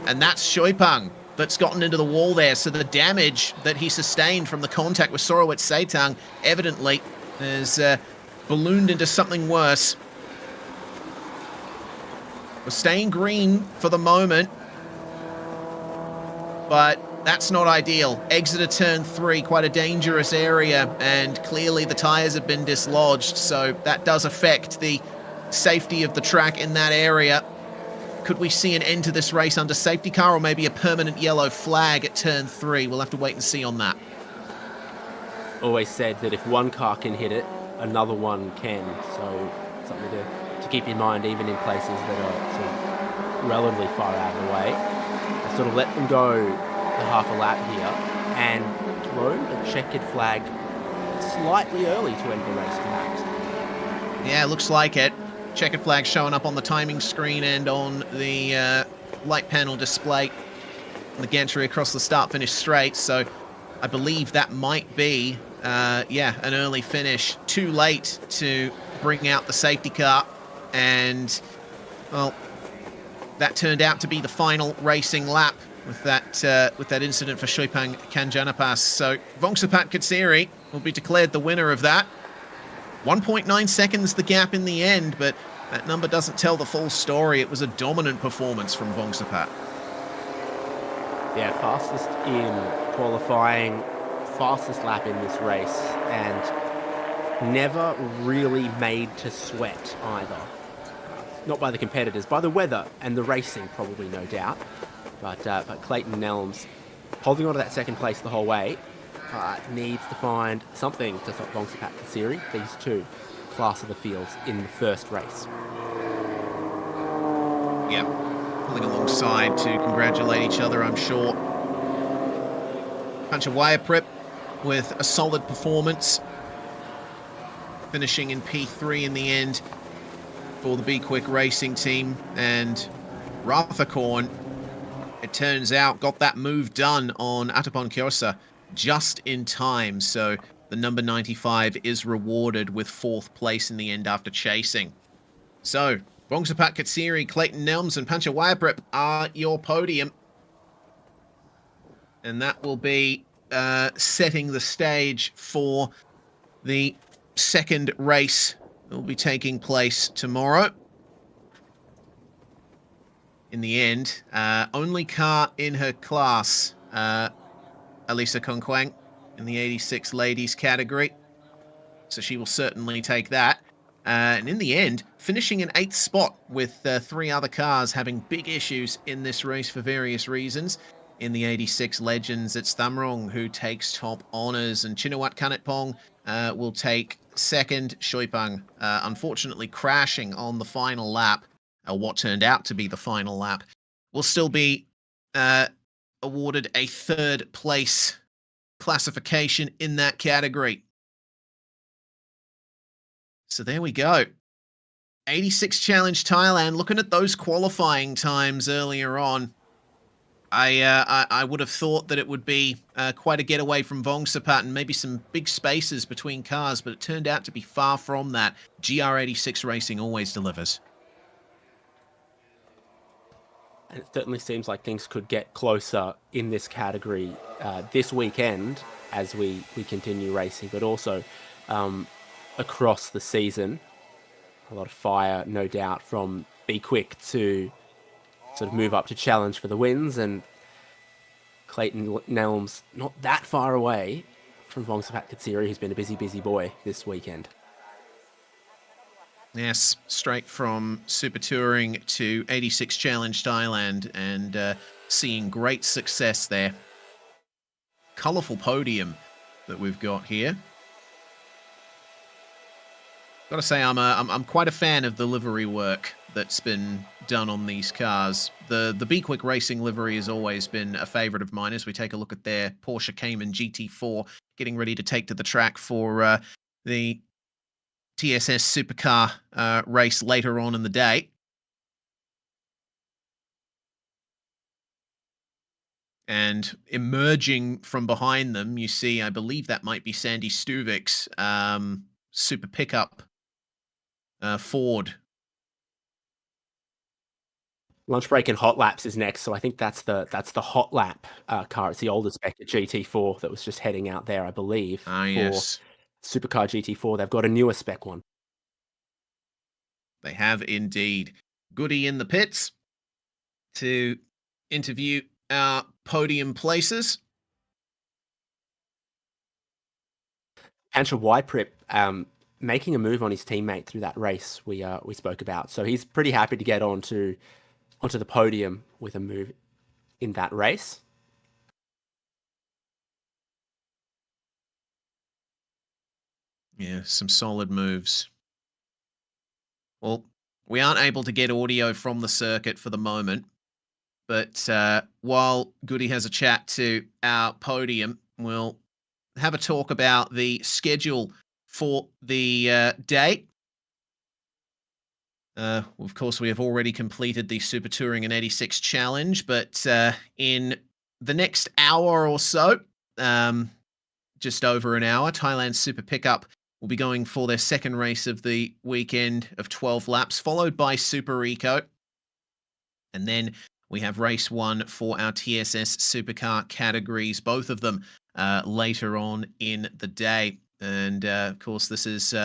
And that's Shoipang that's gotten into the wall there. So the damage that he sustained from the contact with Sorowit Seitang evidently has ballooned into something worse. We're staying green for the moment, but that's not ideal. Exit of turn 3, quite a dangerous area, and clearly the tyres have been dislodged, so that does affect the safety of the track in that area. Could we see an end to this race under safety car, or maybe a permanent yellow flag at turn 3? We'll have to wait and see on that. Always said that if one car can hit it, another one can. So something to keep in mind, even in places that are sort of relatively far out of the way. I sort of let them go the half a lap here and thrown a checkered flag slightly early to end the race, perhaps. Yeah, looks like it. Checkered flag showing up on the timing screen and on the light panel display on the gantry across the start-finish straight. So I believe that might be, an early finish. Too late to bring out the safety car. And, well, that turned out to be the final racing lap with that incident for Shoipang Kanjanapas. So Vongsapat Katsiri will be declared the winner of that. 1.9 seconds the gap in the end, but that number doesn't tell the full story. It was a dominant performance from Vongsapat. Yeah, fastest in qualifying, fastest lap in this race, and never really made to sweat either. Not by the competitors, by the weather and the racing, probably, no doubt. But Clayton Nelms holding on to that second place the whole way, needs to find something to stop Vongsapat Katsiri. These two class of the fields in the first race. Yep, pulling alongside to congratulate each other, I'm sure. Panchawayaprip with a solid performance, finishing in P3 in the end for the B-Quik Racing team. And Rathakorn, it turns out, got that move done on Atapon Kyosa just in time, so the number 95 is rewarded with 4th place in the end after chasing. So, Vongsapat Katsiri, Clayton Nelms, and Panchawayaprip are your podium. And that will be setting the stage for the second race that will be taking place tomorrow. In the end, only car in her class, Alisa Kongkwang in the 86 ladies category. So she will certainly take that. And in the end, finishing in 8th spot with 3 other cars having big issues in this race for various reasons. In the 86 legends, it's Thamrong who takes top honours, and Chinawat Kanetpong will take 2nd. Shoipang unfortunately crashing on the final lap, or what turned out to be the final lap, will still be awarded a 3rd place classification in that category. So there we go. 86 Challenge Thailand. Looking at those qualifying times earlier on, I would have thought that it would be quite a getaway from Vongsapat and maybe some big spaces between cars, but it turned out to be far from that. GR86 Racing always delivers. And it certainly seems like things could get closer in this category this weekend as we continue racing, but also across the season. A lot of fire, no doubt, from B-Quik to sort of move up to challenge for the wins, and Clayton Nelms not that far away from Vongsapat Katsiri, who's been a busy boy this weekend. Yes, straight from Super Touring to 86 Challenge Thailand, and seeing great success there. Colourful podium that we've got here. Got to say, I'm quite a fan of the livery work that's been done on these cars. The B-Quik Racing livery has always been a favourite of mine as we take a look at their Porsche Cayman GT4 getting ready to take to the track for the TSS Supercar race later on in the day. And emerging from behind them, you see, I believe that might be Sandy Stuvik's super pickup Ford. Lunch break and hot laps is next, so I think that's the hot lap car. It's the older spec GT4 that was just heading out there, I believe. Ah, yes. Supercar GT4, they've got a newer spec one. They have indeed. Goody in the pits to interview our podium places. Pancha Wyprip making a move on his teammate through that race we spoke about. So he's pretty happy to get onto the podium with a move in that race. Yeah, some solid moves. Well, we aren't able to get audio from the circuit for the moment, but while Goody has a chat to our podium, we'll have a talk about the schedule for the day. Of course, we have already completed the Super Touring and 86 Challenge, but in the next hour or so, just over an hour, Thailand Super Pickup will be going for their second race of the weekend of 12 laps, followed by Super Eco. And then we have race one for our TSS Supercar categories, both of them later on in the day. And of course, this is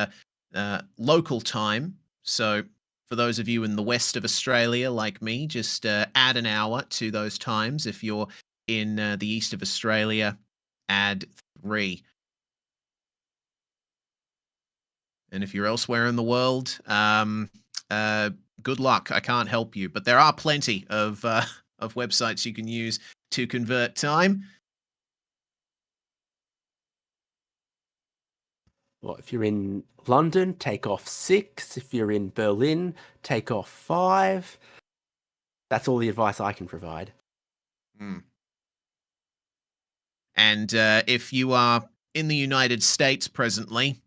local time. So for those of you in the west of Australia, like me, just add an hour to those times. If you're in the east of Australia, add 3. And if you're elsewhere in the world, good luck. I can't help you, but there are plenty of websites you can use to convert time. Well, if you're in London, take off 6. If you're in Berlin, take off 5. That's all the advice I can provide. And if you are in the United States presently,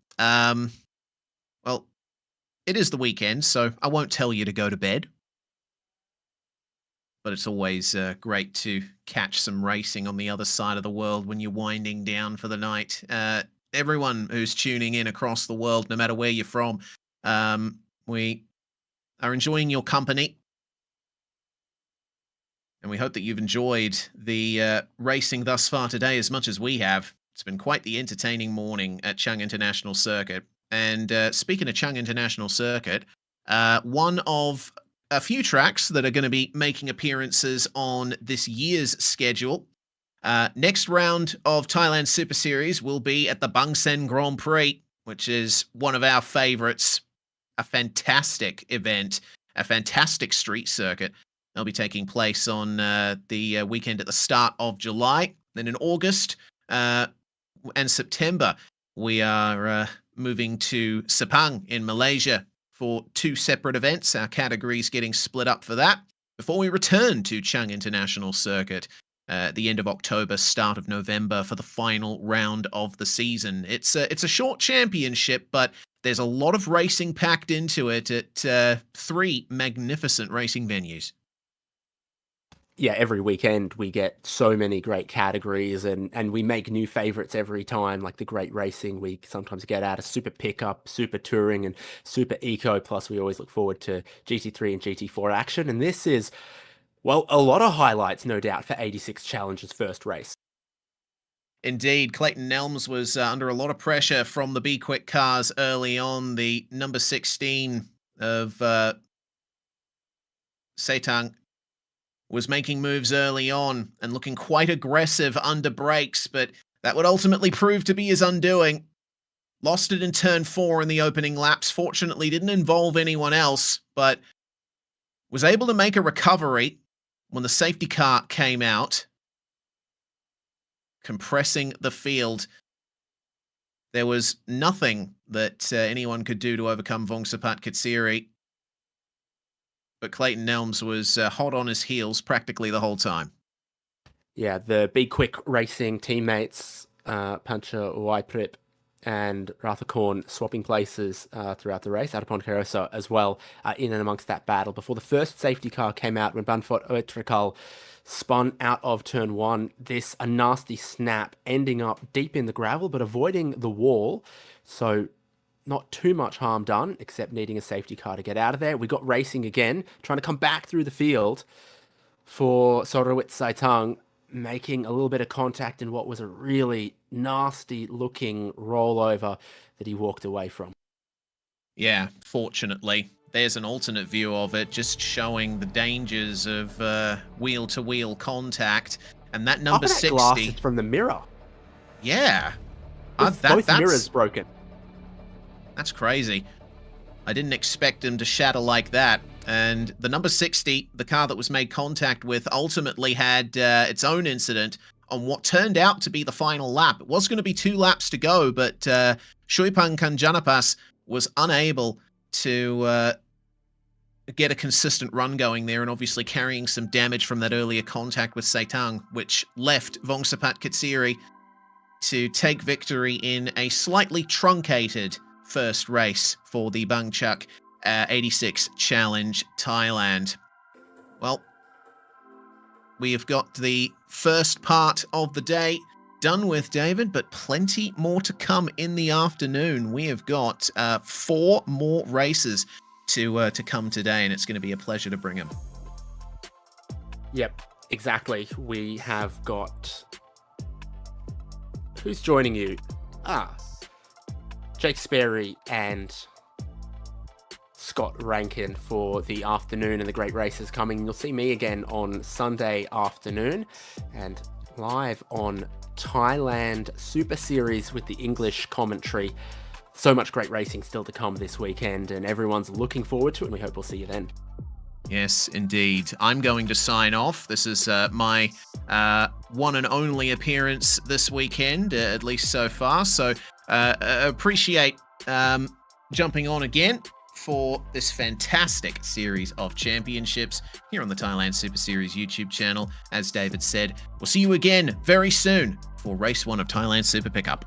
well, it is the weekend, so I won't tell you to go to bed. But it's always great to catch some racing on the other side of the world when you're winding down for the night. Everyone who's tuning in across the world, no matter where you're from, we are enjoying your company. And we hope that you've enjoyed the racing thus far today as much as we have. It's been quite the entertaining morning at Chang International Circuit. And speaking of Chang International Circuit, one of a few tracks that are going to be making appearances on this year's schedule. Next round of Thailand Super Series will be at the Bang Sen Grand Prix, which is one of our favorites. A fantastic event, a fantastic street circuit. They'll be taking place on the weekend at the start of July. Then in August and September, we are moving to Sepang in Malaysia for 2 separate events. Our categories getting split up for that before we return to Chang International Circuit at the end of October, start of November for the final round of the season. It's a short championship, but there's a lot of racing packed into it at 3 magnificent racing venues. Yeah, every weekend we get so many great categories and we make new favorites every time, like the great racing we sometimes get out of Super Pickup, Super Touring and Super Eco. Plus we always look forward to GT3 and GT4 action. And this is, well, a lot of highlights, no doubt, for 86 Challenge's first race. Indeed, Clayton Nelms was under a lot of pressure from the B-Quik cars early on. The number 16 of Setang was making moves early on and looking quite aggressive under brakes, but that would ultimately prove to be his undoing. Lost it in turn 4 in the opening laps. Fortunately, didn't involve anyone else, but was able to make a recovery when the safety car came out, compressing the field. There was nothing that anyone could do to overcome Vongsapat Katsiri. But Clayton Nelms was hot on his heels practically the whole time. Yeah, the B-Quik Racing teammates, Pancha Wyprip and Rathakorn swapping places throughout the race. Adapon Carosa as well in and amongst that battle before the first safety car came out when Banfort Oetrikal spun out of turn 1. This a nasty snap ending up deep in the gravel but avoiding the wall. So not too much harm done except needing a safety car to get out of there. We got racing again, trying to come back through the field for Sorowit Saitang, making a little bit of contact in what was a really nasty looking rollover that he walked away from. Yeah, fortunately. There's an alternate view of it, just showing the dangers of wheel-to-wheel contact. And that number 60... glass is from the mirror. Yeah. Both mirrors broken. That's crazy. I didn't expect him to shatter like that. And the number 60, the car that was made contact with, ultimately had its own incident on what turned out to be the final lap. It was going to be 2 laps to go, but Shuipang Kanjanapas was unable to get a consistent run going there, and obviously carrying some damage from that earlier contact with Saitang, which left Vongsapat Katsiri to take victory in a slightly truncated first race for the Bangchak 86 Challenge Thailand. Well, we have got the first part of the day done with, David, but plenty more to come in the afternoon. We have got 4 more races to come today, and it's going to be a pleasure to bring them. Yep, exactly. We have got... Who's joining you? Jake Sperry and Scott Rankin for the afternoon and the great races coming. You'll see me again on Sunday afternoon and live on Thailand Super Series with the English commentary. So much great racing still to come this weekend, and everyone's looking forward to it, and we hope we'll see you then. Yes, indeed. I'm going to sign off. This is my one and only appearance this weekend, at least so far. So appreciate jumping on again for this fantastic series of championships here on the Thailand Super Series YouTube channel. As David said, we'll see you again very soon for Race 1 of Thailand Super Pickup.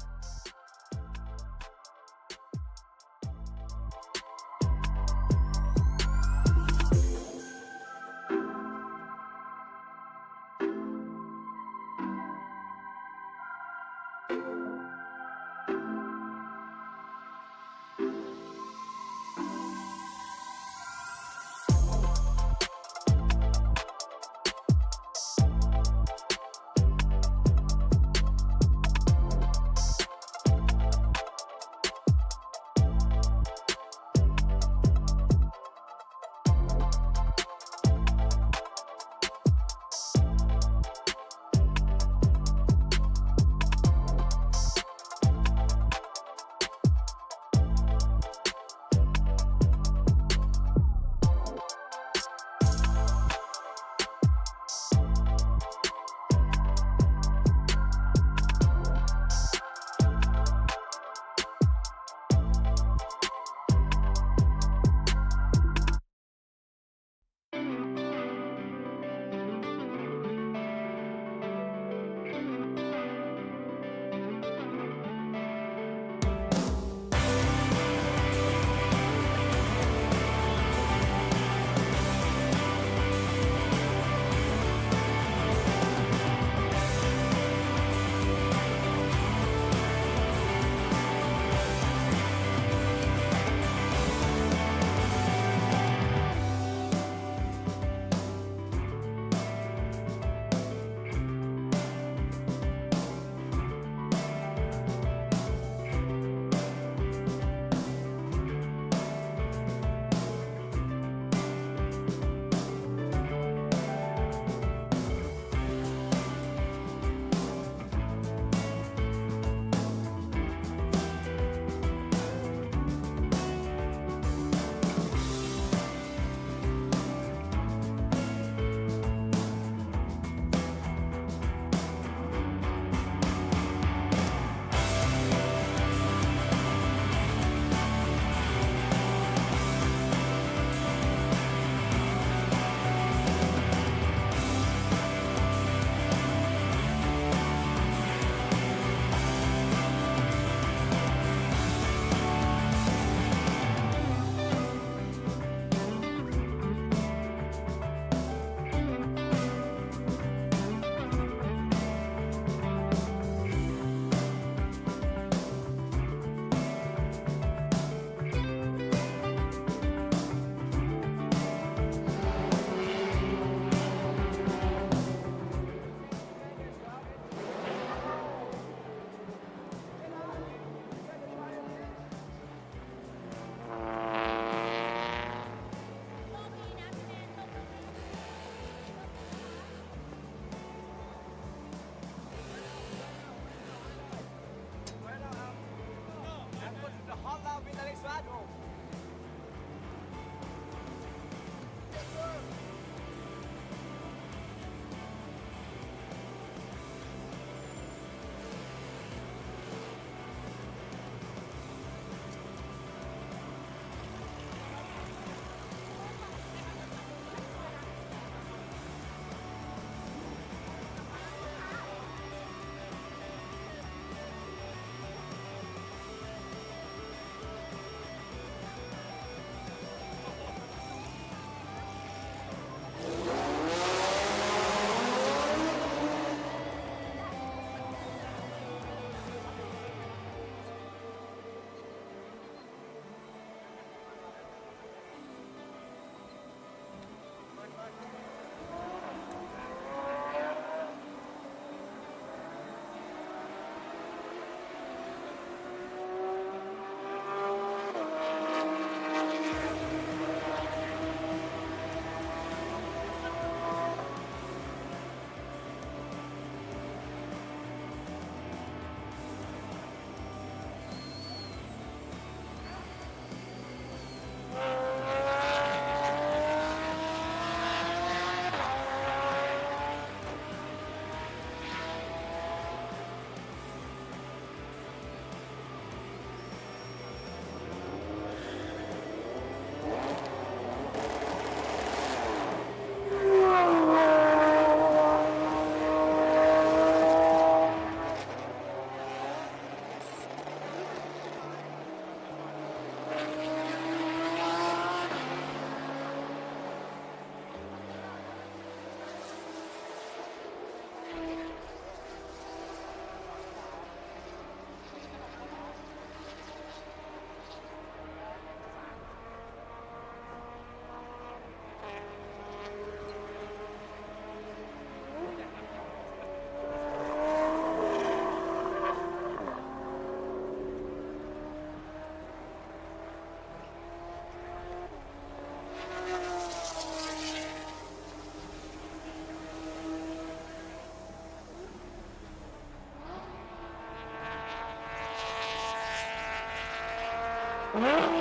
ค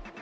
Alright,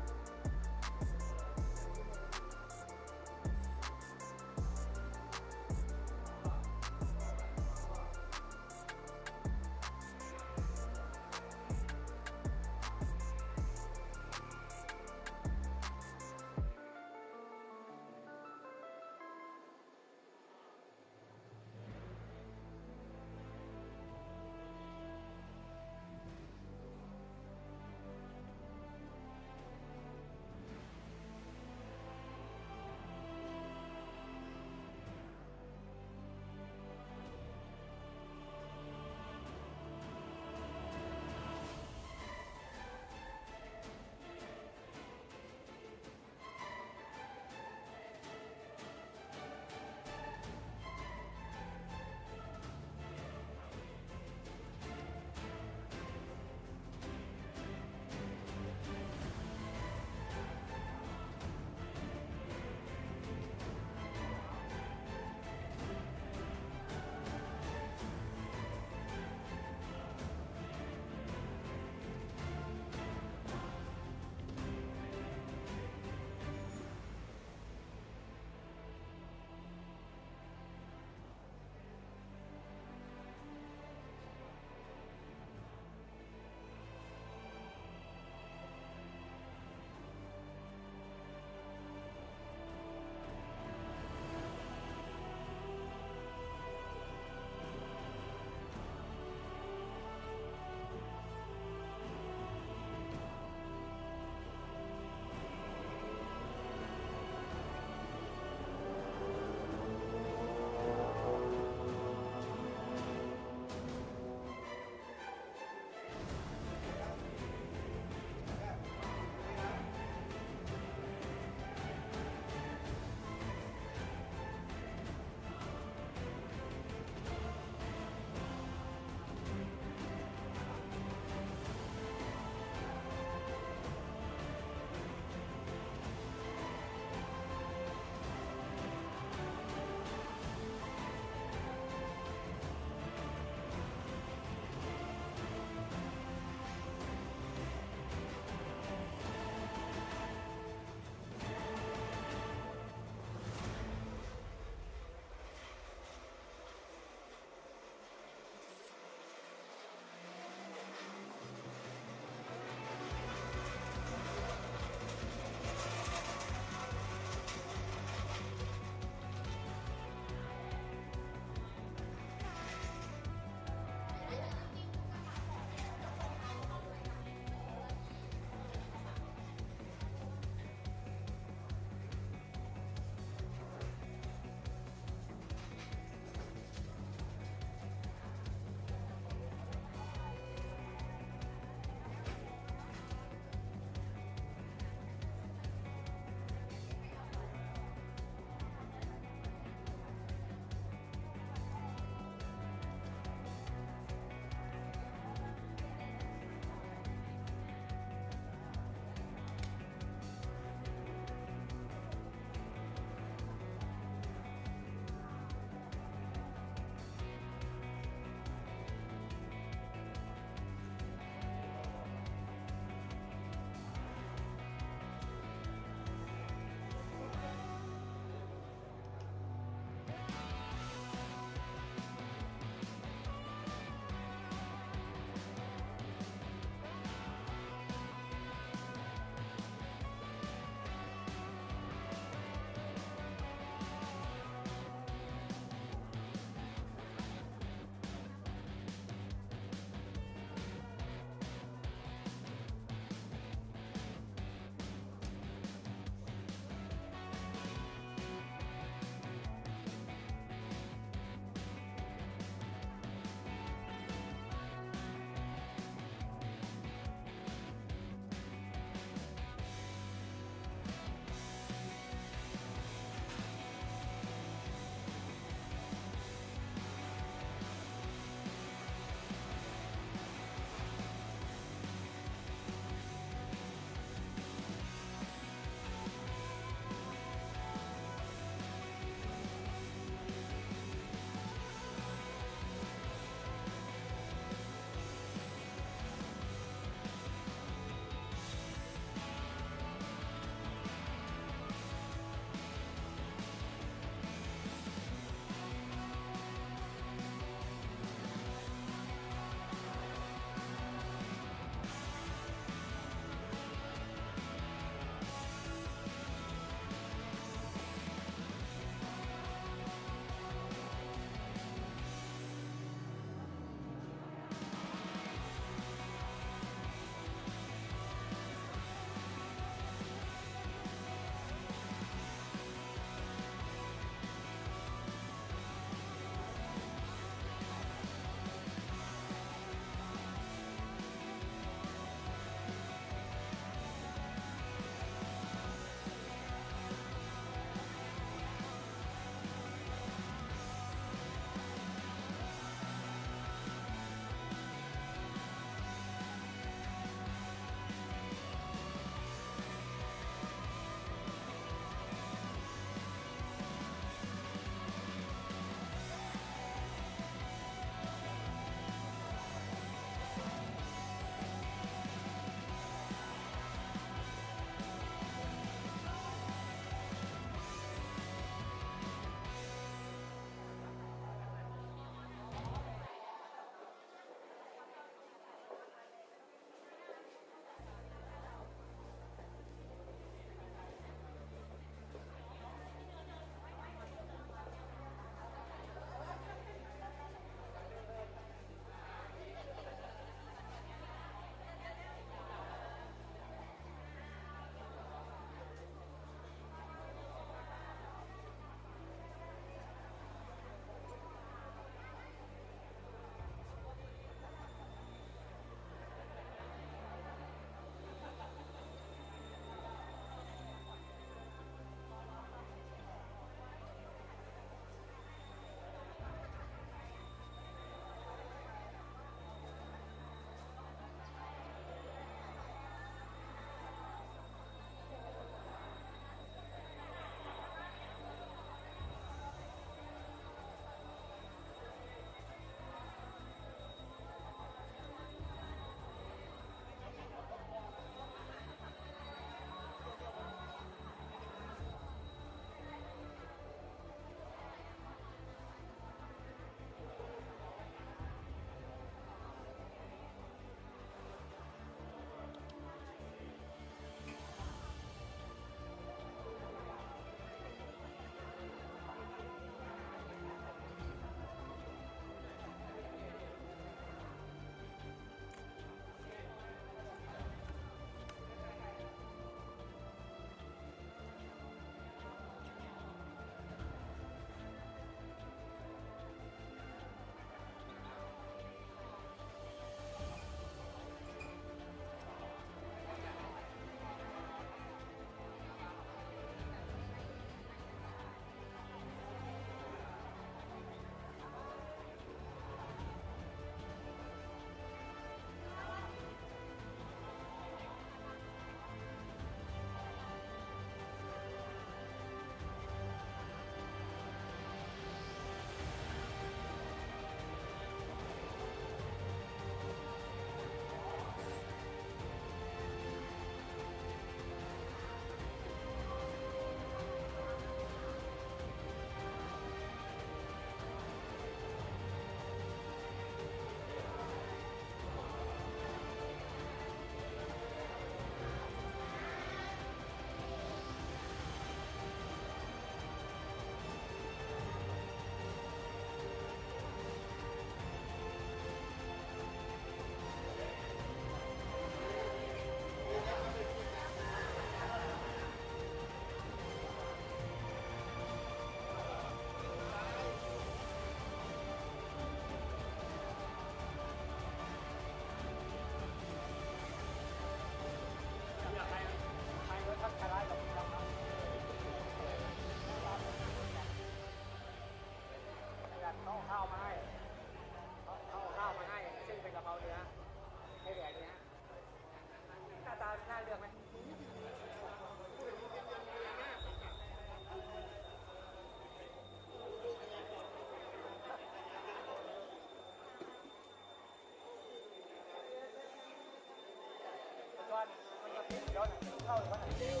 เข้าหรือว่าไหนเร็ว